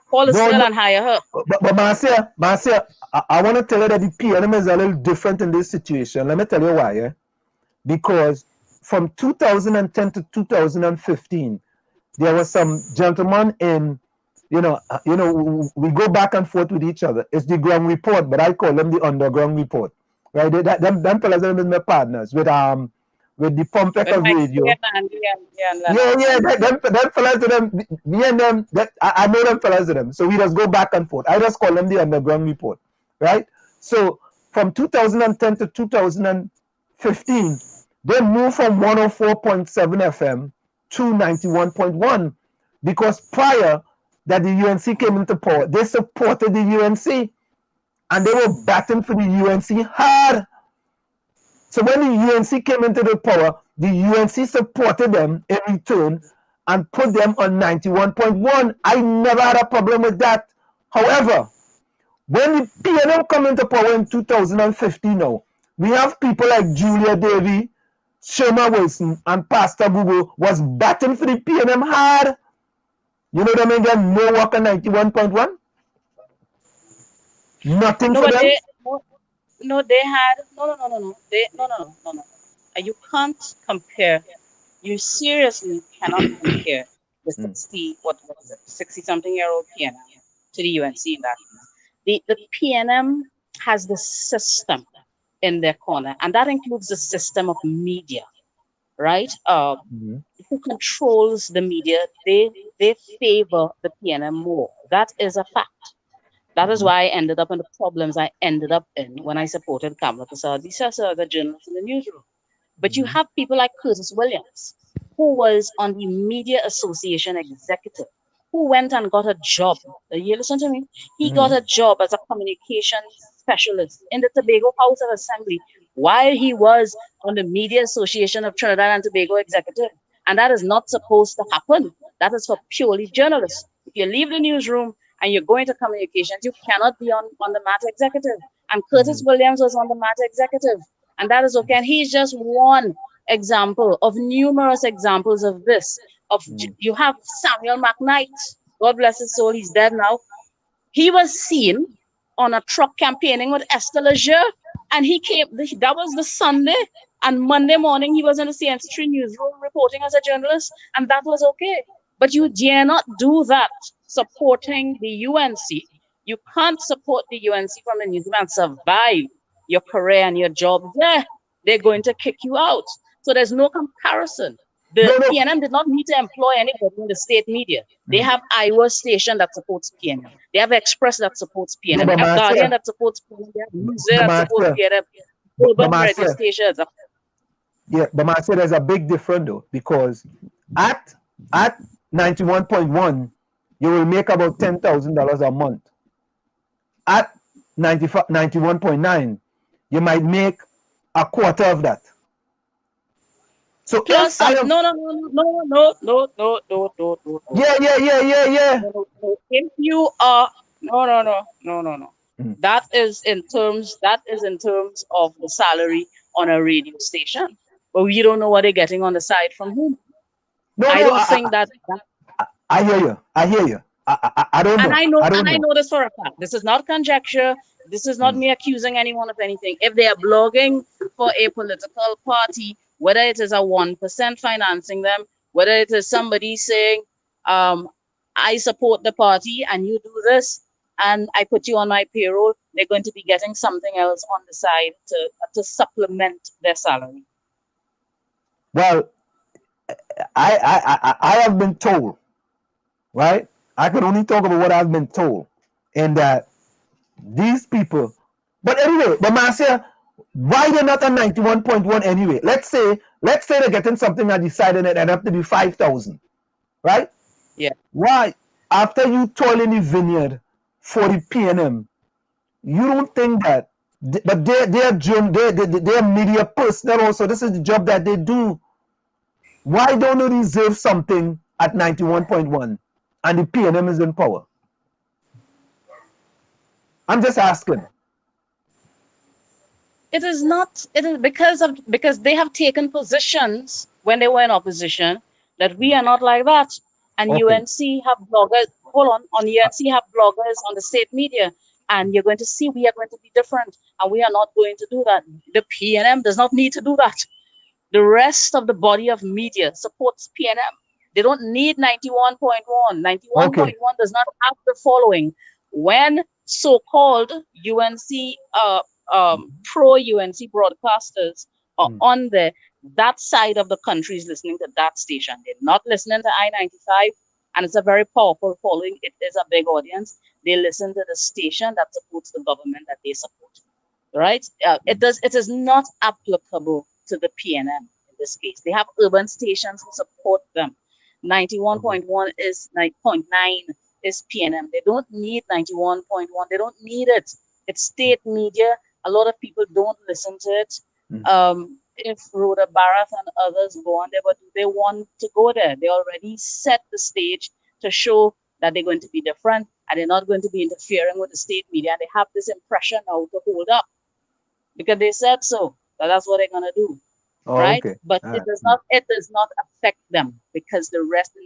call this girl and hire her. But Marcia, I want to tell you that the PNM is a little different in this situation. Let me tell you why. Because from 2010 to 2015, there was some gentleman in, you know, we go back and forth with each other. It's the ground report, but I call them the underground report. Right? Them fellas are my partners with the Pumpeka radio. Them fellas to them, me and them, I know them fellas to them. So we just go back and forth. I just call them the underground report. Right? So from 2010 to 2015, they moved from 104.7 FM to 91.1 because prior that the UNC came into power, they supported the UNC. And they were batting for the UNC hard. So when the UNC came into the power, the UNC supported them in return and put them on 91.1. I never had a problem with that. However, when the PNM come into power in 2015 now, we have people like Julia Davy, Sherma Wilson, and Pastor Google was batting for the PNM hard. You know what I mean? They no work on 91.1. Nothing for them? They had no. You can't compare. You seriously cannot compare the 60-something-year-old PNM to the UNC in that. The PNM has the system in their corner, and that includes the system of media, right? Who controls the media? They favor the PNM more. That is a fact. That is why I ended up in the problems I ended up in when I supported 𝗵𝗂𝗀𝘆, the journalist in the newsroom. But you have people like Curtis Williams, who was on the Media Association executive, who went and got a job. You listen to me? He got a job as a communications specialist in the Tobago House of Assembly while he was on the Media Association of Trinidad and Tobago executive. And that is not supposed to happen. That is for purely journalists. If you leave the newsroom and you're going to communications, you cannot be on the matter executive. And Curtis Williams was on the matter executive. And that is okay. And he's just one example of numerous examples of this. You have Samuel McKnight, God bless his soul, he's dead now. He was seen on a truck campaigning with Esther Leger, and he came, that was the Sunday, and Monday morning he was in the CNC3 newsroom reporting as a journalist, and that was okay. But you dare not do that supporting the UNC. You can't support the UNC from the newsroom and survive your career and your job there. They're going to kick you out. So there's no comparison. The PNM did not need to employ anybody in the state media. They have Iowa Station that supports PNM. They have Express that supports PNM. They have Guardian that supports PNM. They have News that supports PNM. Urban radio stations. Yeah, but Marcia, there's a big difference though, because at 91.1, you will make about $10,000 a month. At 91.9, you might make a quarter of that. So plus, no. Yeah. If you are no. That is in terms of the salary on a radio station, but we don't know what they're getting on the side from whom. I don't think that. I hear you. I don't know. And I know this for a fact. This is not conjecture. This is not me accusing anyone of anything. If they are blogging for a political party, whether it is a 1% financing them, whether it is somebody saying, I support the party and you do this and I put you on my payroll, they're going to be getting something else on the side to supplement their salary. Well, I have been told, right? I can only talk about what I've been told, and that these people, but anyway, but Marcia, why they're not on 91.1 anyway? Let's say they're getting something that decided it up to be 5,000, right? Yeah. Why, after you toil in the vineyard for the PNM, you don't think that? But they're media personnel also. This is the job that they do. Why don't they deserve something at 91.1? and the PNM is in power? I'm just asking. It is not. It is because they have taken positions when they were in opposition that we are not like that. And UNC have bloggers. Hold on UNC have bloggers on the state media, and you're going to see we are going to be different, and we are not going to do that. The PNM does not need to do that. The rest of the body of media supports PNM. They don't need 91.1. 91.1 does not have the following. When so-called UNC pro-UNC broadcasters are on that side of the country is listening to that station. They're not listening to I-95, and it's a very powerful following. It is a big audience. They listen to the station that supports the government that they support, right? It is not applicable to the PNM in this case. They have urban stations who support them. 91.1 is 9.9 is PNM. They don't need 91.1. They don't need it. It's state media. A lot of people don't listen to it. If Rhoda Barrett and others go on there, but do they want to go there? They already set the stage to show that they're going to be different and they're not going to be interfering with the state media. And they have this impression now to hold up because they said so. That's what they're going to do. Right? But it does not affect them because the rest, the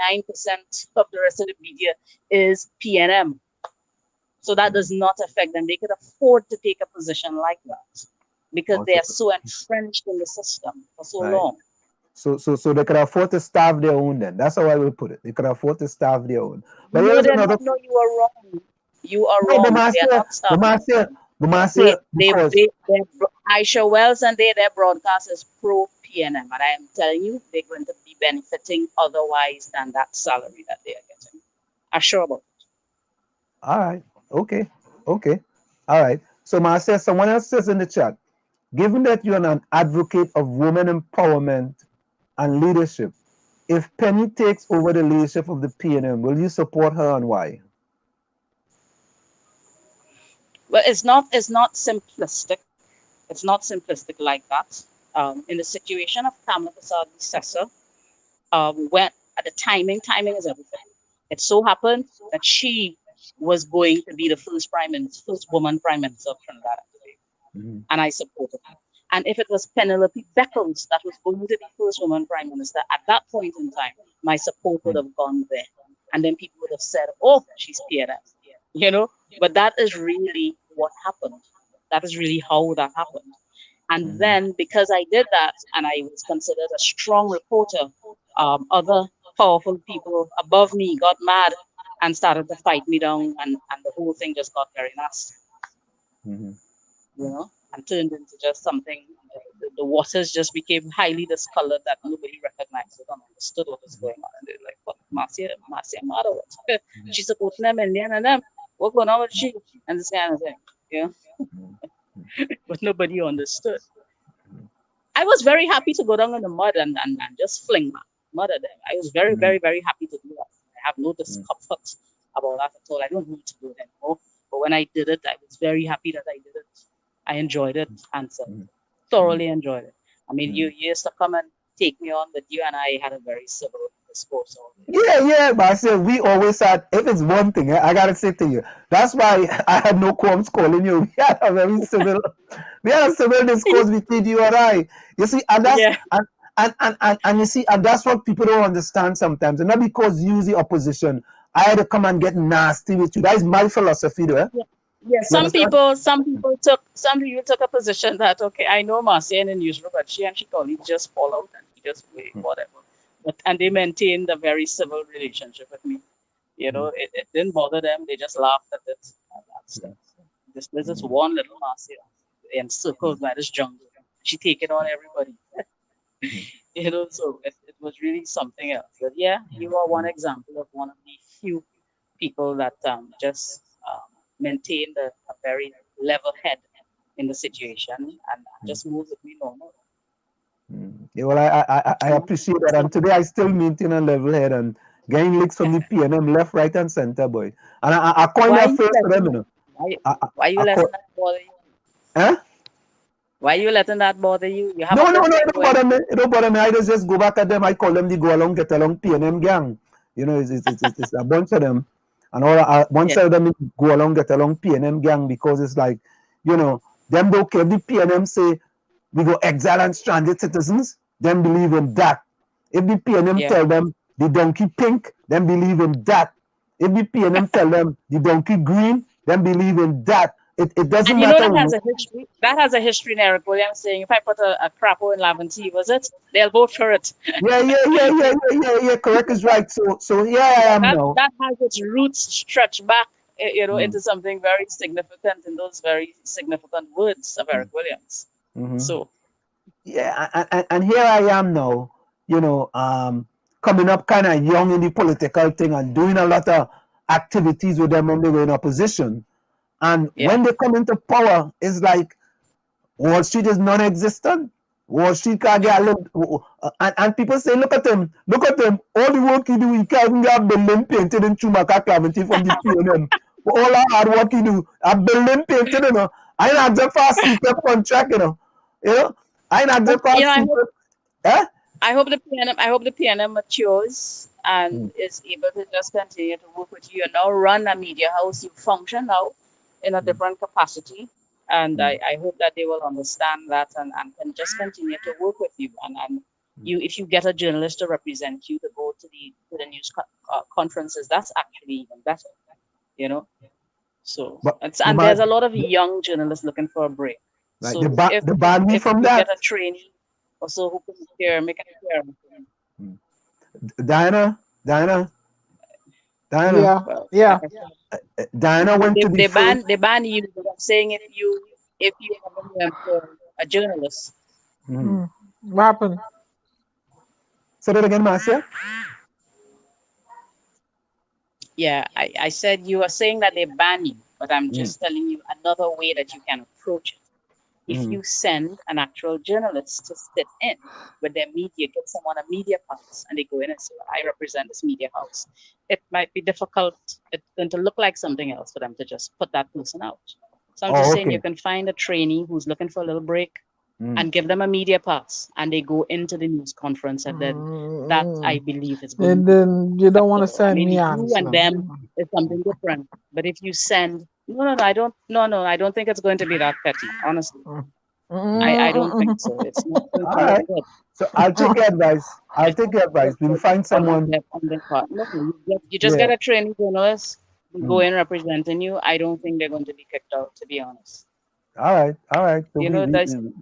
99% of the rest of the media is PNM. So that does not affect them. They could afford to take a position like that because they are so entrenched in the system for so long. So they could afford to starve their own then. That's how I will put it. They could afford to starve their own. But no, you are wrong. You are wrong. They are not starving. Aisha Wells and their broadcast is pro-PNM. And I am telling you, they're going to be benefiting otherwise than that salary that they are getting. I'm sure about it. All right. Okay. All right. So Marcia, someone else says in the chat, given that you're an advocate of women empowerment and leadership, if Penny takes over the leadership of the PNM, will you support her and why? Well, it's not simplistic. It's not simplistic like that. In the situation of 𝗓𝗄𝐿, when at the timing is everything. It so happened that she was going to be the first woman prime minister of Trinidad and Tobago, and I supported her. And if it was Penelope Beckles that was going to be first woman prime minister at that point in time, my support would have gone there, and then people would have said, "Oh, she's PNM," you know. But that is really what happened. That is really how that happened. And then because I did that and I was considered a strong reporter, other powerful people above me got mad and started to fight me down, and the whole thing just got very nasty. You know, and turned into just something. The waters just became highly discolored that nobody recognized it and understood what was going on. And they're like, "What, Marcia mother? What? She's supporting them and them. What going on with she?" And this kind of thing, you know. But nobody understood. I was very happy to go down in the mud and just fling my mud at them. I was very, very, very happy to do that. I have no discomfort about that at all. I don't need to do it anymore. But when I did it, I was very happy that I did it. I enjoyed it and thoroughly enjoyed it. I mean, you used to come and take me on, but you and I had a very civil discourse. Yeah, but I said we always had, if it's one thing, I gotta say to you, that's why I had no qualms calling you. We had a very civil, discourse between you and I. You see, and that's and you see, and that's what people don't understand sometimes. And not because you the opposition, I had to come and get nasty with you. That is my philosophy, though. Yeah, some people took a position that, okay, I know Marcia in the newsroom, but she and she colleagues just fall out and we just wait, whatever. And they maintained a very civil relationship with me. You know, it didn't bother them. They just laughed at it. There's this one little Marcia encircled by this jungle. She take it on everybody. You know, so it was really something else. But yeah, you are one example of one of the few people that just maintained a very level head in the situation and just moved with me normal. Yeah, well, I appreciate that, and today I still maintain a level head and getting licks from the PNM left, right, and center, boy. And I coined that first to them, you know. Why you letting that bother you? Huh? Why you letting that bother you? You have no, it don't bother me. It don't bother me. I just go back at them. I call them the go along, get along PNM gang. You know, it's a bunch of them, and all one side of them go along, get along PNM gang, because it's like, you know, them don't care if the PNM say we go exile and stranded citizens, them believe in that. If the PNM tell them the donkey pink, them believe in that. If the PNM tell them the donkey green, them believe in that. It doesn't and matter. That has a history. That has a history in Eric Williams saying, if I put a crapo in lavender, was it? They'll vote for it. Yeah. Correct is right. So here I am now. That has its roots stretched back, you know, into something very significant in those very significant words of Eric Williams. So. Yeah, and here I am now, you know, coming up kind of young in the political thing and doing a lot of activities with them when they were in opposition. And when they come into power, it's like Wall Street is non-existent. Wall Street can't get a little, and people say, look at him, all the work he do, he can't even get a building painted in 𝗪𝗂𝗏𝗏 from the PNM. All that hard work he do, a building painted, you know. I not just for a secret contract, you know. I not just for a secret. I hope the PNM matures and is able to just continue to work with you. You now run a media house. You function now in a different capacity. And I hope that they will understand that and can just continue to work with you. And if you get a journalist to represent you, to go to the news conferences, that's actually even better, you know. So there's a lot of young journalists looking for a break. Right. So if you get a trainee also who can make it clear. Diana. Yeah. Diana went to they ban you, but I'm saying if you have a journalist. What happened? Say that again, Marcia. Yeah, I said you are saying that they ban you, but I'm just telling you another way that you can approach it. If you send an actual journalist to sit in with their media, get someone a media pass, and they go in and say, I represent this media house, it might be difficult. It's going to look like something else for them to just put that person out. So I'm just saying you can find a trainee who's looking for a little break and give them a media pass, and they go into the news conference, and then that, I believe, is good. And then you don't want to send me on. You and them is something different. But if you send, I don't think it's going to be that petty, honestly. I don't think so. It's not all right. So I'll take your advice. We'll find someone. You just get a training journalist, go in representing you. I don't think they're going to be kicked out, to be honest. All right. So you and them,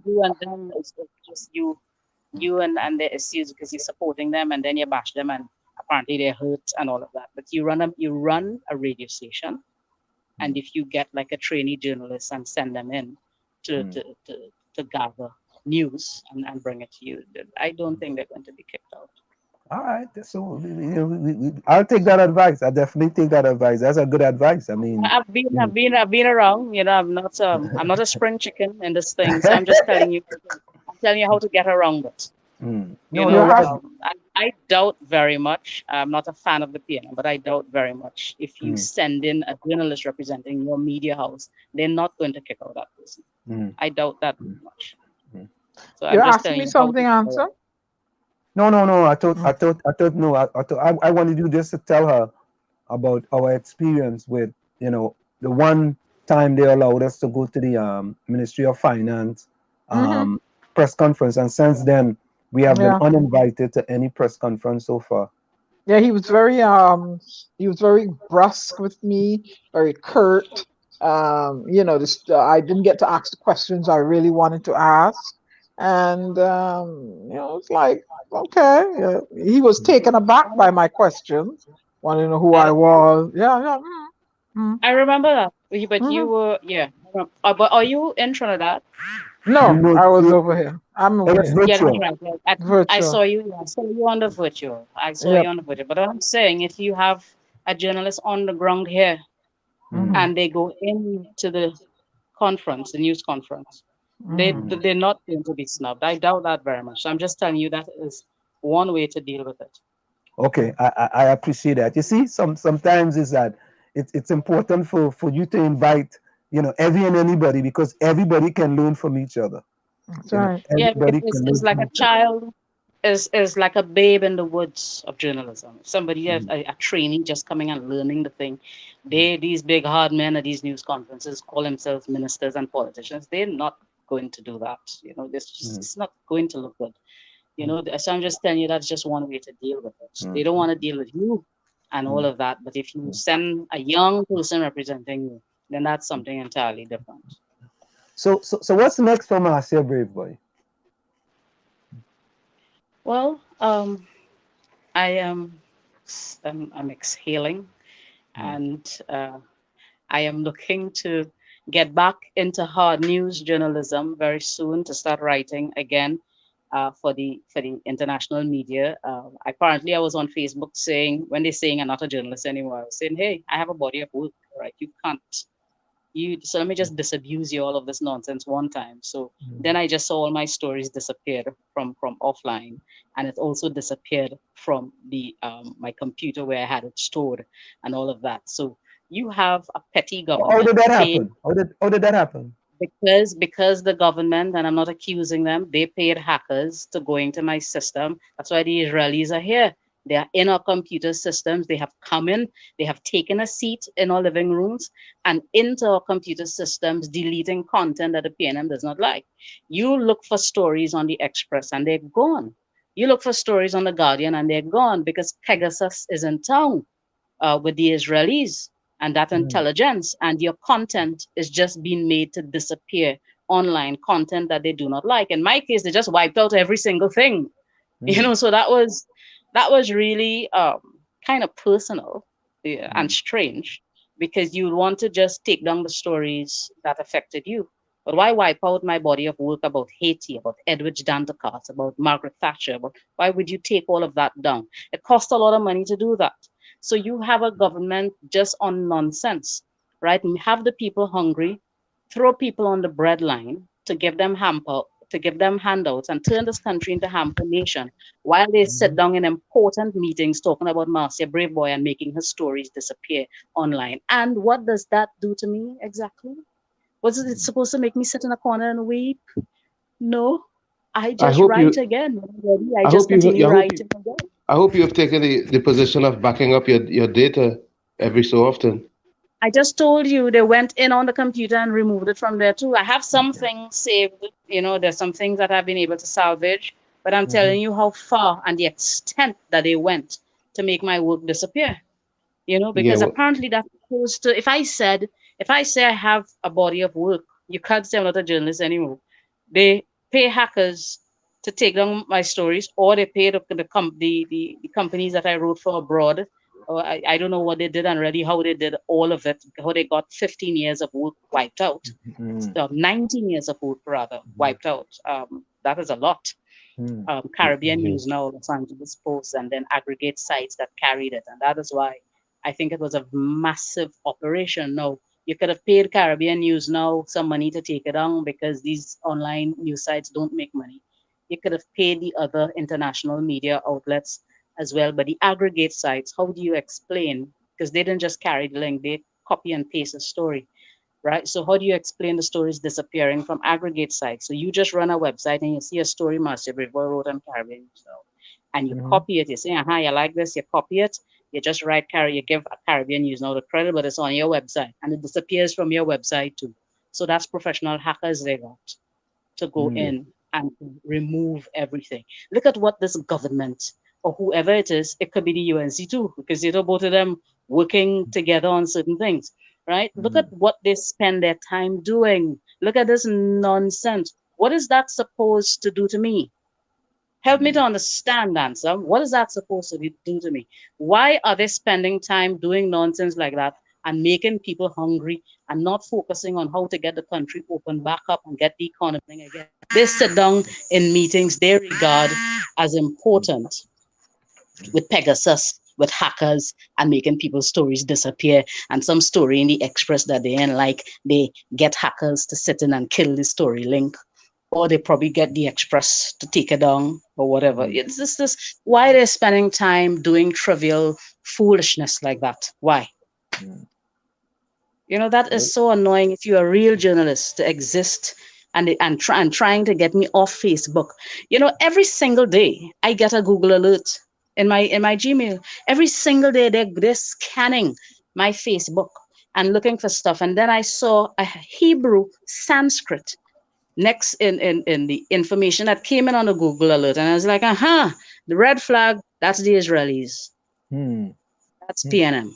it's just you and the issues because you're supporting them, and then you bash them, and apparently they're hurt and all of that. But you run a radio station, and if you get like a trainee journalist and send them in to gather news and bring it to you, I don't think they're going to be kicked out. All right, so I'll take that advice. I definitely take that advice. That's a good advice. I mean, I've been around. You know, I'm not a spring chicken in this thing. So I'm just telling you how to get around it. I doubt very much. I'm not a fan of the PNM, but I doubt very much if you send in a journalist representing your media house, they're not going to kick out that person. I doubt that much. So you're asking me something, answer? No. I thought no. I wanted you just to tell her about our experience with, the one time they allowed us to go to the Ministry of Finance press conference, and since then we have been uninvited to any press conference so far. Yeah, he was very brusque with me, very curt. I didn't get to ask the questions I really wanted to ask. And, it's like, okay. He was taken aback by my questions, wanting to know who I was. Yeah. I remember that. But you were, but are you in Trinidad? No, I was over here. I'm over here. Virtual. I saw you on the virtual. But I'm saying, if you have a journalist on the ground here and they go into the conference, the news conference, they're not going to be snubbed. I doubt that very much. So I'm just telling you that is one way to deal with it. Okay, I appreciate that. You see, sometimes is that it's important for you to invite, every and anybody, because everybody can learn from each other. That's right. It's like a child. is like a babe in the woods of journalism. Somebody, a trainee just coming and learning the thing. These big hard men at these news conferences call themselves ministers and politicians. They're not going to do that. You know, this just it's not going to look good. You know, so I'm just telling you that's just one way to deal with it. They don't want to deal with you and all of that. But if you send a young person representing you, then that's something entirely different. So what's next for Marcia Braveboy? Well, I'm exhaling, and I am looking to get back into hard news journalism very soon, to start writing again for the international media. Apparently, I was on Facebook saying, when they're saying I'm not a journalist anymore, I was saying, hey, I have a body of work, right? You can't. So let me just disabuse you all of this nonsense one time. So then I just saw all my stories disappear from offline, and it also disappeared from the my computer where I had it stored and all of that. So you have a petty government. How did that happen? How did that happen? Because the government, and I'm not accusing them, they paid hackers to go into my system. That's why the Israelis are here. They are in our computer systems. They have come in, they have taken a seat in our living rooms and into our computer systems, deleting content that the PNM does not like. You look for stories on the Express and they're gone. You look for stories on the Guardian and they're gone because Pegasus is in town with the Israelis and that intelligence, and your content is just being made to disappear online, content that they do not like. In my case, they just wiped out every single thing, you know, so that was really kind of personal and strange, because you want to just take down the stories that affected you. But why wipe out my body of work about Haiti, about 𝗪𝗏𝗀𝗃, about Margaret Thatcher? Why would you take all of that down? It costs a lot of money to do that. So you have a government just on nonsense, right? And have the people hungry, throw people on the bread line to give them handouts and turn this country into hamper nation, while they sit down in important meetings talking about Marcia Braveboy and making her stories disappear online. And what does that do to me exactly? Was it supposed to make me sit in a corner and weep? No, I just write again. I just continue writing again. I hope you have taken the position of backing up your data every so often. I just told you they went in on the computer and removed it from there too. I have some things saved, you know, there's some things that I've been able to salvage, but I'm telling you how far and the extent that they went to make my work disappear, you know, because apparently that's supposed to, if I say I have a body of work, you can't say I'm not a journalist anymore. They pay hackers to take down my stories, or they pay the companies that I wrote for abroad. I don't know what they did and really how they did all of it, how they got 15 years of work wiped out. So 19 years of work rather wiped out. That is a lot. Caribbean News Now, Los Angeles Post, and then aggregate sites that carried it. And that is why I think it was a massive operation. Now, you could have paid Caribbean News Now some money to take it down because these online news sites don't make money. You could have paid the other international media outlets as well, but the aggregate sites, how do you explain? Because they didn't just carry the link, they copy and paste a story, right? So how do you explain the stories disappearing from aggregate sites? So you just run a website and you see a story Marcia Braveboy wrote on Caribbean News Now, and you copy it. You say, you like this, you copy it, you just you give a Caribbean News Now the credit, but it's on your website, and it disappears from your website too. So that's professional hackers they got to go in and remove everything. Look at what this government, or whoever it is, it could be the UNC too, because you know both of them working together on certain things, right? Look at what they spend their time doing. Look at this nonsense. What is that supposed to do to me? Help me to understand, Answer. What is that supposed to do to me? Why are they spending time doing nonsense like that and making people hungry and not focusing on how to get the country open back up and get the economy again? They sit down in meetings they regard as important with Pegasus, with hackers, and making people's stories disappear. And some story in the Express that they ain't like, they get hackers to sit in and kill the story link, or they probably get the Express to take it down or whatever. It's just this, why they're spending time doing trivial foolishness like that? Why? You know, that is so annoying if you're a real journalist to exist and trying to get me off Facebook. You know, every single day I get a Google alert in my Gmail. Every single day they're scanning my Facebook and looking for stuff. And then I saw a Hebrew Sanskrit next in the information that came in on the Google alert. And I was like, the red flag, that's the Israelis. That's PNM.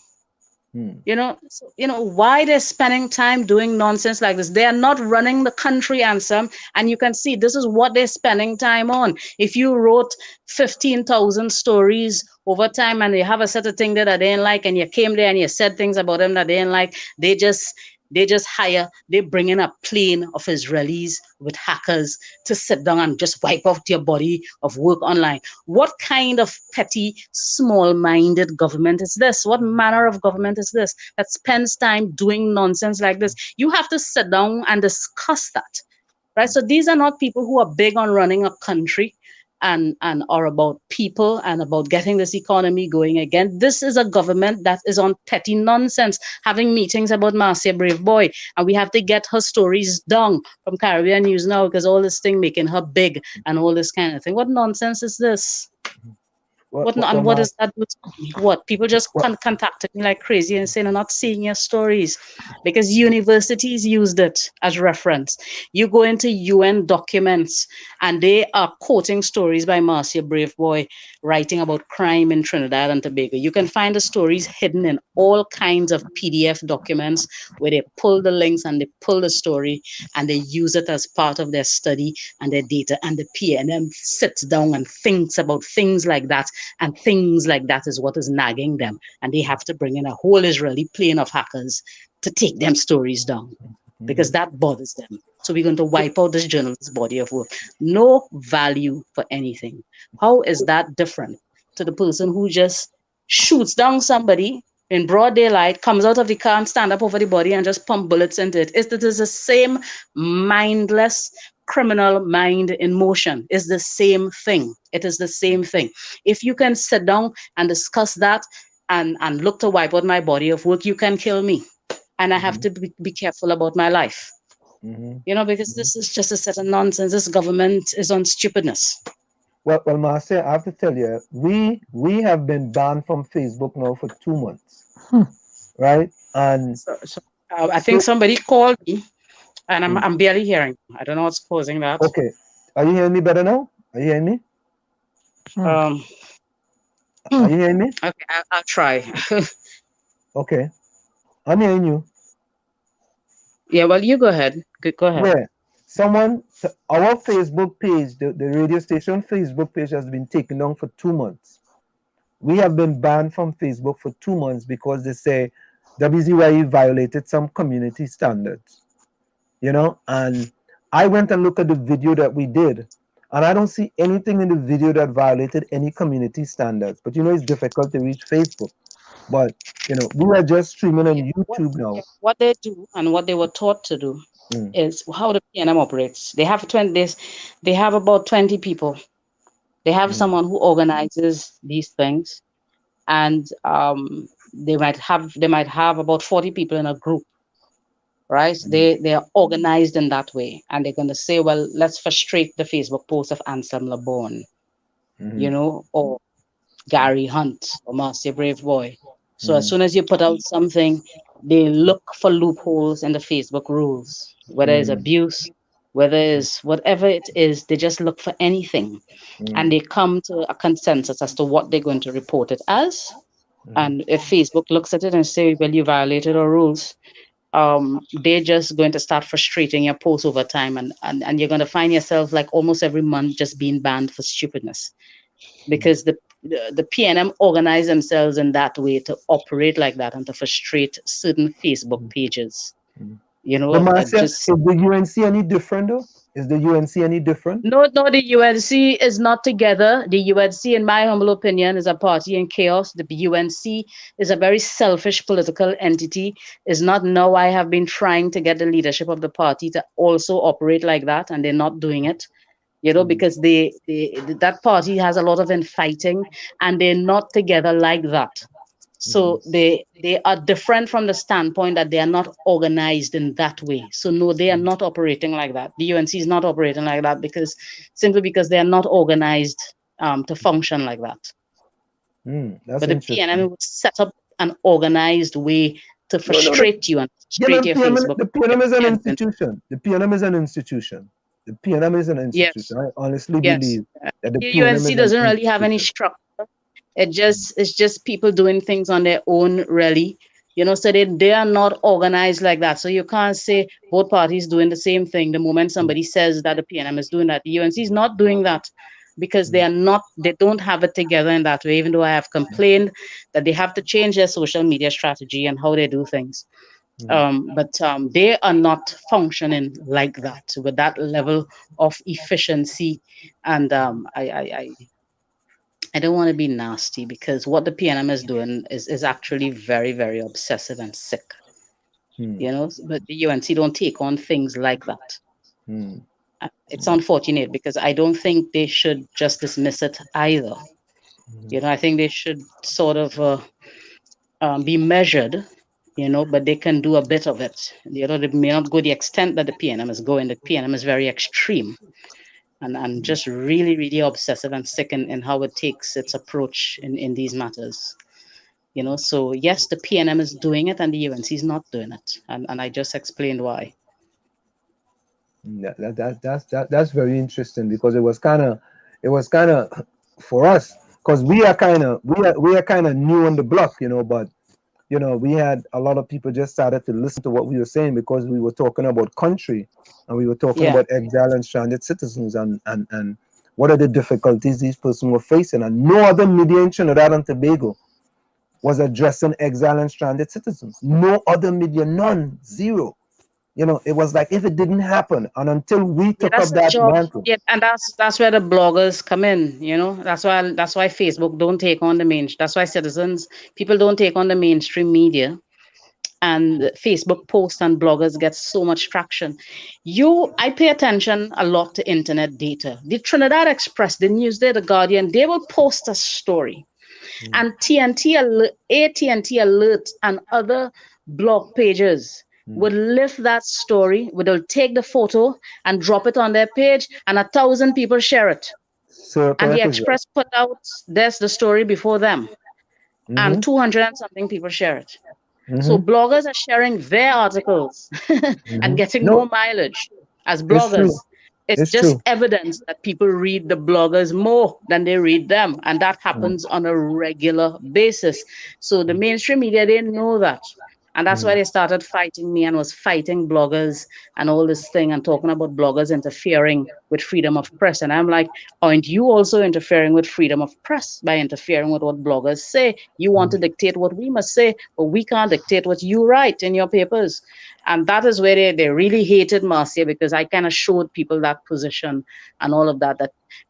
You know, why they're spending time doing nonsense like this. They are not running the country, Ansem, and you can see this is what they're spending time on. If you wrote 15,000 stories over time and you have a set of things that I didn't like, and you came there and you said things about them that they didn't like, they just they bring in a plane of Israelis with hackers to sit down and just wipe out your body of work online. What kind of petty, small-minded government is this? What manner of government is this that spends time doing nonsense like this? You have to sit down and discuss that, right? So these are not people who are big on running a country and are about people and about getting this economy going again. This is a government that is on petty nonsense, having meetings about Marcia Braveboy, and we have to get her stories down from Caribbean News Now because all this thing making her big and all this kind of thing. What nonsense is this? What does that do to me? What? People just contacted me like crazy and saying, I'm not seeing your stories because universities used it as reference. You go into UN documents and they are quoting stories by Marcia Braveboy writing about crime in Trinidad and Tobago. You can find the stories hidden in all kinds of PDF documents where they pull the links and they pull the story and they use it as part of their study and their data, and the PNM sits down and thinks about things like that. And things like that is what is nagging them. And they have to bring in a whole Israeli plane of hackers to take them stories down because that bothers them. So we're going to wipe out this journalist's body of work. No value for anything. How is that different to the person who just shoots down somebody in broad daylight, comes out of the car and stand up over the body and just pump bullets into it? It is the same mindless criminal mind in motion. Is the same thing. It is the same thing. If you can sit down and discuss that and look to wipe out my body of work, you can kill me. And I have to be careful about my life. You know, because this is just a set of nonsense. This government is on stupidness. Well, Marcia, I have to tell you, we have been banned from Facebook now for 2 months, right? And I think somebody called me, and I'm barely hearing. I don't know what's causing that. Okay, are you hearing me better now? Are you hearing me? Are you hearing me? Okay, I'll try. Okay, I'm hearing you. Yeah, well, you go ahead. Go ahead. Yeah, our Facebook page, the radio station Facebook page has been taken down for 2 months. We have been banned from Facebook for 2 months because they say WZYE violated some community standards, you know, and I went and looked at the video that we did, and I don't see anything in the video that violated any community standards. But you know, it's difficult to reach Facebook. But you know, we are just streaming on YouTube now. What they do and what they were taught to do is how the PNM operates. They have 20 days. They have about 20 people. They have someone who organizes these things, and they might have about 40 people in a group, right? They are organized in that way, and they're going to say, well, let's frustrate the Facebook post of 𝗪𝗪𝘀𝗀𝗃, you know, or Gary Hunt or Marcia Braveboy. So as soon as you put out something, they look for loopholes in the Facebook rules, whether it's abuse, whether it's whatever it is, they just look for anything. And they come to a consensus as to what they're going to report it as. And if Facebook looks at it and say, well, you violated our rules, they're just going to start frustrating your posts over time. And you're going to find yourself like almost every month just being banned for stupidness. Because the PNM organize themselves in that way to operate like that and to frustrate certain Facebook pages. You know, Marcia, is the UNC any different though? Is the UNC any different? No, the UNC is not together. The UNC, in my humble opinion, is a party in chaos. The UNC is a very selfish political entity. It's not now. I have been trying to get the leadership of the party to also operate like that, and they're not doing it. You know, because that party has a lot of infighting, and they're not together like that. So they are different from the standpoint that they are not organized in that way. So no, they are not operating like that. The UNC is not operating like that simply because they are not organized to function like that. That's but the PNM would set up an organized way to frustrate you and frustrate your Facebook. The PNM is an institution. The PNM is an institution. The PNM is an institution. Yes. I honestly believe that the PNM UNC doesn't really have any structure. It's just people doing things on their own, really. So they are not organized like that. So you can't say both parties doing the same thing the moment somebody says that the PNM is doing that. The UNC is not doing that because they don't have it together in that way, even though I have complained that they have to change their social media strategy and how they do things. But they are not functioning like that with that level of efficiency. And I don't want to be nasty because what the PNM is doing is actually very, very obsessive and sick. But the UNC don't take on things like that. It's unfortunate because I don't think they should just dismiss it either. I think they should sort of be measured, but they can do a bit of it. They may not go the extent that the PNM is going. The PNM is very extreme. And just really, really obsessive and sick in how it takes its approach in these matters. So yes, the PNM is doing it and the UNC is not doing it. And I just explained why. That's very interesting because it was kind of for us, because we are kind of new on the block, but we had a lot of people just started to listen to what we were saying because we were talking about country and we were talking about exile and stranded citizens and what are the difficulties these persons were facing. And no other media in Trinidad and Tobago was addressing exile and stranded citizens. No other media, none, zero. It was like if it didn't happen, and until we took up that mantle. Yeah, and that's where the bloggers come in. That's why Facebook don't take on the mainstream. That's why people don't take on the mainstream media, and Facebook posts and bloggers get so much traction. I pay attention a lot to internet data. The Trinidad Express, the Newsday, the Guardian, they will post a story, and AT&T Alert, and other blog pages would lift that story, would take the photo and drop it on their page, and 1,000 people share it. And the Express put out the story before them, and 200 and something people share it. So bloggers are sharing their articles and getting more mileage as bloggers. It's just evidence that people read the bloggers more than they read them, and that happens on a regular basis. So the mainstream media, they know that. And that's why they started fighting me and was fighting bloggers and all this thing and talking about bloggers interfering with freedom of press. And I'm like, aren't you also interfering with freedom of press by interfering with what bloggers say? You want to dictate what we must say, but we can't dictate what you write in your papers. And that is where they really hated Marcia, because I kind of showed people that position and all of that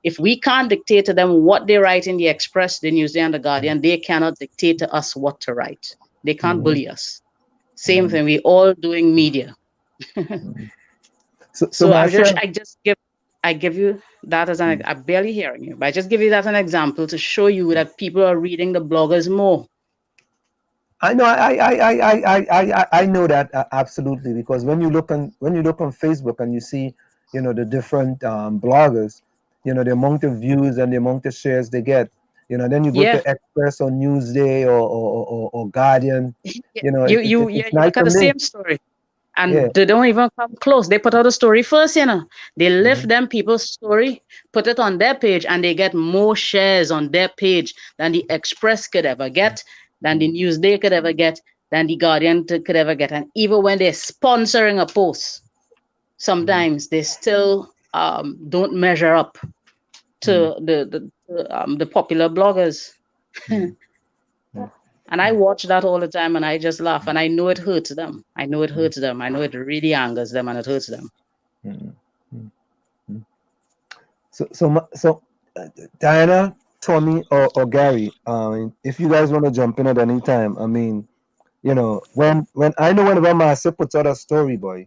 if we can't dictate to them what they write in the Express, the Newsday, and the Guardian, they cannot dictate to us what to write. They can't bully us. Same thing. We're all doing media. So I give you that as I'm barely hearing you, but I just give you that as an example to show you that people are reading the bloggers more. I know. I know that absolutely, because when you look on Facebook and you see, the different bloggers, the amount of views and the amount of shares they get. Then you go to Express or Newsday or Guardian. You look at the same story, and they don't even come close. They put out a story first, They lift them people's story, put it on their page, and they get more shares on their page than the Express could ever get, than the Newsday could ever get, than the Guardian could ever get. And even when they're sponsoring a post, sometimes they still don't measure up to the popular bloggers. And I watch that all the time and I just laugh, and I know it hurts them. I know it hurts them. I know it really angers them and it hurts them. So Diana, Tommy, or Gary, if you guys want to jump in at any time, when whenever Marcia puts out a story, boy,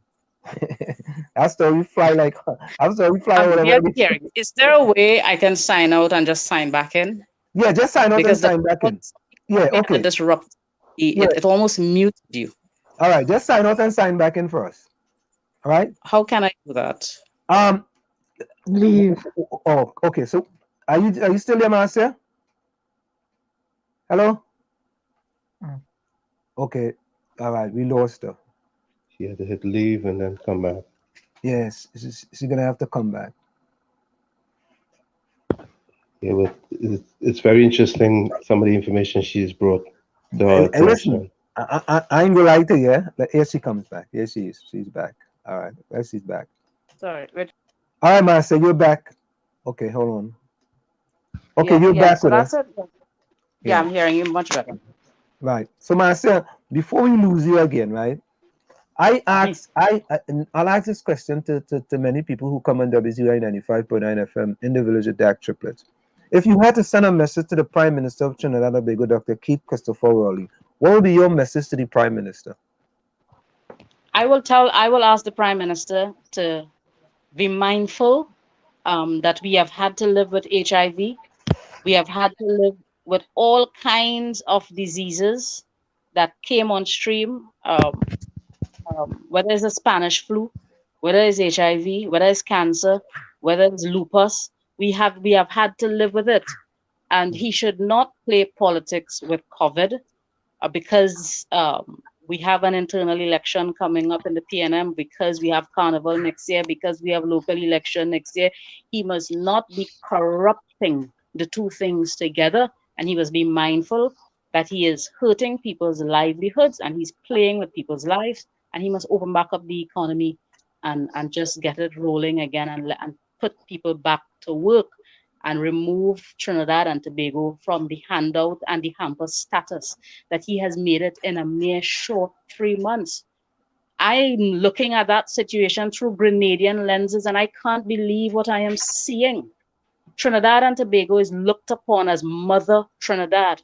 that story fly like Is there a way I can sign out and just sign back in? Yeah, just sign out and sign back in. Yeah, okay. Disrupt. It almost muted you. All right, just sign out and sign back in for us. All right. How can I do that? Leave. Oh, okay. So, are you still there, Marcia? Hello. Okay. All right. We lost her. She had to hit leave and then come back. Yes, she's gonna have to come back. Yeah, but it's very interesting. Some of the information she's brought to our attention. I ain't gonna lie to you. But here she comes back. Here she is. She's back. All right. There she's back. Sorry. All right, Marcia, you're back. Okay, hold on. Okay, you're back with us. Yeah, I'm hearing you much better. Right. So, Marcia, before we lose you again, right? I'll ask this question to many people who come on WZYE 95.9 FM in the village of 𝗪𝗶𝘀𝗃𝗃𝗃. If you had to send a message to the Prime Minister of Trinidad and Tobago, Dr. 𝗧𝗂𝗲𝗆𝗆𝗆𝗆𝗆𝗆𝗆𝗆, what would be your message to the Prime Minister? I will ask the Prime Minister to be mindful that we have had to live with HIV. We have had to live with all kinds of diseases that came on stream, whether it's a Spanish flu, whether it's HIV, whether it's cancer, whether it's lupus. We have had to live with it. And he should not play politics with COVID because we have an internal election coming up in the PNM, because we have carnival next year, because we have local election next year. He must not be corrupting the two things together, and he must be mindful that he is hurting people's livelihoods and he's playing with people's lives, and he must open back up the economy and just get it rolling again and put people back to work and remove Trinidad and Tobago from the handout and the hamper status that he has made it in a mere short 3 months. I'm looking at that situation through Grenadian lenses, and I can't believe what I am seeing. Trinidad and Tobago is looked upon as Mother Trinidad.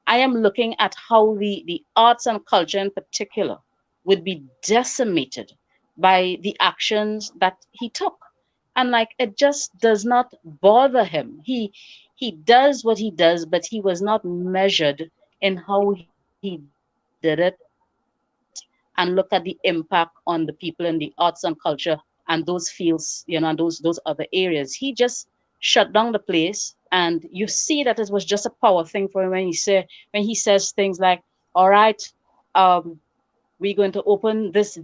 I am looking at how the arts and culture in particular would be decimated by the actions that he took. And like, it just does not bother him. He does what he does, but he was not measured in how he did it. And look at the impact on the people in the arts and culture and those fields, and those other areas. He just shut down the place, and you see that it was just a power thing for him when he says things like, all right, we're going to open this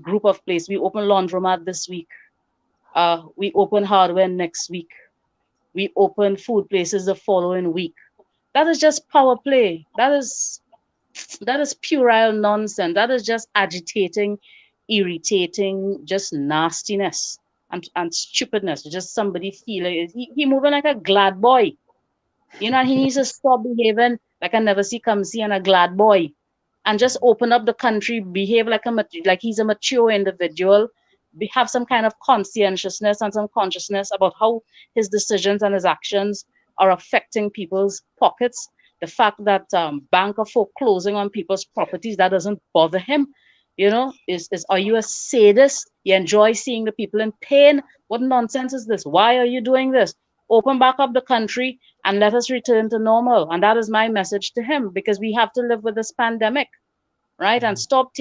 group of places. We open laundromat this week. We open hardware next week. We open food places the following week. That is just power play. That is puerile nonsense. That is just agitating, irritating, just nastiness and stupidness. Just somebody feeling he moving like a glad boy. He needs to stop behaving like a 𝗪𝗶𝘀𝗀𝗃𝗃𝗃𝗃 and a glad boy, and just open up the country, behave like he's a mature individual. Have some kind of conscientiousness and some consciousness about how his decisions and his actions are affecting people's pockets. The fact that banks are foreclosing on people's properties, that doesn't bother him. Are you a sadist? You enjoy seeing the people in pain? What nonsense is this? Why are you doing this? Open back up the country and let us return to normal. And that is my message to him, because we have to live with this pandemic. Right? And stop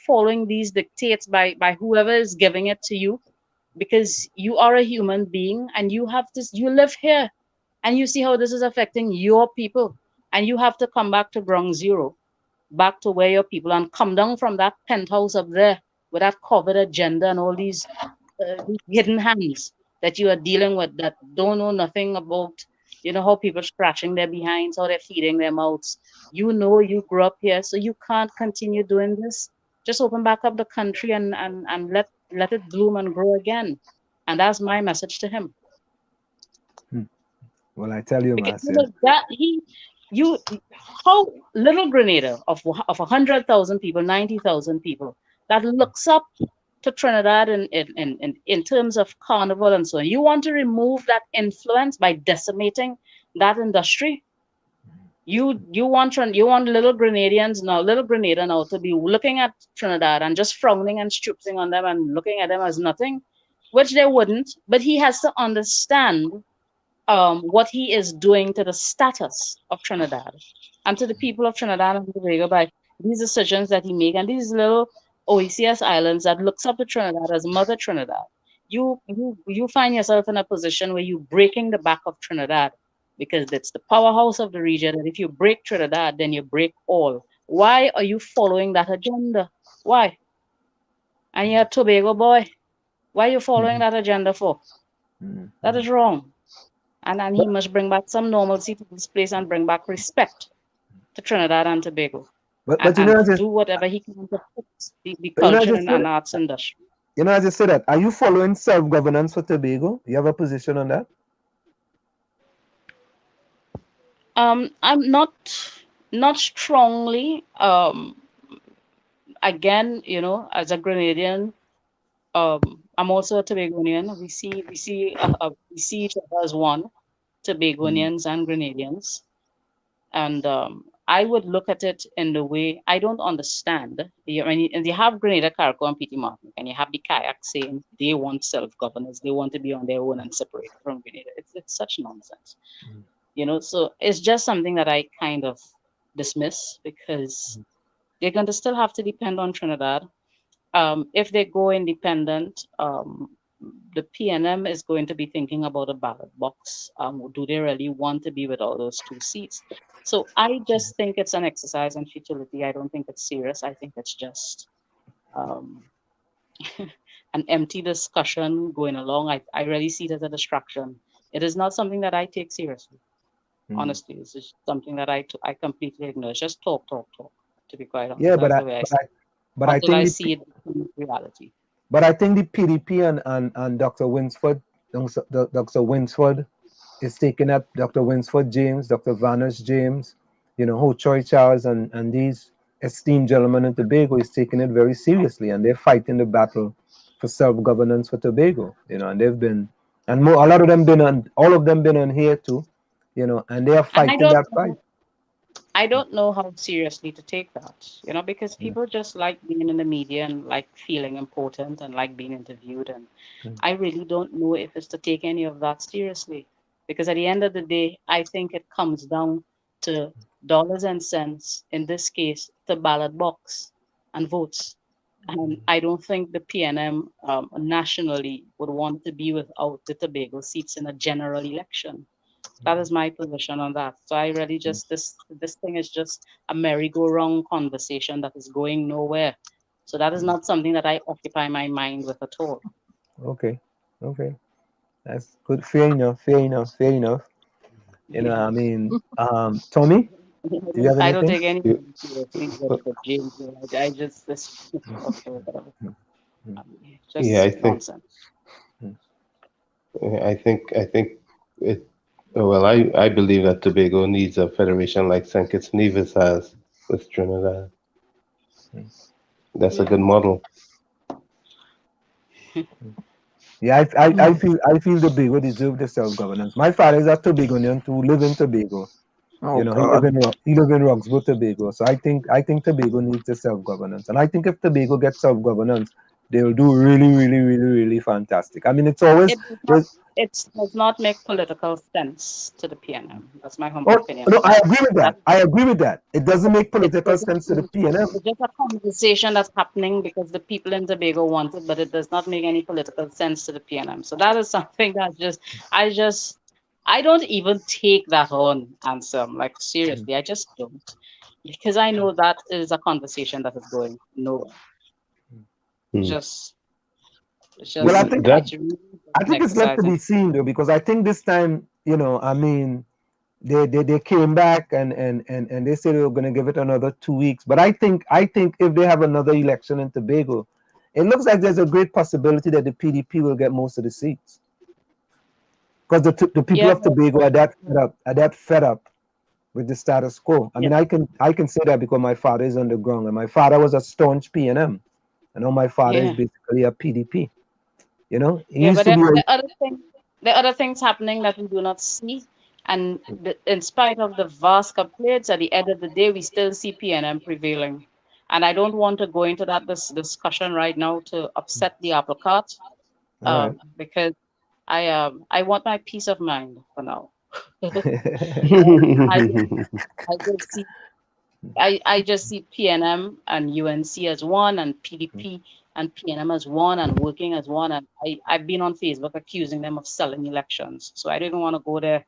following these dictates by whoever is giving it to you, because you are a human being and you live here and you see how this is affecting your people, and you have to come back to ground zero, back to where your people, and come down from that penthouse up there with that COVID agenda and all these hidden hands that you are dealing with that don't know nothing about how people are scratching their behinds, how they're feeding their mouths. You grew up here, so you can't continue doing this. Just open back up the country and let it bloom and grow again. And that's my message to him. Well, I tell you, because Marcia, how little Grenada of 100,000 people, 90,000 people that looks up to Trinidad in terms of carnival and so on. You want to remove that influence by decimating that industry? You want little Grenada now to be looking at Trinidad and just frowning and stooping on them and looking at them as nothing, which they wouldn't. But he has to understand what he is doing to the status of Trinidad and to the people of Trinidad and Tobago by these decisions that he makes and these little Oasis islands that looks up to Trinidad as Mother Trinidad. You find yourself in a position where you're breaking the back of Trinidad because it's the powerhouse of the region. And if you break Trinidad, then you break all. Why are you following that agenda? Why? And you're a Tobago boy. Why are you following that agenda for? That is wrong. And he must bring back some normalcy to this place and bring back respect to Trinidad and Tobago. But you know, and do whatever he can to fix the culture and arts industry. You know, I just said that. Are you following self-governance for Tobago? You have a position on that? I'm not strongly. Again, you know, as a Grenadian, I'm also a Tobagonian. We see each other as one, Tobagonians and Grenadians, and I would look at it in the way I don't understand. And you have Grenada, Carriacou, and Petite Martinique, and you have the kayak saying they want self-governance, they want to be on their own and separate from Grenada. It's such nonsense, you know. So it's just something that I kind of dismiss because they're going to still have to depend on Trinidad. If they go independent, the PNM is going to be thinking about a ballot box. Do they really want to be with all those 2 seats? So I just think it's an exercise in futility. I don't think it's serious. I think it's just an empty discussion going along. I really see it as a distraction. It is not something that I take seriously. Honestly, it's just something that I completely ignore. It's just talk, to be quite honest. Yeah, but I think I see it in reality. But I think the PDP and Dr. Winsford is taking up Dr. Winsford James, Dr. Vanos James, you know, 𝗧𝘂𝗲𝗆 and these esteemed gentlemen in Tobago is taking it very seriously, and they're fighting the battle for self-governance for Tobago, you know, and they've been, and all of them been on here too, you know, and they are fighting that fight. I don't know how seriously to take that, you know, because people just like being in the media and like feeling important and like being interviewed. And I really don't know if it's to take any of that seriously, because at the end of the day, I think it comes down to dollars and cents, in this case, the ballot box and votes. And I don't think the PNM nationally would want to be without the Tobago seats in a general election. That is my position on that. So I really just, this thing is just a merry-go-round conversation that is going nowhere. So that is not something that I occupy my mind with at all. Okay. That's good. Fair enough. You know, I mean, Tommy, do you have anything? I don't take anything seriously with James. I just, nonsense. I think it. Well, I believe that Tobago needs a federation like 𝗪𝗪𝗏𝗏𝗏 has with Trinidad. That's a good model. Yeah, I feel Tobago deserve the self-governance. My father is a Tobagonian who live in Tobago. Oh, you know, he live in Roxborough, Tobago. So I think Tobago needs the self-governance, and I think if Tobago gets self-governance, they'll do really fantastic. I mean, it's always it does not make political sense to the PNM. That's my humble opinion. No, I agree with that. It doesn't make political sense to the PNM. It's just a conversation that's happening because the people in Tobago want it, but it does not make any political sense to the PNM. So that is something that I don't even take that on answer. Like, seriously, I just don't. Because I know that is a conversation that is going nowhere. Well, I think it's left to be seen though, because I think this time, you know, I mean, they came back and they said they were going to give it another 2 weeks. But I think if they have another election in Tobago, it looks like there's a great possibility that the PDP will get most of the seats, because the people of Tobago are that fed up with the status quo. I mean, I can say that because my father is on the ground, and my father was a staunch PNM. I know my father is basically a PDP. You know, but there are other things happening that we do not see, and in spite of the vast complaints, at the end of the day, we still see PNM prevailing. And I don't want to go into that discussion right now to upset the apple cart, because I want my peace of mind for now. I just see PNM and UNC as one, and PDP and PNM as one, and working as one. And I've been on Facebook accusing them of selling elections. So I didn't want to go there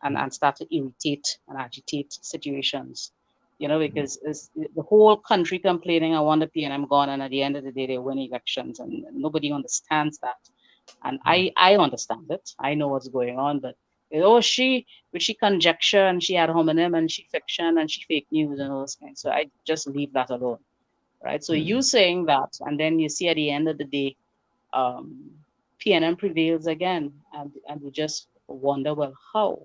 and start to irritate and agitate situations, because it's the whole country complaining, I want the PNM gone, and at the end of the day, they win elections, and nobody understands that. And I understand it. I know what's going on, but she conjecture, and she ad hominem, and she fiction, and she fake news and all those kinds. So I just leave that alone, right? So you saying that, and then you see at the end of the day, PNM prevails again, and you just wonder, well, how?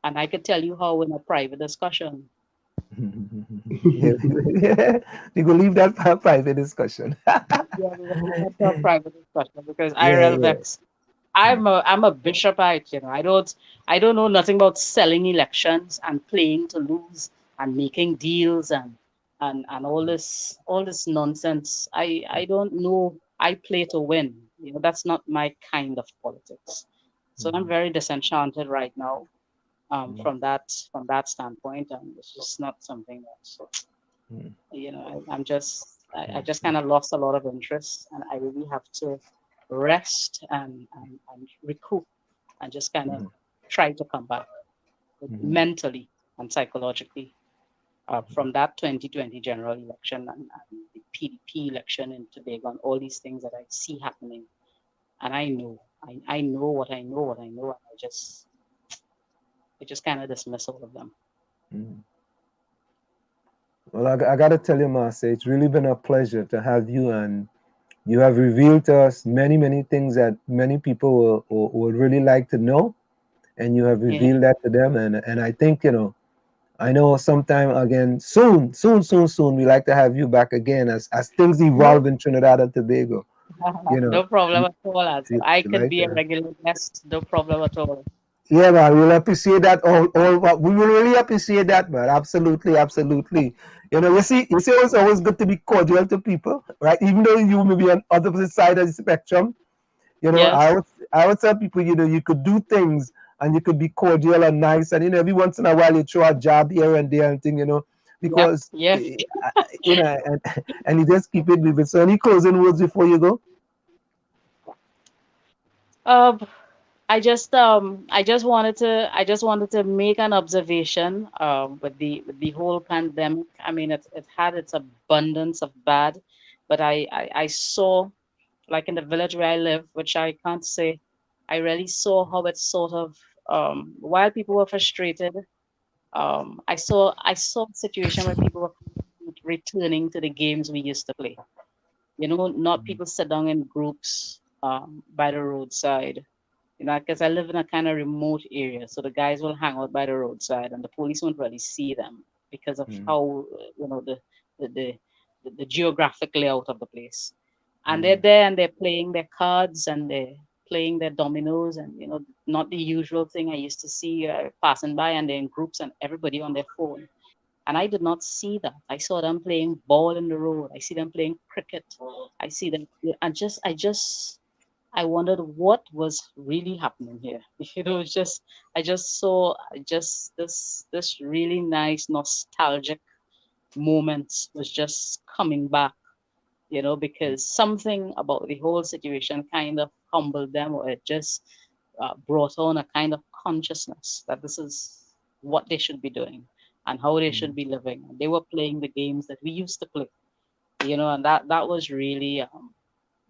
And I could tell you how in a private discussion. We will leave that for a private discussion. Private discussion, because 𝗓𝗃𝗃𝗀𝘆. I'm a bishopite, I don't know nothing about selling elections and playing to lose and making deals and all this nonsense. I don't know. I play to win. That's not my kind of politics. So I'm very disenchanted right now. From that standpoint, and it's just not something that I just kind of lost a lot of interest, and I really have to rest and recoup and just kind of try to come back mentally and psychologically from that 2020 general election and the PDP election in Tobago and all these things that I see happening, and I know what I know, and I just kind of dismiss all of them. Well, I got to tell you, Marcia, it's really been a pleasure to have you, and you have revealed to us many, many things that many people would really like to know, and you have revealed that to them. And I think, I know sometime again, soon, we like to have you back again as things evolve in Trinidad and Tobago. No problem at all. I can be a regular guest. No problem at all. Yeah, man, we'll appreciate that. We will really appreciate that, man. Absolutely. You see, it's always good to be cordial to people, right? Even though you may be on the opposite side of the spectrum, Yes. I would tell people, you could do things and you could be cordial and nice, and every once in a while you throw a jab here and there and thing, because yep. and you just keep it moving. So, any closing words before you go? I just wanted to make an observation with the whole pandemic. I mean, it had its abundance of bad, but I saw, like in the village where I live, which I can't say, I really saw how it sort of while people were frustrated, I saw a situation where people were returning to the games we used to play. Not people sit down in groups by the roadside. Because I live in a kind of remote area, so the guys will hang out by the roadside, and the police won't really see them because of how the geographic layout of the place. And they're there and they're playing their cards and they're playing their dominoes, and not the usual thing I used to see passing by, and they're in groups and everybody on their phone. And I did not see that. I saw them playing ball in the road. I see them playing cricket. I see them, I wondered what was really happening here. I just saw this really nice nostalgic moment was just coming back, because something about the whole situation kind of humbled them, or it just brought on a kind of consciousness that this is what they should be doing and how they should be living. And they were playing the games that we used to play, and that was really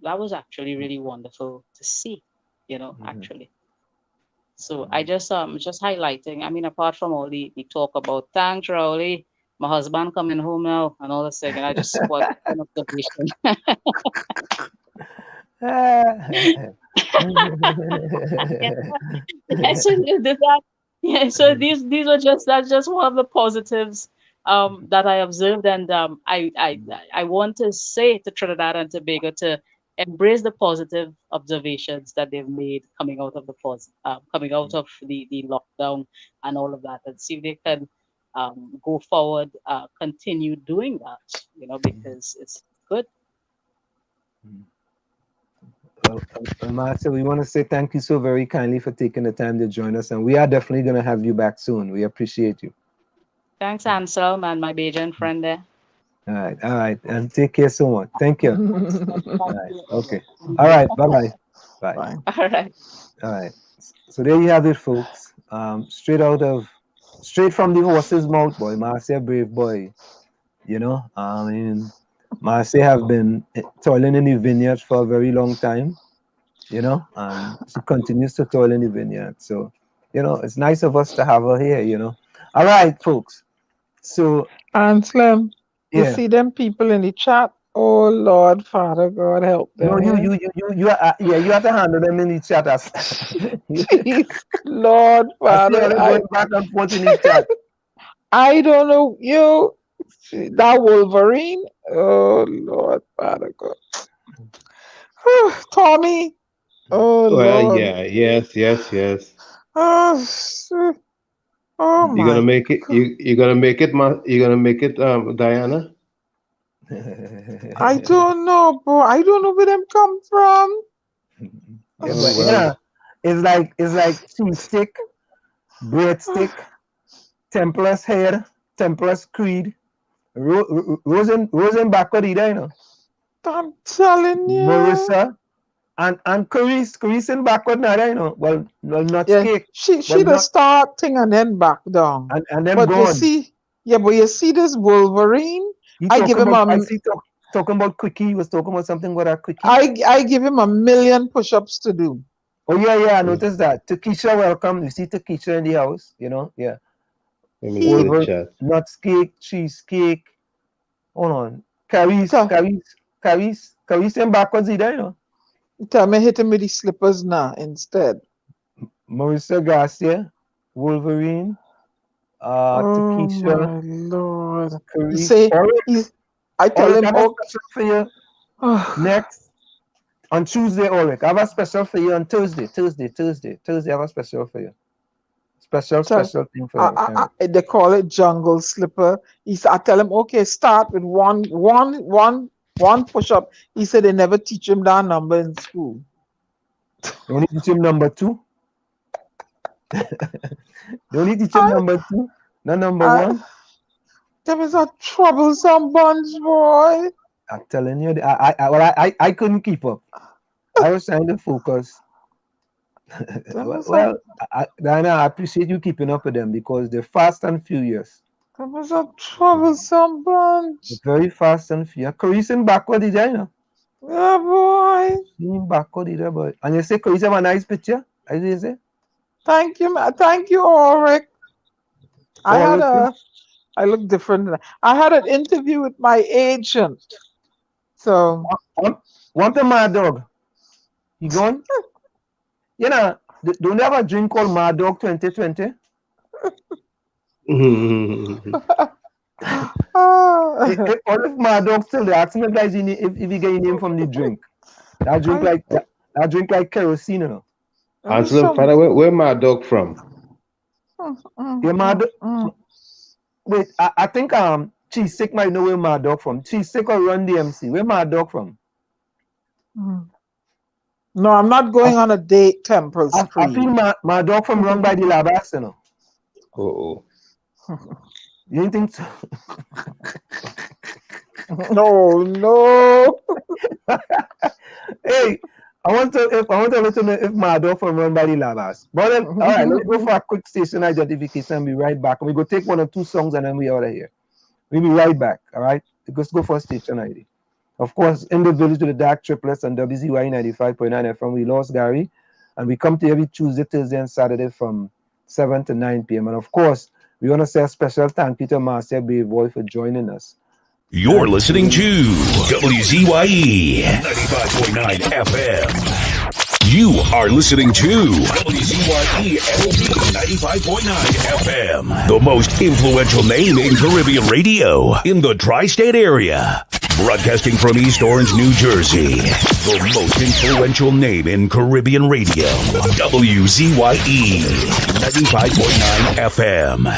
that was actually really wonderful to see, actually. So I just highlighting, I mean, apart from all the talk about thanks, Rowley, my husband coming home now and all this thing, and I just want an observation. So these were that's just one of the positives that I observed, and I want to say to Trinidad and Tobago to embrace the positive observations that they've made coming out of the lockdown and all of that, and see if they can go forward, continue doing that, because it's good. Marcia, we want to say thank you so very kindly for taking the time to join us, and we are definitely going to have you back soon. We appreciate you. Thanks, Anselm, and my Bajan friend there. All right, and take care so much. Thank you. All right, okay. All right, bye. All right. All right. So there you have it, folks. Straight from the horse's mouth, boy. Marcia Braveboy. You know, Marcia have been toiling in the vineyard for a very long time. You know, and she continues to toil in the vineyard. So, you know, it's nice of us to have her here. You know. All right, folks. So, Anselm, you see them people in the chat. Oh Lord, Father God, help them. No, you have to handle them in the chat. Lord, Father, going back and forth in the chat. I don't know that Wolverine. Oh Lord, Father God. Tommy. Oh well, Lord. yeah, yes. Oh my. You're gonna make it. You're gonna make it. You're gonna make it, Diana. I don't know, bro. I don't know where them come from. It's like cheese stick, breadstick, Templars hair, Templars creed, Rosen backward either, you know. I'm telling you. Marissa and Carice in backward now, you know. Well not cake. She the start thing and then back down. And then but gone. You see, but you see this Wolverine. I give him talking about quickie. He was talking about something with a quickie. I give him 1,000,000 push-ups to do. Oh yeah, I noticed that. 𝗃𝗃𝗃𝗃, welcome. You see 𝗃𝗃𝗃𝗃 in the house, you know, yeah. Nuts cake, cheesecake. Hold on. Carice and backwards either, you know. Tell me hit him with the slippers now instead. Marissa Garcia, Wolverine, 𝗃𝗃𝗃𝗃. Oh my Lord. Carice. I tell him, for you next on Tuesday, Ulrich. I have a special for you on Thursday. I have a special for you. Special thing for you. They call it jungle slipper. I tell him, okay, start with one push-up. He said they never teach him that number in school. They only teach him number 2. They only teach him number 2, not number 1. There was a troublesome bunch, boy. I'm telling you, I couldn't keep up. I was trying to focus. Diana, I appreciate you keeping up with them because they're fast and furious. That was a troublesome bunch. They're very fast and furious. Carice in backward, you know? Yeah, boy. In backward, either, boy. And you say Carice have a nice picture? As you say? Thank you, Ulrich. I look different. I had an interview with my agent. So want a Mad Dog? You going? You know, don't they have a drink called Mad Dog 2020? All of Mad Dog still they ask me guys if you get your name from the drink. That drink like kerosene, you know. Ansel, Father, where Mad Dog from? Yeah, Mad Dog. Wait, I think Cheese Sick might know where Mad Dog from. Cheese Sick or Run DMC. Where Mad Dog from? No, I'm not going on a date temple spree. I feel Mad Dog from Run by the Labas, you know. Oh. You didn't think so? No. Hey, I want to let you know if Mad Dog from Run by the Labas. But all right, let's go for a quick station identification and be right back. And we go take 1 or 2 songs and then we out of here. We'll be right back, all right? Let's go for a station ID. Of course, in the village with the dark triplets on WZYE 95.9 FM, we lost Gary. And we come to you every Tuesday, Thursday, and Saturday from 7 to 9 p.m. And of course, we want to say a special thank you to Marcia Braveboy for joining us. You're listening to WZYE 95.9 FM. You are listening to WZYE 𝗹𝗶𝘀𝗃𝗍𝐿 95.9 FM, the most influential name in Caribbean radio in the tri-state area. Broadcasting from East Orange, New Jersey, the most influential name in Caribbean radio, WZYE 95.9 FM.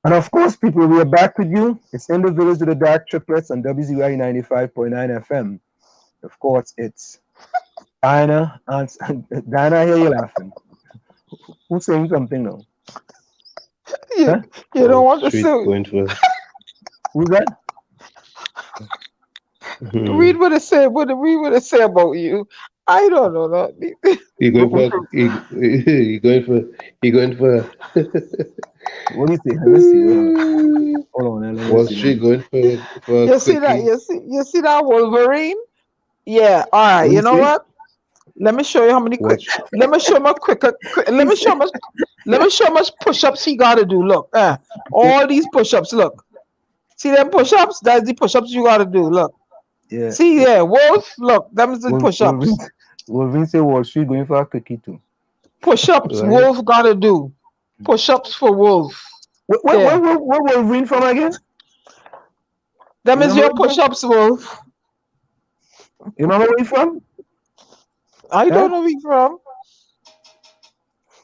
And of course, people, we are back with you. It's in the village with the dark triplets on WZYE 95.9 FM. Of course, it's Diana. Diana, I hear you laughing. Who's saying something now? You don't want to say. Who's that? Read what it say. Read what it say about you. I don't know that. He going for. What do you think? Let's see. Hold on. Was she going for? You see that? You see that Wolverine? Yeah. All right. You know what? Let me show you how many quick. Let me show my quick. Let me show much push-ups he got to do. Look, all these push-ups. Look, see them push-ups? That's the push-ups you got to do. Look. Yeah. See, yeah, Wolf. Look, them's the push-ups. Wolverine say Wall Street going for a quickie too. Push-ups. Right. Wolf got to do. Push-ups for Wolf. Where Wolverine from again? Them is your push-ups, Wolf. You remember where he from? I don't know where he from.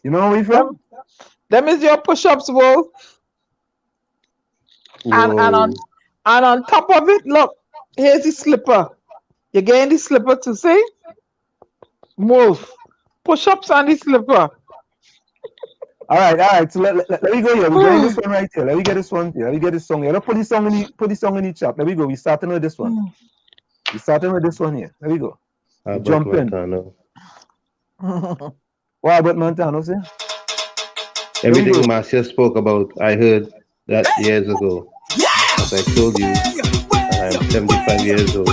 You know where he from? Them is your push-ups, Wolf. And on top of it, look, here's the slipper. You getting the slipper to see? Wolf. Push-ups on the slipper. All right. So let me go here. We're getting this one right here. Let me get this one here. Let me get this song here. Let's put the song in the chat. Let me go. We're starting with this one. We're starting with this one here. There we go. Jump in. What about Montano, say? Everything Marcia spoke about, I heard that years ago. As I told you, I'm 75 years old.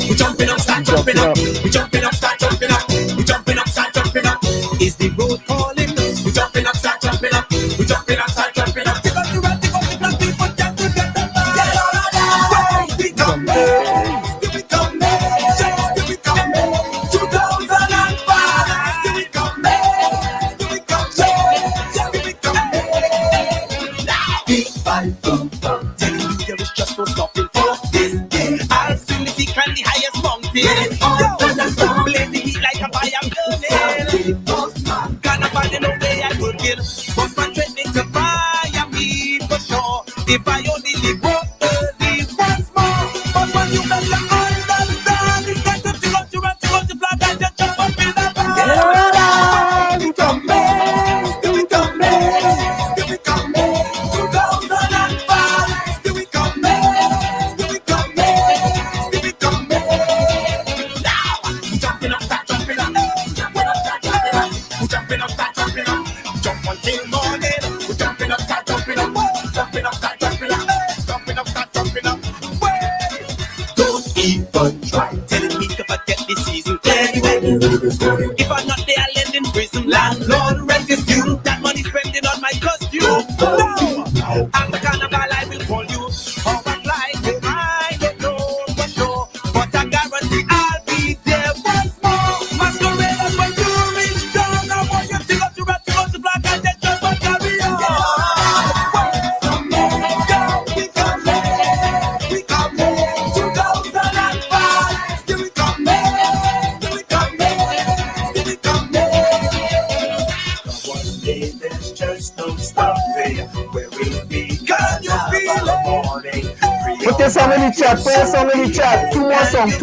We jumping up, start jumping up. We jumping up, start jumping up. We jumping up, start jumping up. Is the road calling? We jumping up, start jumping up. We jumping up, start jumping up. Take us to run, take us to black people, get to get the fire. Get on that. We come back. Still we come back. Still we come back. 2005. Still we come back. Still we come back. Still we come back. Now. Big fight, boom, boom. Telling you there is just no stopping for this day. I'll swing the peak and the highest mountain. Yo, blaze the heat like a fire burning. Gonna find no way I would kill. But man threatening to fire me for sure. If I only live once more. But when you better understand, it's time to go to flag and just jump up in the fire. We come back, still we come back, still we come back. 2005, still we come back, still we come back, still we come back. Now, we jumping up, start jumping up, jumping up, start jumping up, we jumping up, start jumping up, jump until morning. We jumping up, start jumping up, jumping up, start jumping up, jumping up, start jumping up. Don't even try telling me to forget this season. If I'm not there, I'll end in prison. Landlord rent is due. That money spending on my costume. No, I'm the carnival. I will call you. How I fly home, I don't know for sure, but I guarantee I'll be there once more. Masquerade when you reach down. I want you to go to black and then jump and carry on. Come back, we come back, we come back. 2005, still we come back, still we come back, still we come back. One day there's just no stopping where we'll be. Can you feel it? Put your song in the chat. Put your song in the chat. Two more songs.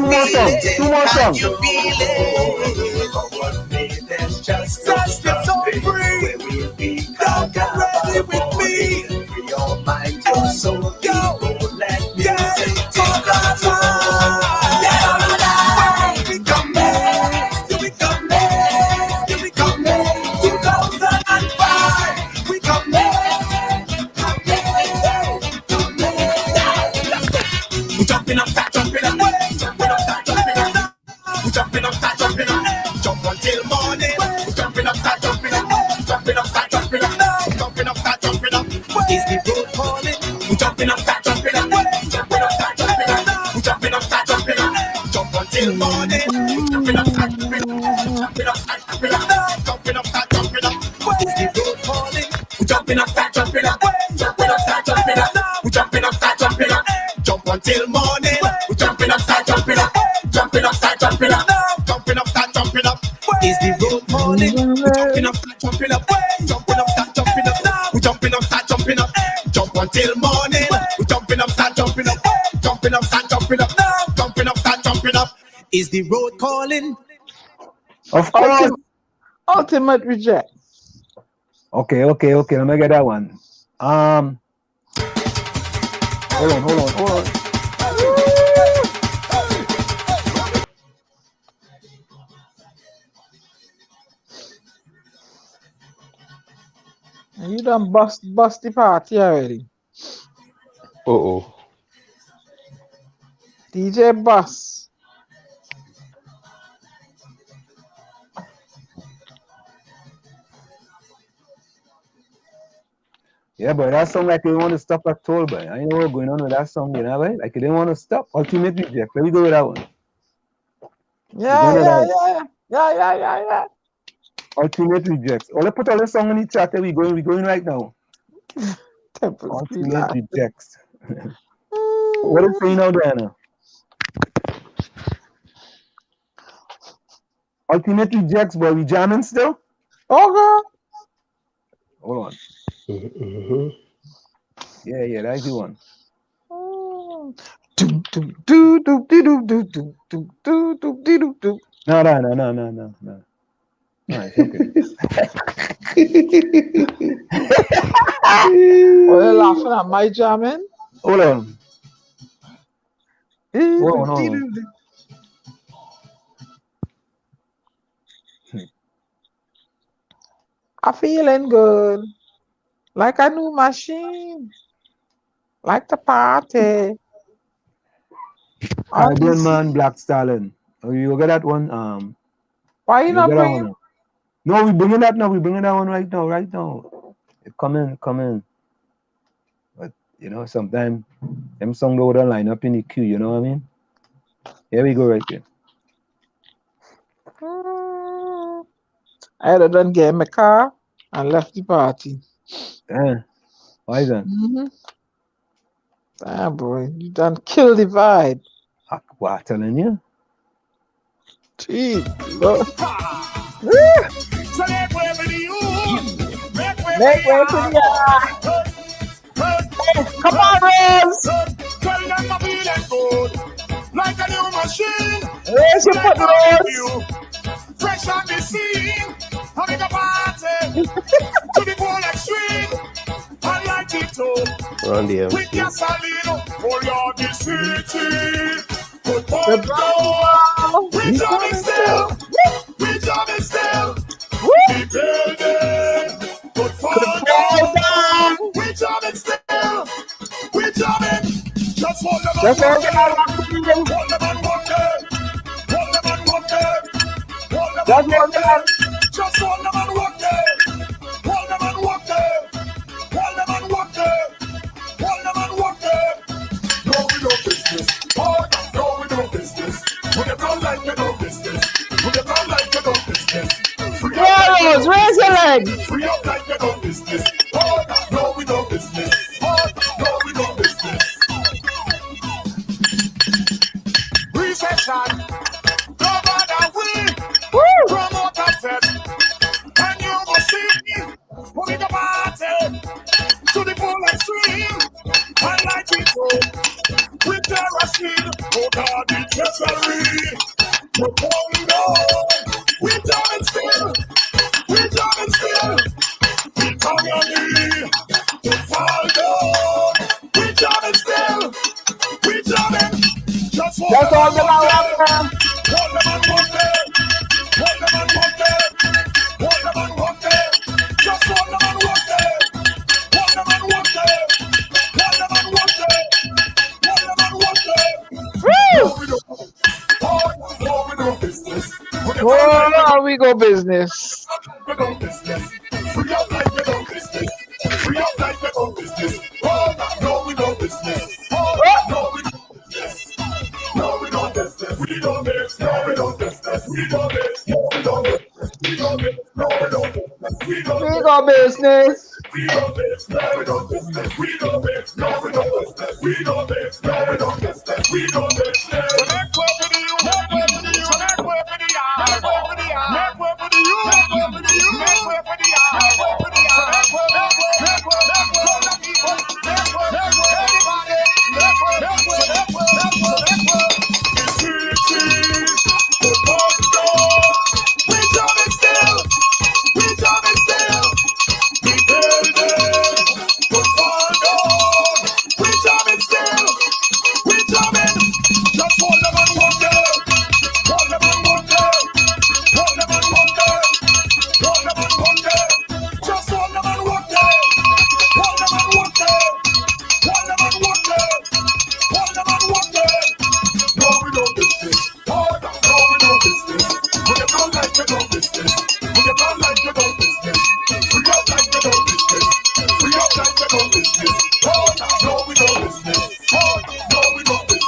Can you feel it? One day there's just no stopping where we'll be. Come get ready with me. Free your mind, your soul. Go, let music take control. We come back, still we come back, still we come back. 2005, we come back, come back, come back. We jumping up, start jumping up, jumping up, start jumping up. We jumping up, start jumping up, jump until morning. We jumping up, start jumping up, jumping up, start jumping up, jumping up, start jumping up. Is the road calling? We jumping up, start jumping up, jumping up, start jumping up. We jumping up, start jumping up, jump until morning. We jumping up, start jumping up, jumping up, start jumping up, jumping up, start jumping up. Is the road calling? We jumping up, start jumping up, jumping up, start jumping up. We jumping up, start jumping up, jump until morning. We jumping up, start jumping up, jumping up, start jumping up, jumping up, start jumping up. Is the road calling? We jumping up, start jumping up, jumping up, start jumping up. We jumping up, start jumping up, jump until morning. We jumping up, start jumping up, jump jumping up, start jumping up now. Jumping up, start jumping up. Is the road calling? Of course. Ultimate reject. Okay. Let me get that one. Hold on. You done bust the party already. DJ Bus. Yeah, but that song like they want to stop at all, but I know what's going on with that song, you know, right? Like they didn't want to stop. Ultimate reject. Let me go with that one. Yeah. Ultimate rejects. Oh, let's put all the song in the chat. We going right now. Ultimate rejects. What is saying out there now? Ultimate rejects, boy. We jamming still? Okay. Hold on. Yeah, that's the one. No. Nice, okay. Oh, you're laughing at my jamming? Hold on. I'm feeling good. Like a new machine. Like the party. Caribbean Man, Black Stallion. Oh, you get that one? Why you not bringing? No, we bringing that now. We bringing that one right now. Come in. But you know, sometimes them songs don't line up in the queue. You know what I mean? Here we go, right there. I had done get in my car and left the party. Why is that? Boy, you done kill the vibe. What I'm telling you? Gee, Make way for you. Come on, Rose. Tell them I'm feeling good. Like a new machine. Where's your foot, Rose? Fresh on the scene. I make a party. To the full extreme. I like it too. With your salino. For your the city. Good boy, we jamming still. We jamming still. We building. Good for down. We jamming still. We jamming. Just hold them on. Hold them on one day. Hold them on one day. Hold them on one day. Just hold them on one day. Hold them on one day. Hold them on one day. Hold them on one day. No, we don't business. No, we don't business. We don't like we don't business. We don't like we don't business. Rose, raise your leg. Free up like we don't business. No, we don't business. No, we don't business. Recession. No matter we. Promote ourselves. And you must see. We make a party. To the full extreme. And like it too. With the wrestling. Oh God, the treasury. We're falling down. We're jamming still. We're jamming still. We come on me. To fall down. We're jamming still. We're jamming. Just hold them on one day. Hold them on one day. Hold them on one day. Hold them on one day. Just hold them on one day. Hold them on one day. Hold them on one day. Hold them on one day. No, we don't business. Oh, we go business. We go business. Free up like we don't business. Free up like we don't business. No, we don't business. No, we don't business. No, we don't business. We don't business. No, we don't business. We don't business. No, we don't business. We don't business. No, we don't business. We go business. We don't business. No, we don't business. We don't business. No, we don't business. We don't business. No, we don't business. We don't business. Make way for the you. Make way for the you. Make way for the yard. Make way for the yard. Make way for the you. Make way for the you. Make way for the yard. Make way for the yard. Make way. Make way. Make way. Make way. Make way. Make way. Everybody. Make way. Make way. Make way. business. Put your gun like you don't business. Free up like you don't business. Free up like you don't business. Oh, no, we don't business. Oh, no, we don't business.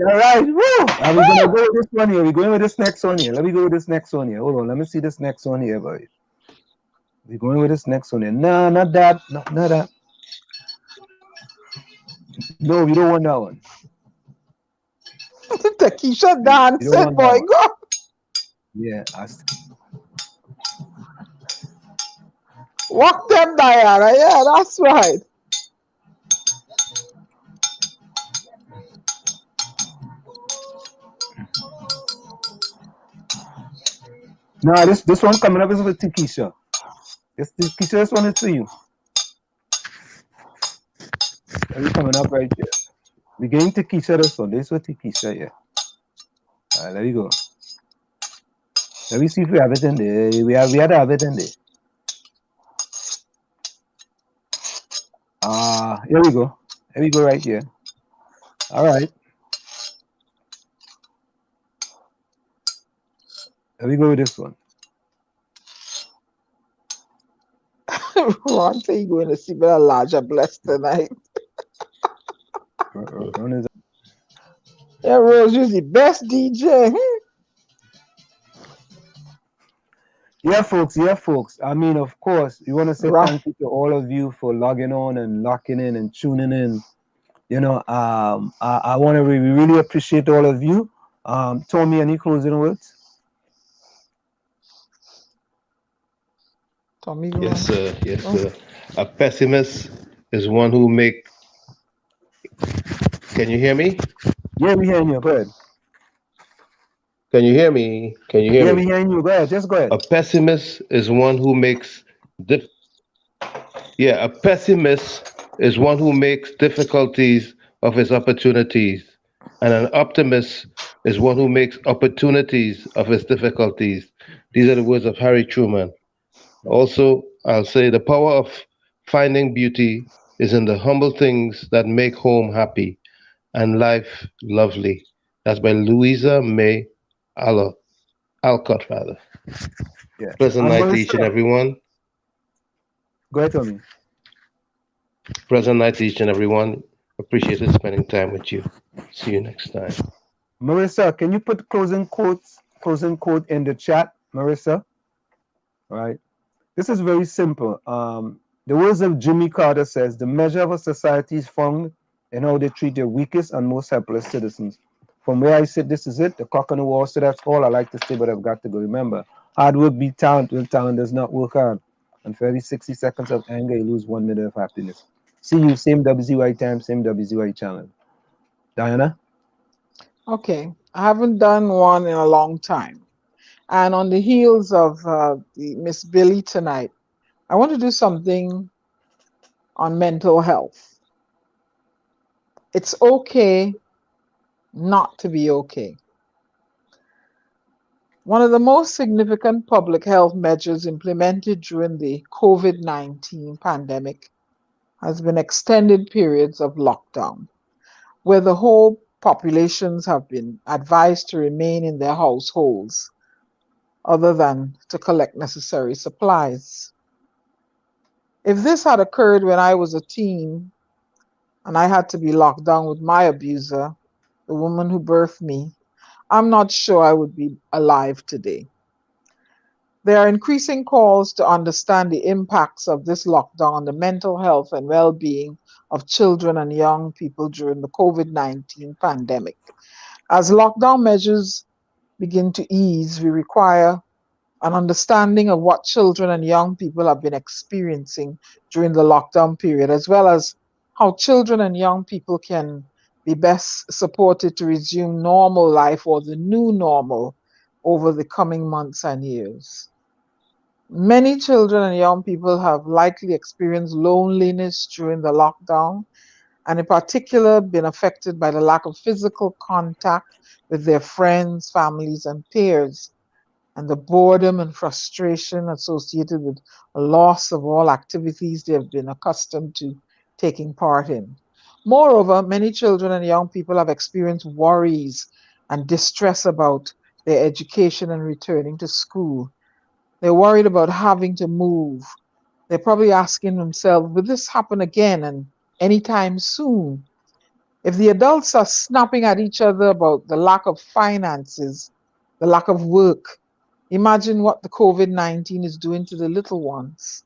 All right. Woo! Are we gonna go with this one here? We're going with this next one here. Let me go with this next one here. Hold on, let me see this next one here, boy. We're going with this next one here. No, not that. No, not that. No, we don't want that one. Takesha dancing, boy, go. Yeah. Walk them, Diana. Yeah, that's right. No, this one coming up is with Takesha. This one is for you. It's coming up right here. We're getting Takesha this one. This is with Takesha, yeah. All right, there we go. Let me see if we have it in there. We had to have it in there. Here we go. Here we go right here. All right. Here we go with this one. Ron say you're going to see a larger bless tonight. Yeah, Rose, you're the best DJ. Yeah, folks. I mean, of course, we want to say thank you to all of you for logging on and locking in and tuning in. You know, I want to really appreciate all of you. Tommy, any closing words? Tommy, yes, sir. Yes, sir. A pessimist is one who make. Can you hear me? Yeah, we hearing you. Go ahead. Can you hear me? Can you hear me? Yeah, we hearing you. Go ahead. Just go ahead. A pessimist is one who makes. A pessimist is one who makes difficulties of his opportunities, and an optimist is one who makes opportunities of his difficulties. These are the words of Harry Truman. Also, I'll say the power of finding beauty is in the humble things that make home happy and life lovely. That's by Louisa May Alcott, rather. Yeah. Pleasant night to each and everyone. Go ahead, Tommy. Pleasant night to each and everyone. Appreciated spending time with you. See you next time. Marissa, can you put closing quote in the chat, Marissa? All right. This is very simple. The words of Jimmy Carter says, the measure of a society is found in how they treat their weakest and most helpless citizens. From where I sit, this is it. The cock on the wall, so that's all I like to say, but I've got to go. Remember, hard work beats talent when talent does not work hard. And for every 60 seconds of anger, you lose 1 minute of happiness. See you, same WZYE time, same WZYE channel. Diana? Okay. I haven't done one in a long time. And on the heels of Miss Billie tonight, I want to do something on mental health. It's okay not to be okay. One of the most significant public health measures implemented during the COVID-19 pandemic has been extended periods of lockdown, where the whole populations have been advised to remain in their households other than to collect necessary supplies. If this had occurred when I was a teen and I had to be locked down with my abuser, the woman who birthed me, I'm not sure I would be alive today. There are increasing calls to understand the impacts of this lockdown on the mental health and well-being of children and young people during the COVID-19 pandemic. As lockdown measures begin to ease, we require an understanding of what children and young people have been experiencing during the lockdown period, as well as how children and young people can be best supported to resume normal life or the new normal over the coming months and years. Many children and young people have likely experienced loneliness during the lockdown, and in particular been affected by the lack of physical contact with their friends, families, and peers, and the boredom and frustration associated with a loss of all activities they have been accustomed to taking part in. Moreover, many children and young people have experienced worries and distress about their education and returning to school. They're worried about having to move. They're probably asking themselves, will this happen again and anytime soon? If the adults are snapping at each other about the lack of finances, the lack of work, imagine what the COVID-19 is doing to the little ones.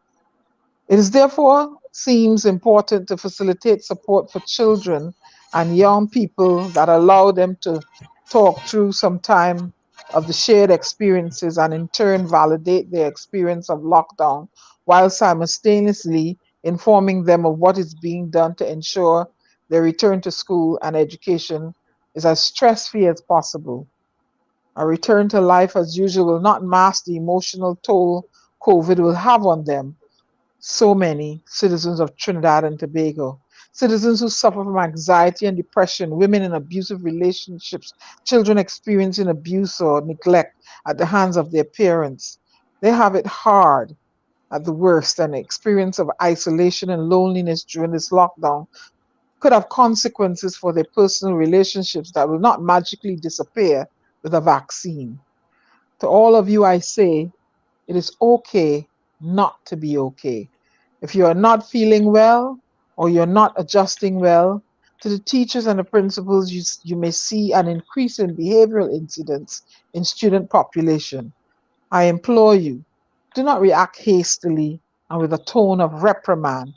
It is therefore seems important to facilitate support for children and young people that allow them to talk through some time of the shared experiences and in turn validate their experience of lockdown while simultaneously informing them of what is being done to ensure their return to school and education is as stress-free as possible. A return to life as usual will not mask the emotional toll COVID will have on them. So many citizens of Trinidad and Tobago, citizens who suffer from anxiety and depression, women in abusive relationships, children experiencing abuse or neglect at the hands of their parents. They have it hard at the worst, and the experience of isolation and loneliness during this lockdown could have consequences for their personal relationships that will not magically disappear with a vaccine. To all of you, I say, it is okay not to be okay. If you are not feeling well or you're not adjusting well, to the teachers and the principals, you may see an increase in behavioral incidents in student population. I implore you, do not react hastily and with a tone of reprimand.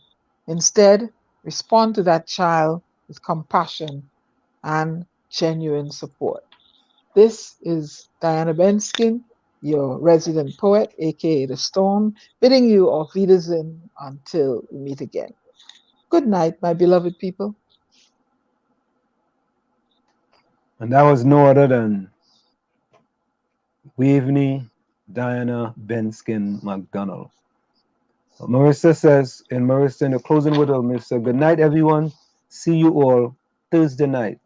Instead, respond to that child with compassion and genuine support. This is Diana Benskin, your resident poet, aka The Storm, bidding you auf Wiedersehen until we meet again. Good night, my beloved people. And that was no other than Waveney Diana Benskin McDonald. Marissa says, in the closing word of Marissa, good night, everyone. See you all Thursday night,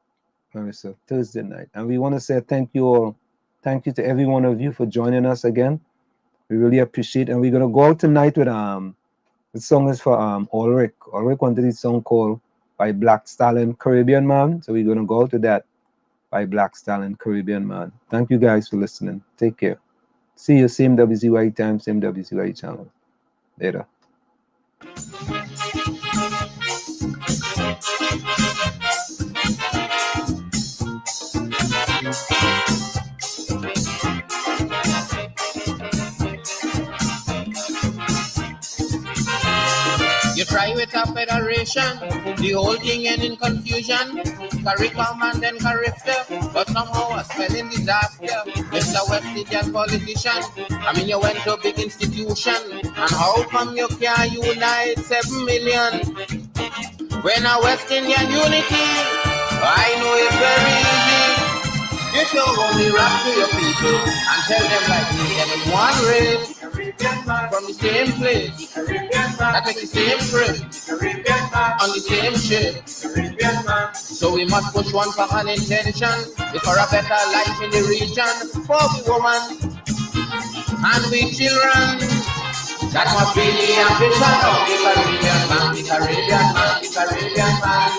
Marissa, Thursday night. And we want to say thank you all. Thank you to every one of you for joining us again. We really appreciate it. And we're going to go out tonight with, the song is for Ulrich. Ulrich wanted this song called by Black Stallion, Caribbean Man. So we're going to go out to that by Black Stallion, Caribbean Man. Thank you guys for listening. Take care. See you, same WZYE time, same WZYE channel. Later. You try with a federation, the whole thing end in confusion. Curriculum and then 𝗪𝗪𝘆, but somehow a spelling disaster. Mr. West Indian politician, I mean you went to a big institution, and how come you can't unite 7 million? When a West Indian unity, I know it's very easy. You should only rap to your people and tell them like me, there is one race from the same place that makes the same trip on the same ship. So we must push one common intention, it's for a better life in the region, for the woman and we children. That must be the ambition of the Caribbean man, the Caribbean man, the Caribbean man.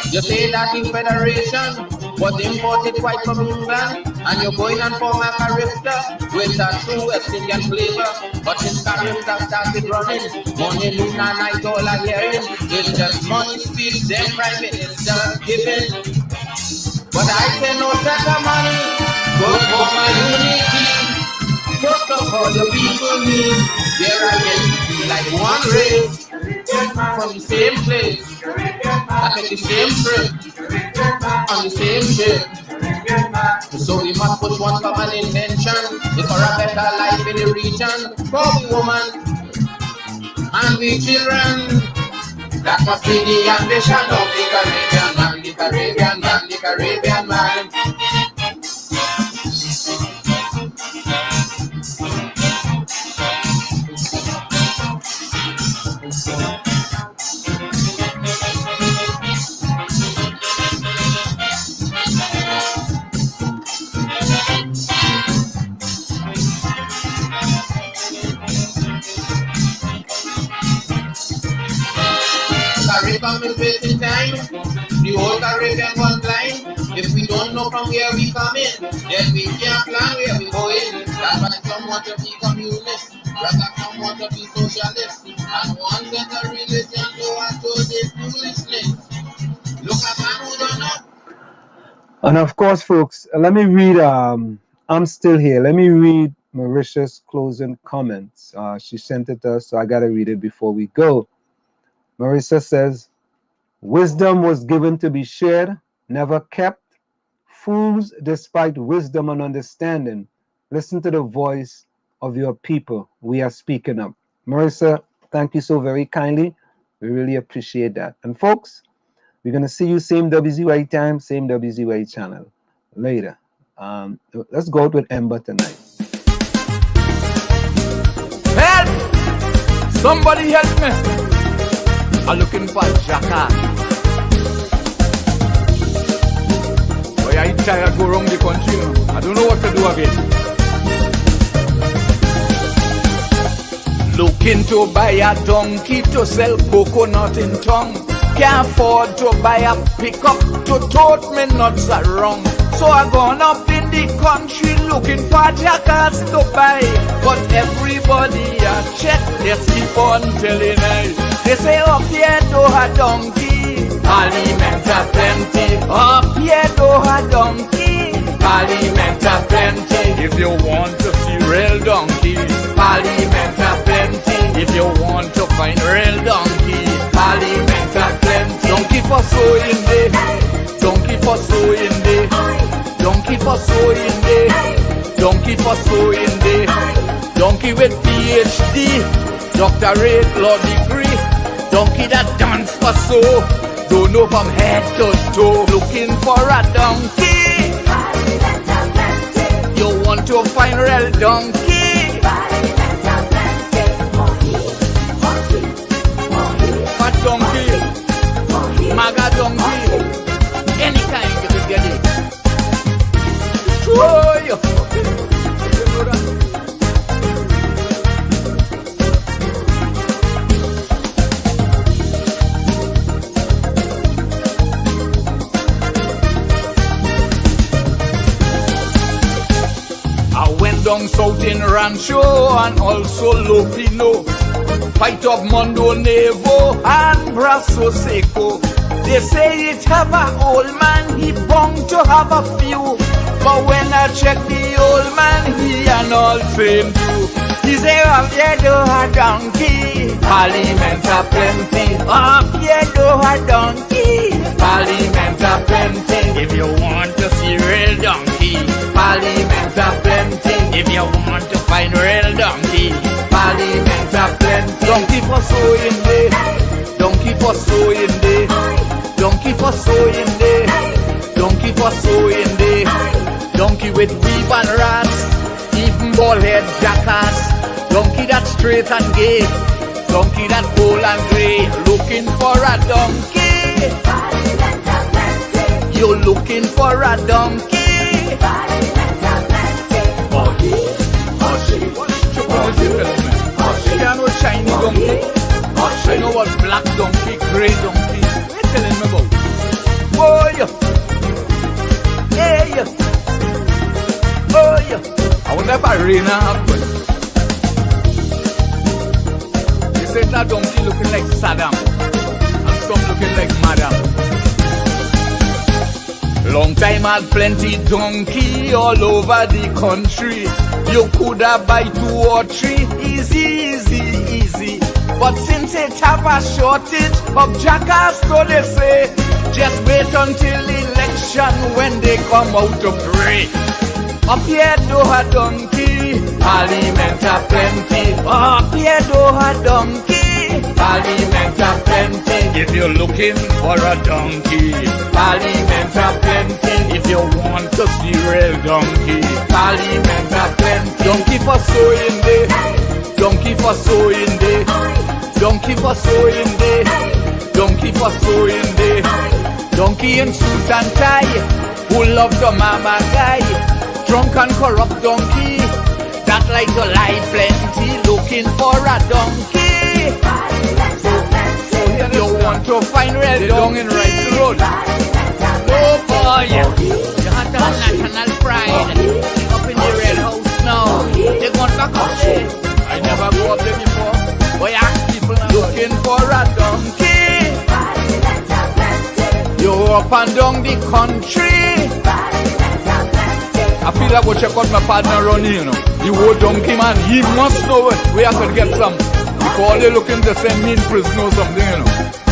You say that the federation was imported quite from England, and you're going and form a 𝗪𝗪𝘆 with a true West Indian flavor. But since 𝗪𝗪𝘆 started running, money, noon and night all I hearing, it's just money, speech, then prime minister giving. But I say no set of money, go for my unity. Just of all the people need, there I can be like one race, from the same place, that make the same trip, on the same ship. So we must push one common intention, it's for a better life in the region, for we woman and we children. That must be the ambition of the Caribbean man, the Caribbean man, the Caribbean man. Caribbean is built in time, the whole Caribbean was blind. If we don't know from where we come in, then we can't plan where we going. That's why some want to be communist, rather some want to be socialist, and one set a religion to us to this foolishness. Look at man who don't know. And of course, folks, let me read, I'm still here. Let me read Marisha's closing comments. She sent it to us, so I got to read it before we go. Marissa says, wisdom was given to be shared, never kept. Fools despite wisdom and understanding. Listen to the voice of your people. We are speaking up. Marissa, thank you so very kindly. We really appreciate that. And folks, we're going to see you same WZYE time, same WZYE channel later. Let's go out with Ember tonight. Help! Somebody help me! I'm looking for Jacka. Boy, I tired to go around the country now. I don't know what to do again. Looking to buy a donkey to sell coconut in town. Can't afford to buy a pickup to tote me nuts around. So I gone up in the country looking for jackals to buy. But everybody I check, they keep on telling us. They say up here do a donkey, aliment a plenty. Up here do a donkey, aliment a plenty. If you want to see real donkey, aliment a plenty. If you want to find real donkey, aliment a plenty. Donkey for sewing day, donkey for sewing day, donkey for sewing day, donkey for sewing day, donkey with PhD, doctorate, law degree, donkey that dance for so, don't know from head to toe. Looking for a donkey, you want to find real donkey, fat donkey, maga donkey, any kind you could get it. Whoa, you know that? I went down south in Rancho and also Lopino, fight of Mondo Nevo and Brasso Seco. They say it have a old man, he bound to have a few. But when I check the old man, he and all same too. He say up here do a donkey, parliament a plenty. Up here do a donkey, parliament a plenty. If you want to see real donkey, parliament a plenty. If you want to find real donkey, parliament a plenty. Donkey for sewing day, donkey for sewing day, donkey for sewing day, donkey for sewing day, donkey with weave and rats, even bald head jackass, donkey that's straight and gay, donkey that cold and grey. Looking for a donkey, you're looking for a donkey. I know shiny donkey, I know what black donkey, grey donkey. What are you telling me about? Oh yeah, hey yeah, oh yeah. I wonder if I rain happen. They said that donkey looking like Saddam, and some looking like Madam. Long time had plenty donkey all over the country. You coulda buy 2 or 3, easy, easy, easy. But since it have a shortage of jackals, so they say, just wait until the election when they come out to pray. Up here do a donkey, parliament a plenty. Up here do a donkey, parliament a plenty. If you're looking for a donkey, parliament a plenty. If you want to see real donkey, parliament a plenty. Donkey for sewing day, donkey for sewing day, donkey for sewing day, donkey for sewing day. Donkey in suit and tie, who love the mama guy. Drunk and corrupt donkey, that like to lie plenty. Looking for a donkey. You want to find red dung in right road. Oh boy, you have to have national pride. Up in the red house now. They gone back up there. I never go up there before. Boy, ask people now. Looking for a donkey. You up and down the country. I feel like I go check out my partner Ronnie, you know. The old donkey man, he must know where I could get some. Because they looking to send me in prison or something, you know.